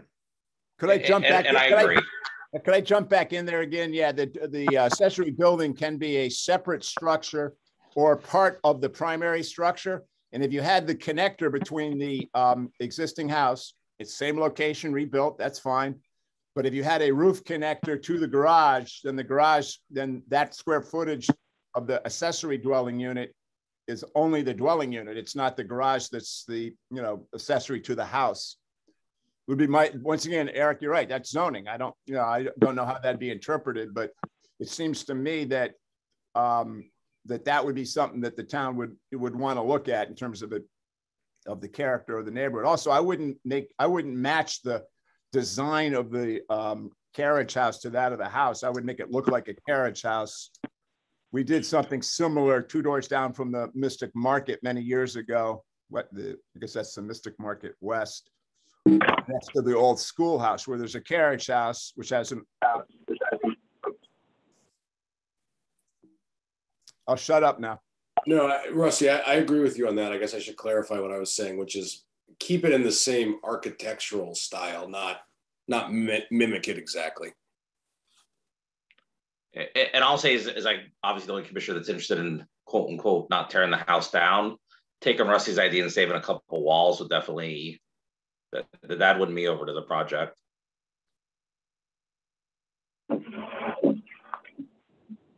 Could I jump back? And I agree. Could I jump back in there again? Yeah, the accessory building can be a separate structure or part of the primary structure. And if you had the connector between the existing house, it's same location, rebuilt, that's fine. But if you had a roof connector to the garage, then that square footage the accessory dwelling unit is only the dwelling unit. It's not the garage that's the, you know, accessory to the house. Would be my, once again, Eric, you're right, that's zoning. I don't know how that'd be interpreted, but it seems to me that that would be something that the town would want to look at in terms of the character of the neighborhood. Also, I wouldn't match the design of the carriage house to that of the house. I would make it look like a carriage house. We did something similar 2 doors down from the Mystic Market many years ago. I guess that's the Mystic Market West, next to the old schoolhouse, where there's a carriage house which has an. I'll shut up now. No, Rusty, I agree with you on that. I guess I should clarify what I was saying, which is keep it in the same architectural style, not mimic it exactly. And I'll say is like obviously the only commissioner that's interested in quote unquote not tearing the house down. Taking Rusty's idea and saving a couple walls would definitely that win me over to the project.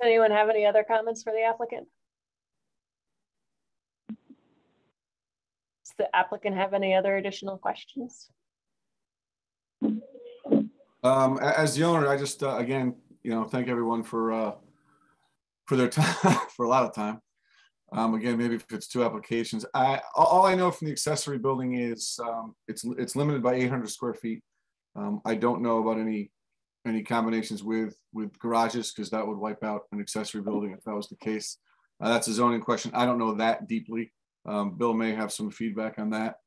Anyone have any other comments for the applicant? Does the applicant have any other additional questions? As the owner, I just again, thank everyone for their time, for a lot of time. Again, maybe if it's 2 applications, all I know from the accessory building is it's limited by 800 square feet. I don't know about any combinations with garages, because that would wipe out an accessory building if that was the case. That's a zoning question. I don't know that deeply. Bill may have some feedback on that.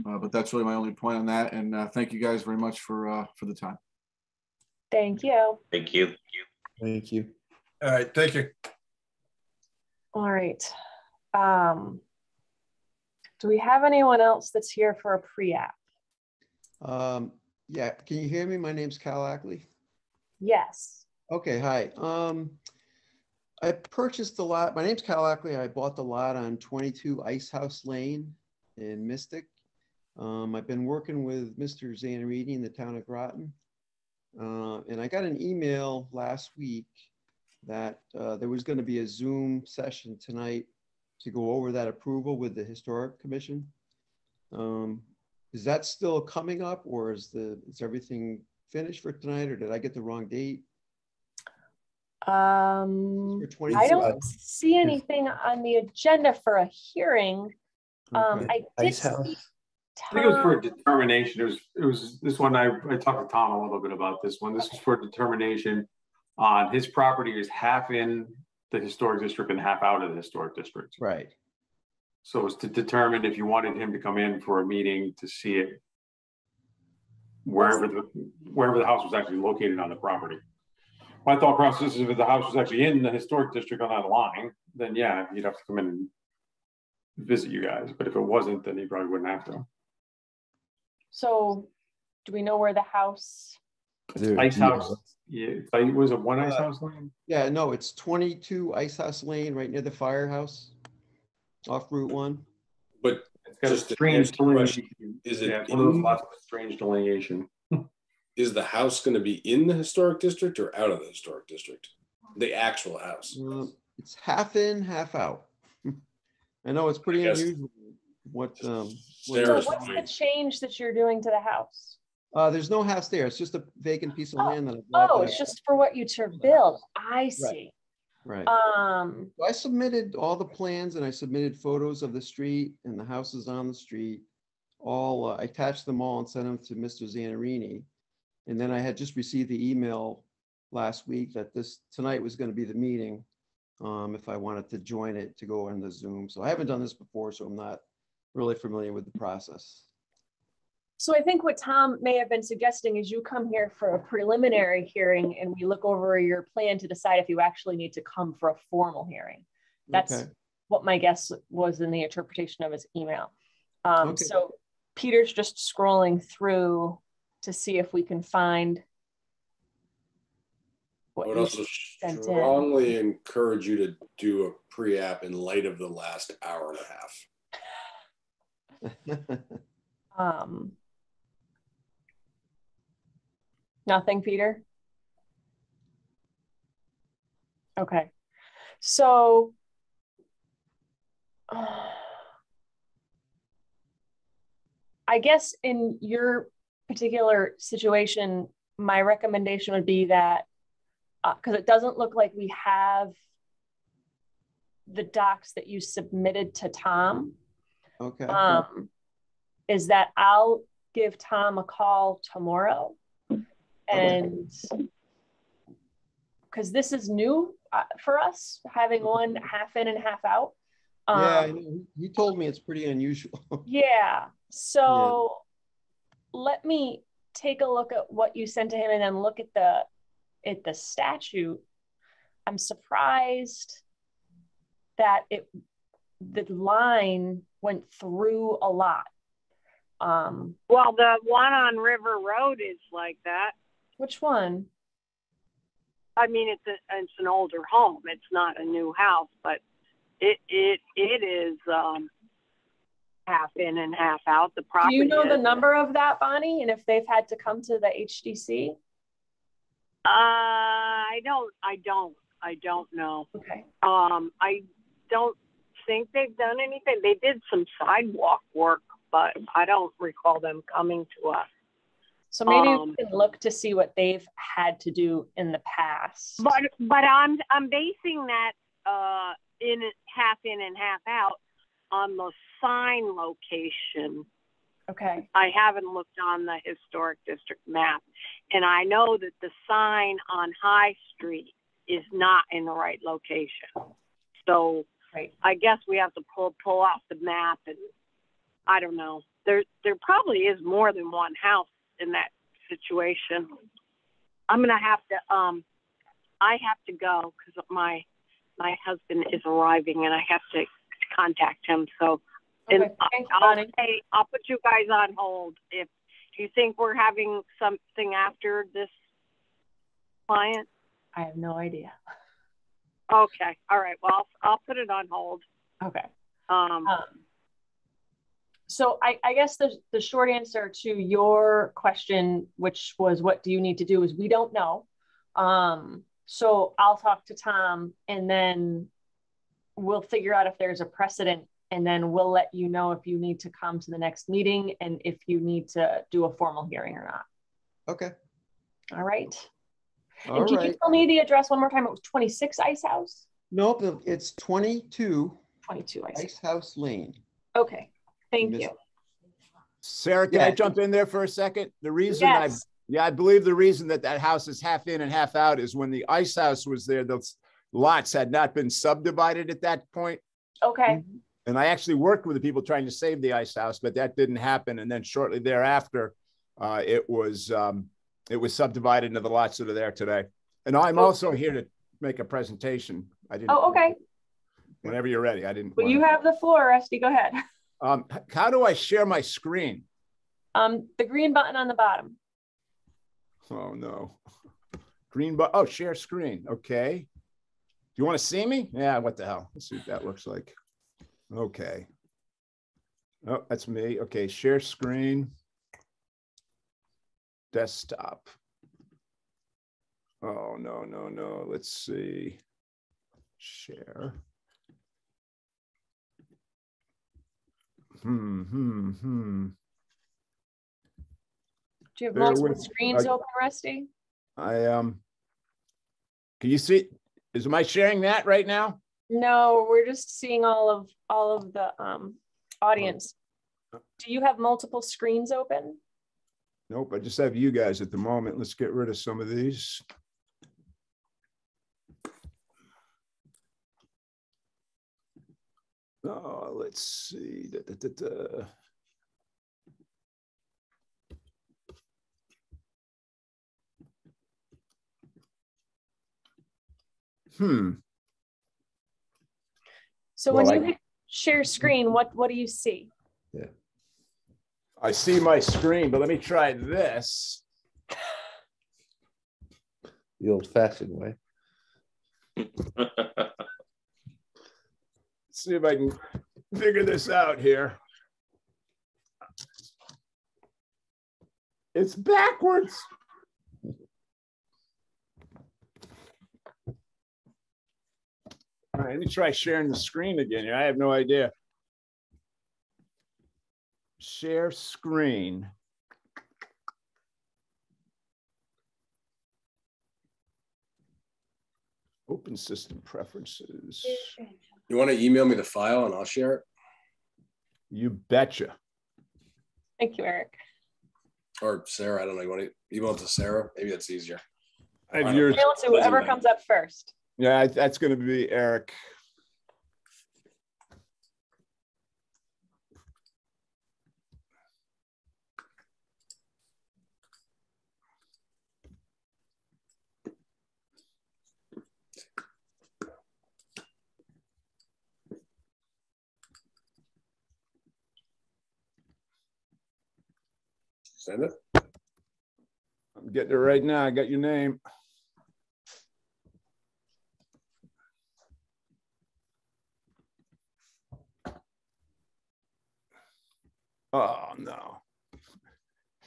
But that's really my only point on that. And thank you guys very much for the time. Thank you. Thank you. Thank you. All right, thank you. All right. Do we have anyone else that's here for a pre-app? Yeah, can you hear me? My name's Cal Ackley. Yes. Okay, hi. I purchased the lot. My name's Cal Ackley. I bought the lot on 22 Ice House Lane in Mystic. I've been working with Mr. Zanarini in the town of Groton. And I got an email last week that there was going to be a Zoom session tonight to go over that approval with the Historic Commission. Is that still coming up, or is everything finished for tonight, or did I get the wrong date? I don't see anything on the agenda for a hearing. Okay. I did see I think it was for a determination. It was this one. I talked to Tom a little bit about this one. This was for determination on his property is half in the historic district and half out of the historic district. Right. So it was to determine if you wanted him to come in for a meeting to see it wherever the house was actually located on the property. My thought process is if the house was actually in the historic district on that line, then yeah, you'd have to come in and visit you guys. But if it wasn't, then you probably wouldn't have to. So do we know where the house? Ice House. Yeah, was it 1 Ice House Lane? Yeah, no, it's 22 Ice House Lane, right near the firehouse, off Route 1. But it's got a strange delineation. Is it one of those lots with a strange delineation? Is the house going to be in the historic district or out of the historic district? The actual house. It's half in, half out. I know it's pretty unusual. So what's the change that you're doing to the house? There's no house there. It's just a vacant piece of land that I bought. It's just for what you to build. I see. Right. So I submitted all the plans and I submitted photos of the street and the houses on the street. I attached them all and sent them to Mr. Zanarini. And then I had just received the email last week that tonight was going to be the meeting. If I wanted to join it to go on the Zoom. So I haven't done this before, so I'm not really familiar with the process. So I think what Tom may have been suggesting is you come here for a preliminary hearing and we look over your plan to decide if you actually need to come for a formal hearing. That's what my guess was in the interpretation of his email. So Peter's just scrolling through to see if we can find what I would also strongly encourage you to do a pre-app in light of the last hour and a half. Nothing, Peter? Okay. So I guess in your particular situation, my recommendation would be that, because it doesn't look like we have the docs that you submitted to Tom. Okay. Is that I'll give Tom a call tomorrow, and because this is new for us, having one half in and half out. Yeah, he told me it's pretty unusual. Yeah. So let me take a look at what you sent to him and then look at the statute. I'm surprised that the line went through a lot. Well, the one on River Road is like that. Which one? I mean, it's an older home. It's not a new house, but it is half in and half out. The property. Do you know the number of that, Bonnie, and if they've had to come to the HDC? I don't know. Okay. I don't think they've done anything. They did some sidewalk work, but I don't recall them coming to us. So maybe we can look to see what they've had to do in the past. But I'm basing that in and half out on the sign location. Okay. I haven't looked on the historic district map, and I know that the sign on High Street is not in the right location. So I guess we have to pull off the map, and I don't know. There probably is more than one house in that situation. I'm gonna have to I have to go because my husband is arriving and I have to contact him. So I'll put you guys on hold. If you think we're having something after this client. I have no idea. Okay. All right. Well, I'll put it on hold. Okay. So I guess the short answer to your question, which was what do you need to do, is we don't know. So I'll talk to Tom and then we'll figure out if there's a precedent, and then we'll let you know if you need to come to the next meeting and if you need to do a formal hearing or not. Okay. All right. All and can right. you tell me the address one more time? It was 26 Ice House? Nope, it's 22 Ice House Lane. Okay. Thank you. Sarah, can I jump in there for a second? The reason I believe the reason that house is half in and half out is when the Ice House was there, those lots had not been subdivided at that point. Okay. And I actually worked with the people trying to save the Ice House, but that didn't happen. And then shortly thereafter, it was subdivided into the lots that are there today. And I'm also here to make a presentation. I didn't. Oh, okay. Whenever you're ready. I didn't. Well, you have the floor, Rusty. Go ahead. How do I share my screen? The green button on the bottom. Oh no. Green button. Oh, share screen. Okay. Do you want to see me? Yeah, what the hell? Let's see what that looks like. Okay. Oh, that's me. Okay, share screen. Desktop. Oh, no. Let's see. Share. Do you have multiple screens open, Rusty? Can you see? Am I sharing that right now? No, we're just seeing all of the audience. Do you have multiple screens open? Nope, I just have you guys at the moment. Let's get rid of some of these. Oh, let's see. So when you hit share screen, what do you see? Yeah. I see my screen, but let me try this. The old-fashioned way. Let's see if I can figure this out here. It's backwards. right, let me try sharing the screen again here. I have no idea. Share screen. Open system preferences. You want to email me the file and I'll share it? You betcha. Thank you, Eric. Or Sarah, I don't know. You want to email it to Sarah? Maybe that's easier. I have yours. Email it to whoever comes up first. Yeah, that's going to be Eric. Send it. I'm getting it right now. I got your name. Oh, no.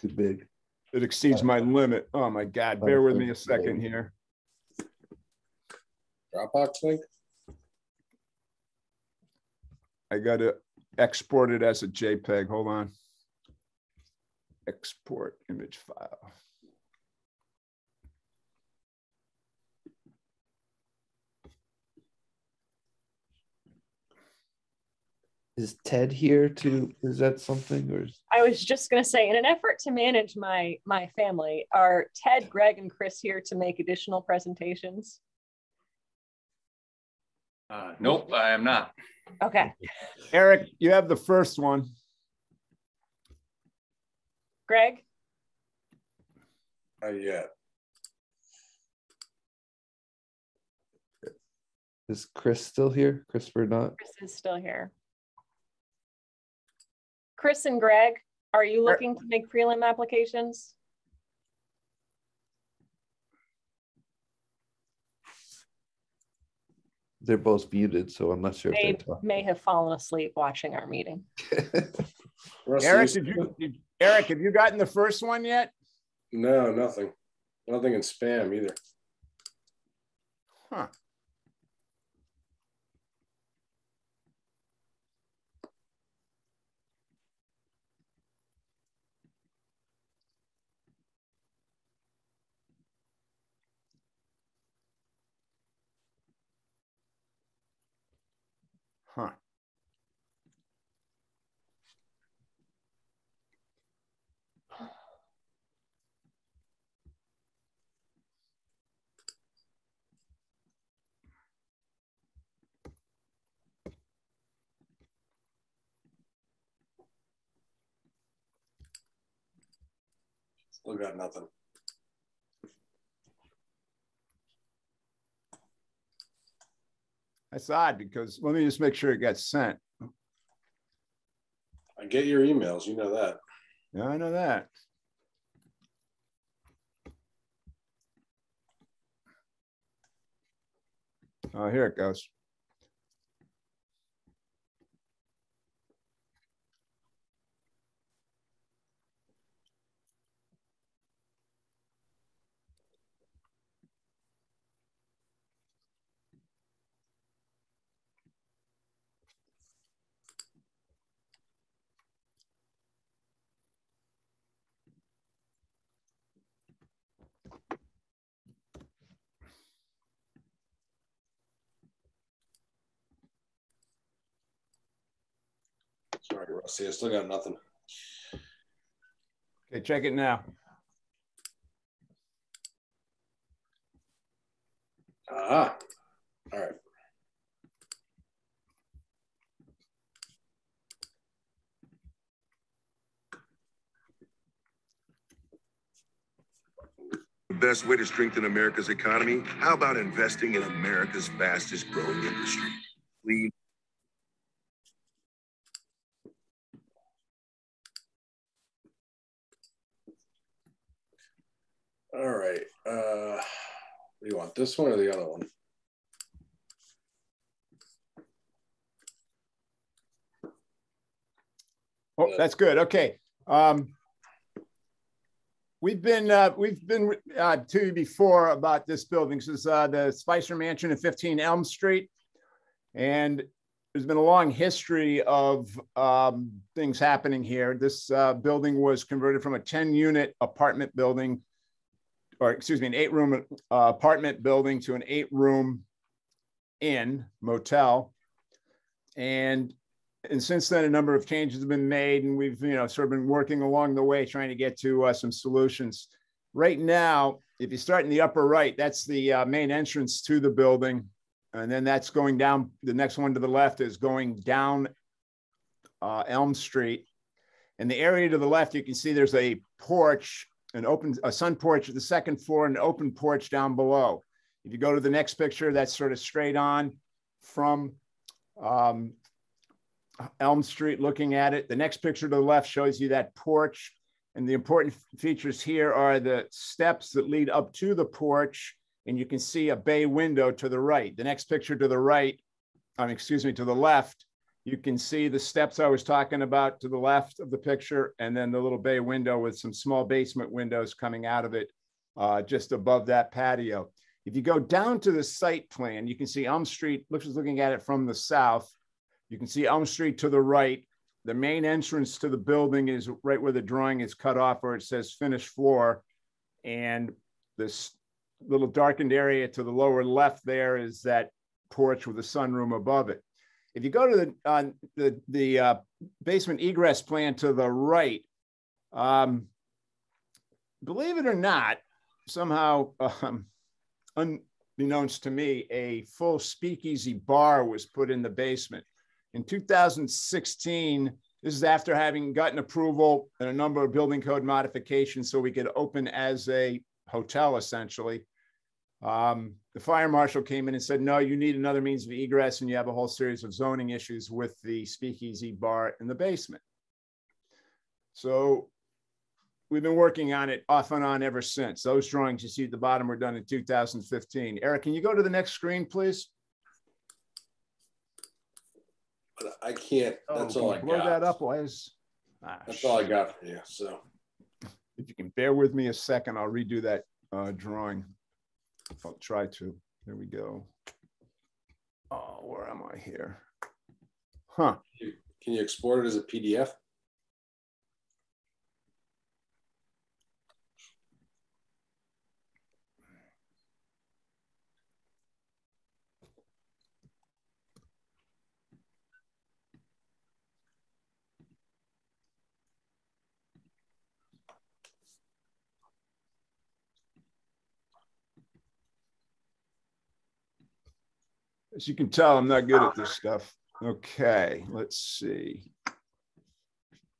Too big. It exceeds my limit. Oh, my God. Bear with me a second here. Dropbox link? I got to export it as a JPEG. Hold on. Export image file. Is Ted here too? Is that something or? I was just going to say, in an effort to manage my family, are Ted, Greg, and Chris here to make additional presentations? Nope, I am not. Okay. Eric, you have the first one. Greg? Yeah. Is Chris still here? Chris Bernard? Chris is still here. Chris and Greg, are you looking to make prelim applications? They're both muted, so I'm not sure They if they're talking. may have fallen asleep watching our meeting. Eric, Eric, have you gotten the first one yet? No, nothing. Nothing in spam either. Huh. Huh. Still got nothing. That's odd because let me just make sure it got sent. I get your emails, you know that. Yeah, I know that. Oh, here it goes. Sorry, Rusty, I still got nothing. Okay, check it now. Ah, all right. The best way to strengthen America's economy? How about investing in America's fastest growing industry? Clean. All right. What do you want? This one or the other one? Oh, that's good. Okay. We've been to you before about this building. This is the Spicer Mansion at 15 Elm Street. And there's been a long history of things happening here. This building was converted from a 10-unit apartment building, or excuse me, an 8-room apartment building to an 8-room inn, motel. And since then, a number of changes have been made, and we've sort of been working along the way trying to get to some solutions. Right now, if you start in the upper right, that's the main entrance to the building. And then that's going down. The next one to the left is going down Elm Street. And the area to the left, you can see there's a porch, a sun porch at the second floor, and an open porch down below. If you go to the next picture, that's sort of straight on from Elm Street looking at it. The next picture to the left shows you that porch. And the important features here are the steps that lead up to the porch. And you can see a bay window to the right. The next picture to the right, excuse me, to the left, you can see the steps I was talking about to the left of the picture, and then the little bay window with some small basement windows coming out of it just above that patio. If you go down to the site plan, you can see Elm Street, looking at it from the south. You can see Elm Street to the right. The main entrance to the building is right where the drawing is cut off, where it says finished floor. And this little darkened area to the lower left there is that porch with a sunroom above it. If you go to the basement egress plan to the right, believe it or not, somehow unbeknownst to me, a full speakeasy bar was put in the basement. In 2016, this is after having gotten approval and a number of building code modifications so we could open as a hotel, essentially. The fire marshal came in and said, no, you need another means of egress, and you have a whole series of zoning issues with the speakeasy bar in the basement. So we've been working on it off and on ever since. Those drawings you see at the bottom were done in 2015. Eric, can you go to the next screen, please? But I can't, that's all I got. Blow that up, that's all I got for you, so. If you can bear with me a second, I'll redo that drawing. I'll try to. There we go. Oh, where am I here? Huh. Can you export it as a PDF? As you can tell, I'm not good at this stuff. Okay, let's see.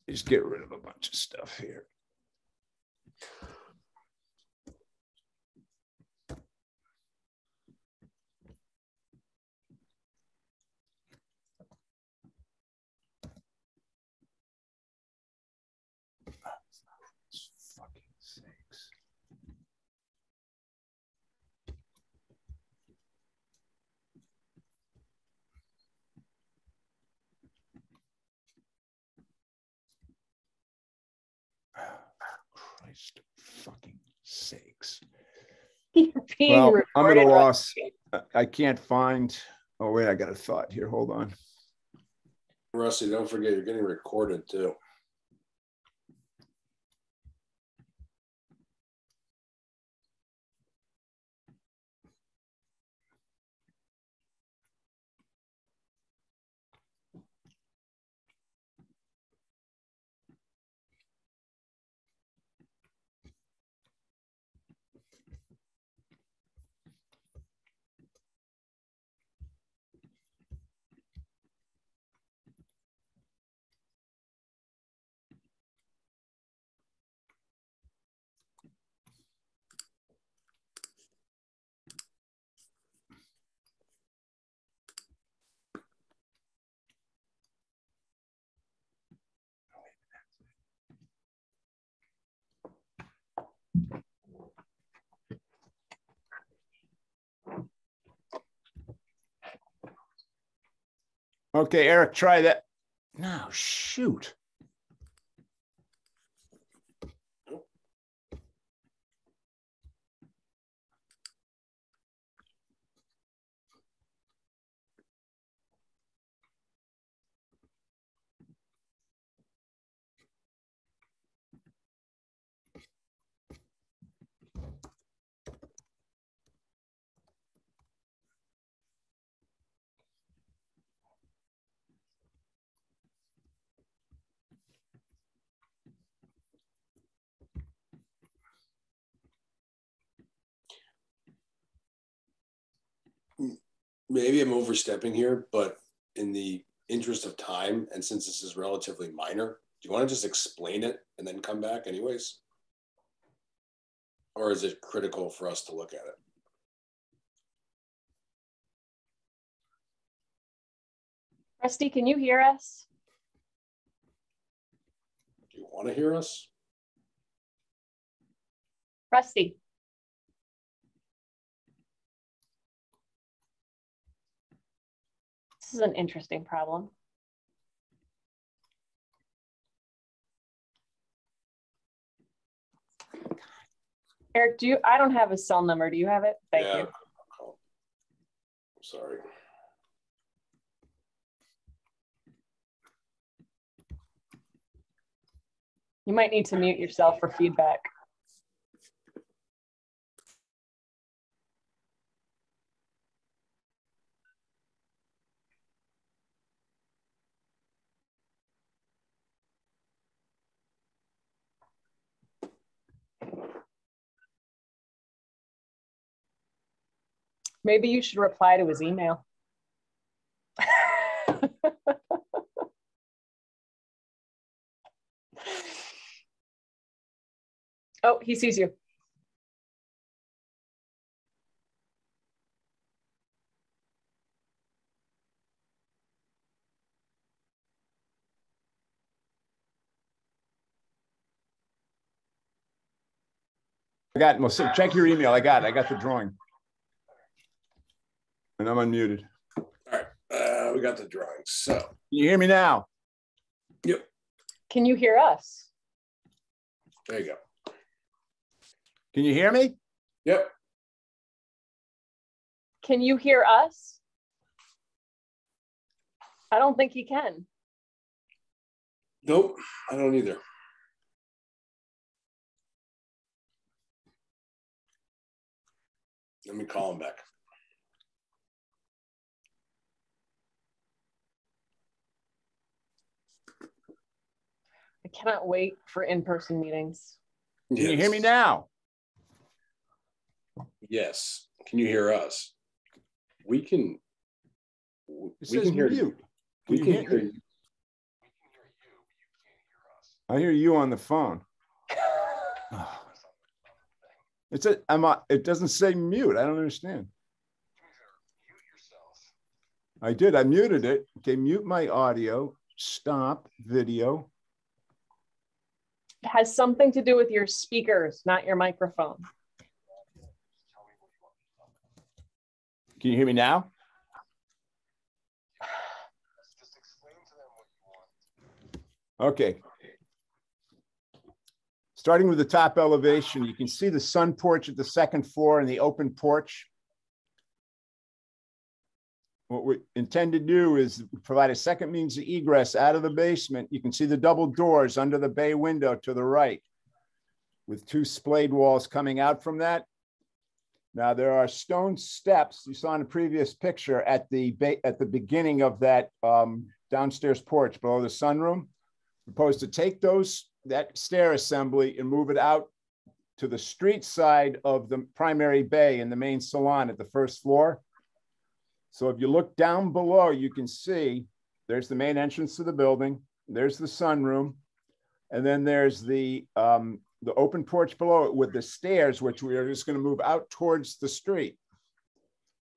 Just get rid of a bunch of stuff here. Fucking sakes. Christ fucking sakes. Well, I'm at a loss. I can't find. Oh, wait, I got a thought here. Hold on. Rusty, don't forget, you're getting recorded too. Okay, Eric, try that. No, shoot. maybe I'm overstepping here, but in the interest of time, and since this is relatively minor, do you want to just explain it and then come back anyways? Or is it critical for us to look at it? Rusty, can you hear us? Do you want to hear us? Rusty. This is an interesting problem. Eric, I don't have his cell number. Do you have it? Thank you. Oh, sorry. You might need to mute yourself for feedback. Maybe you should reply to his email. Oh, he sees you. I got, well, check your email. I got the drawing. And I'm unmuted. All right, we got the drawing. So, can you hear me now? Yep. Can you hear us? There you go. Can you hear me? Yep. Can you hear us? I don't think he can. Nope, I don't either. Let me call him back. I cannot wait for in-person meetings. Can you hear me now? Yes. Can you hear us? We can. We can hear you. We can hear you. I hear you on the phone. It doesn't say mute. I don't understand. I did. I muted it. Okay, mute my audio. Stop video. It has something to do with your speakers, not your microphone. Can you hear me now? Okay. Starting with the top elevation, you can see the sun porch at the second floor and the open porch. What we intend to do is provide a second means of egress out of the basement. You can see the double doors under the bay window to the right with two splayed walls coming out from that. Now there are stone steps you saw in the previous picture at the beginning of that downstairs porch below the sunroom. Proposed to take that stair assembly and move it out to the street side of the primary bay in the main salon at the first floor. So if you look down below, you can see there's the main entrance to the building. There's the sunroom. And then there's the open porch below it with the stairs, which we are just going to move out towards the street.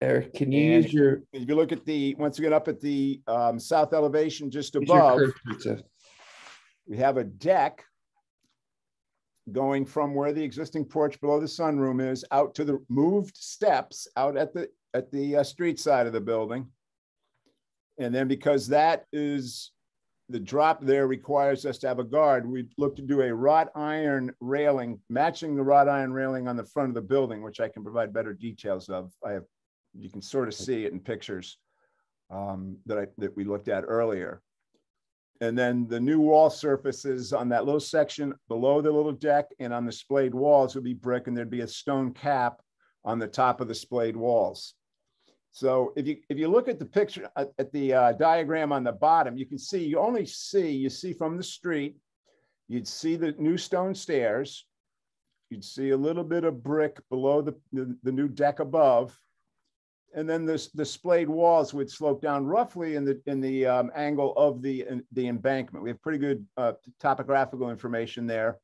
Eric, can you use your... If you look at once you get up at the south elevation just above, we have a deck going from where the existing porch below the sunroom is out to the moved steps out at the street side of the building. And then because that is the drop there requires us to have a guard, we look to do a wrought iron railing, matching the wrought iron railing on the front of the building, which I can provide better details of. You can sort of see it in pictures that we looked at earlier. And then the new wall surfaces on that little section below the little deck and on the splayed walls would be brick, and there'd be a stone cap on the top of the splayed walls. So if you look at the picture at the diagram on the bottom, you can see, you see from the street, you'd see the new stone stairs. You'd see a little bit of brick below the new deck above. And then the splayed walls would slope down roughly in the angle of the embankment. We have pretty good topographical information there.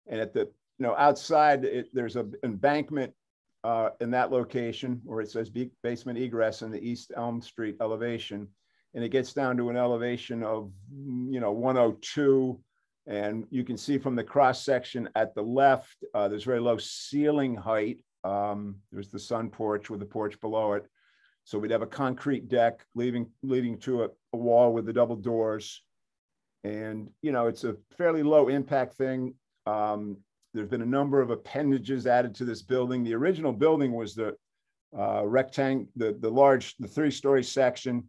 And at the outside, there's an embankment in that location where it says basement egress in the East Elm Street elevation. And it gets down to an elevation of 102. And you can see from the cross section at the left, there's very low ceiling height. There's the sun porch with the porch below it. So we'd have a concrete deck leading to a wall with the double doors. And, it's a fairly low impact thing. There's been a number of appendages added to this building. The original building was the rectangle, the large, the 3-story section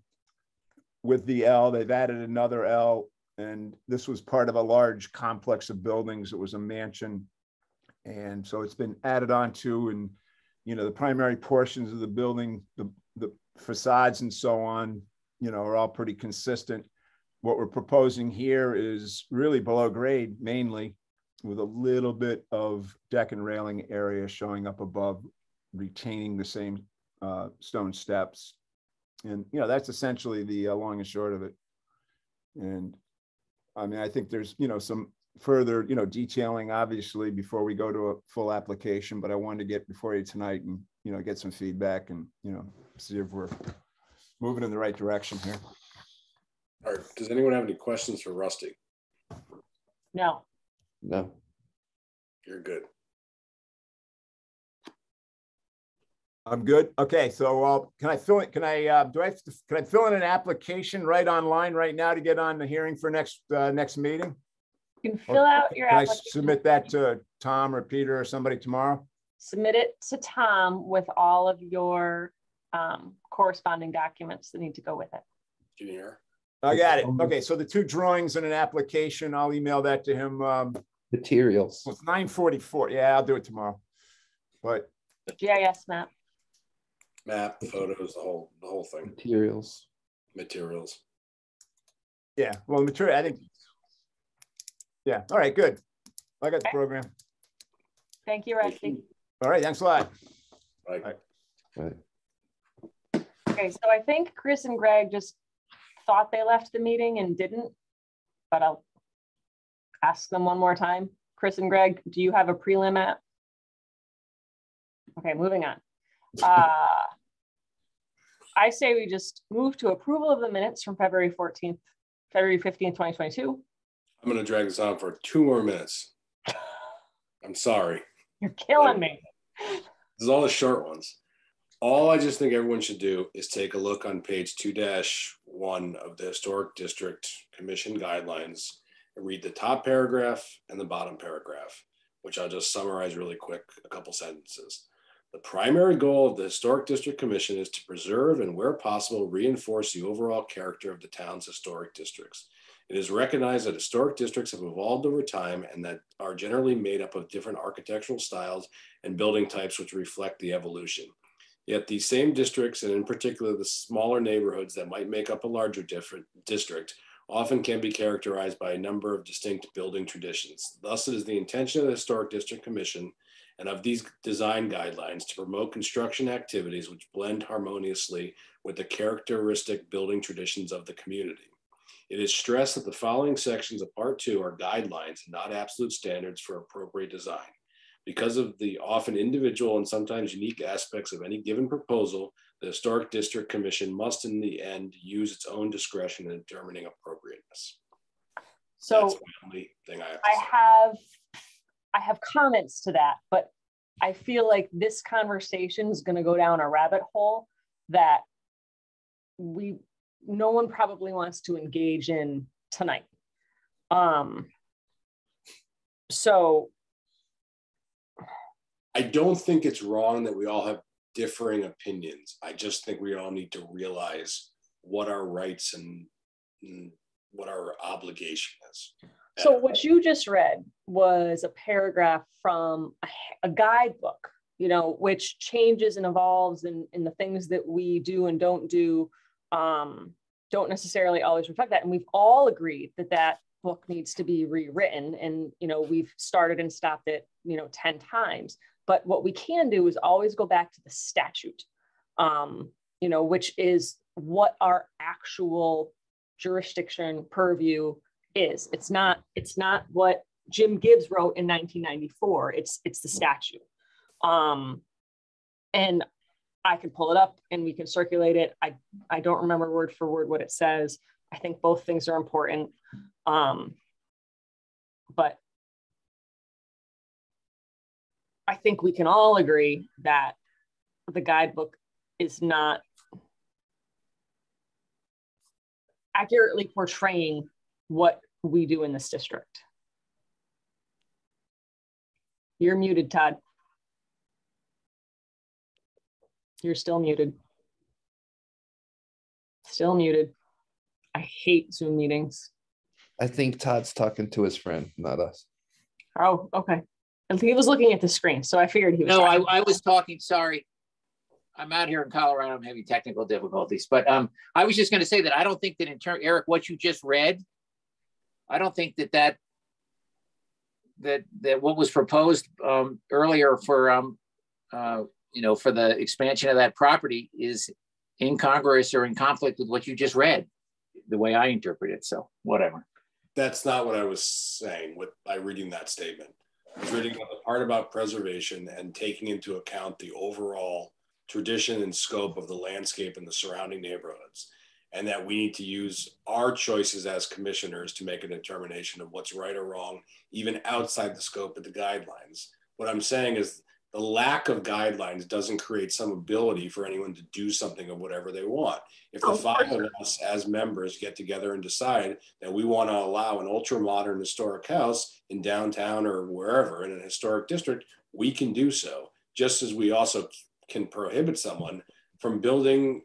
with the L. They've added another L. And this was part of a large complex of buildings. It was a mansion. And so it's been added onto, and, the primary portions of the building, the facades and so on, are all pretty consistent. What we're proposing here is really below grade mainly, with a little bit of deck and railing area showing up above, retaining the same stone steps. And, that's essentially the long and short of it. And I mean, I think there's, some further, detailing obviously before we go to a full application, but I wanted to get before you tonight and, get some feedback and, see if we're moving in the right direction here. All right. Does anyone have any questions for Rusty? No. No. You're good. I'm good. Okay, so can I fill it? Can I fill in an application right online right now to get on the hearing for next meeting? You can fill out your application. Can I submit that to Tom or Peter or somebody tomorrow? Submit it to Tom with all of your corresponding documents that need to go with it. Can you hear? I got it. Okay, so the 2 drawings and an application, I'll email that to him. Materials. It's 9:44. Yeah, I'll do it tomorrow. But GIS map. Map, photos, the whole thing. Materials. Yeah, well, material, I think. Yeah, all right, good. I got the program. Thank you, Rusty. All right, thanks a lot. Bye. Right. Okay, so I think Chris and Greg just thought they left the meeting and didn't, but I'll ask them one more time. Chris and Greg, do you have a prelim app? Okay, moving on. I say we just move to approval of the minutes from February 15th, 2022. I'm going to drag this on for 2 more minutes. I'm sorry. You're killing me. This is all the short ones. All I just think everyone should do is take a look on page 2-1 of the Historic District Commission guidelines and read the top paragraph and the bottom paragraph, which I'll just summarize really quick, a couple sentences. The primary goal of the Historic District Commission is to preserve and, where possible, reinforce the overall character of the town's historic districts. It is recognized that historic districts have evolved over time and that are generally made up of different architectural styles and building types which reflect the evolution. Yet these same districts, and in particular the smaller neighborhoods that might make up a larger district, often can be characterized by a number of distinct building traditions. Thus, it is the intention of the Historic District Commission and of these design guidelines to promote construction activities which blend harmoniously with the characteristic building traditions of the community. It is stressed that the following sections of Part 2 are guidelines, not absolute standards for appropriate design. Because of the often individual and sometimes unique aspects of any given proposal, the Historic District Commission must in the end use its own discretion in determining appropriateness. So that's the only thing I have comments to that, but I feel like this conversation is going to go down a rabbit hole that no one probably wants to engage in tonight. So I don't think it's wrong that we all have differing opinions. I just think we all need to realize what our rights and what our obligation is. So what you just read was a paragraph from a guidebook, which changes and evolves in the things that we do and don't do, don't necessarily always reflect that. And we've all agreed that that book needs to be rewritten. And, we've started and stopped it, 10 times. But what we can do is always go back to the statute. you know, which is what our actual jurisdiction purview is. It's not what Jim Gibbs wrote in 1994. It's the statute. And I can pull it up and we can circulate it. I don't remember word for word what it says. I think both things are important. But I think we can all agree that the guidebook is not accurately portraying what we do in this district. You're muted, Todd. You're still muted. Still muted. I hate Zoom meetings. I think Todd's talking to his friend, not us. Oh, okay. I think he was looking at the screen, so I figured he was. No, I was talking, sorry. I'm out here in Colorado, I'm having technical difficulties, but I was just going to say that I don't think that in turn, Eric, what you just read, I don't think that what was proposed earlier for, you know, for the expansion of that property is incongruous or in conflict with what you just read, the way I interpret it. So whatever. That's not what I was saying by reading that statement. I was reading the part about preservation and taking into account the overall tradition and scope of the landscape and the surrounding neighborhoods, and that we need to use our choices as commissioners to make a determination of what's right or wrong, even outside the scope of the guidelines. What I'm saying is the lack of guidelines doesn't create some ability for anyone to do something of whatever they want. If the five of us as members get together and decide that we want to allow an ultra modern historic house in downtown or wherever in an historic district, we can do so, just as we also can prohibit someone from building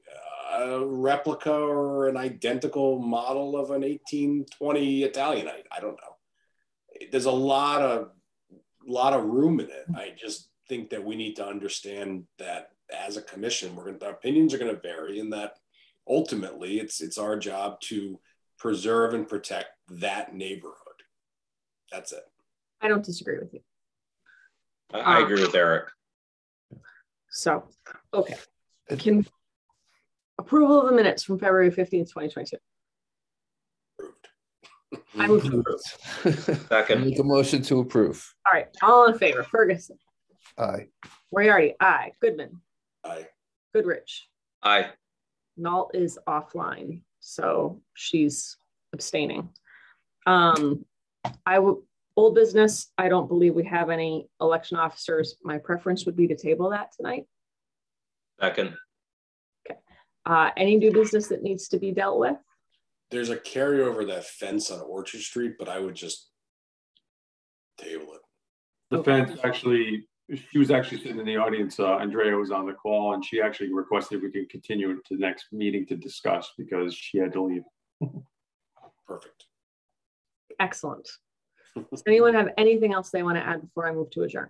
a replica or an identical model of an 1820 Italianite. I don't know. There's a lot of room in it. I just think that we need to understand that as a commission, our opinions are going to vary, and that ultimately it's our job to preserve and protect that neighborhood. That's it. I don't disagree with you. I agree with Eric. So, okay. Can approval of the minutes from February 15th, 2022. I move to approve. Second. Make a motion to approve. All right, all in favor. Ferguson. Aye. Moriarty. Aye. Goodman. Aye. Goodrich. Aye. Nault is offline, so she's abstaining. Old business, I don't believe we have any election officers. My preference would be to table that tonight. Second. Okay. Any new business that needs to be dealt with? There's a carryover of that fence on Orchard Street, but I would just table it. The fence actually, she was actually sitting in the audience. Andrea was on the call and she actually requested we could continue it to the next meeting to discuss because she had to leave. Perfect. Excellent. Does anyone have anything else they want to add before I move to adjourn?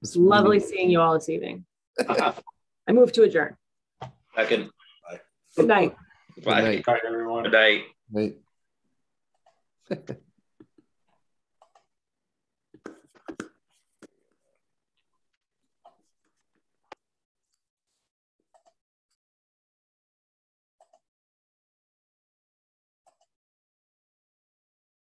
It's lovely seeing you all this evening. I move to adjourn. Second. Bye. Good night. Bye. Good night, everyone. Good night. Night.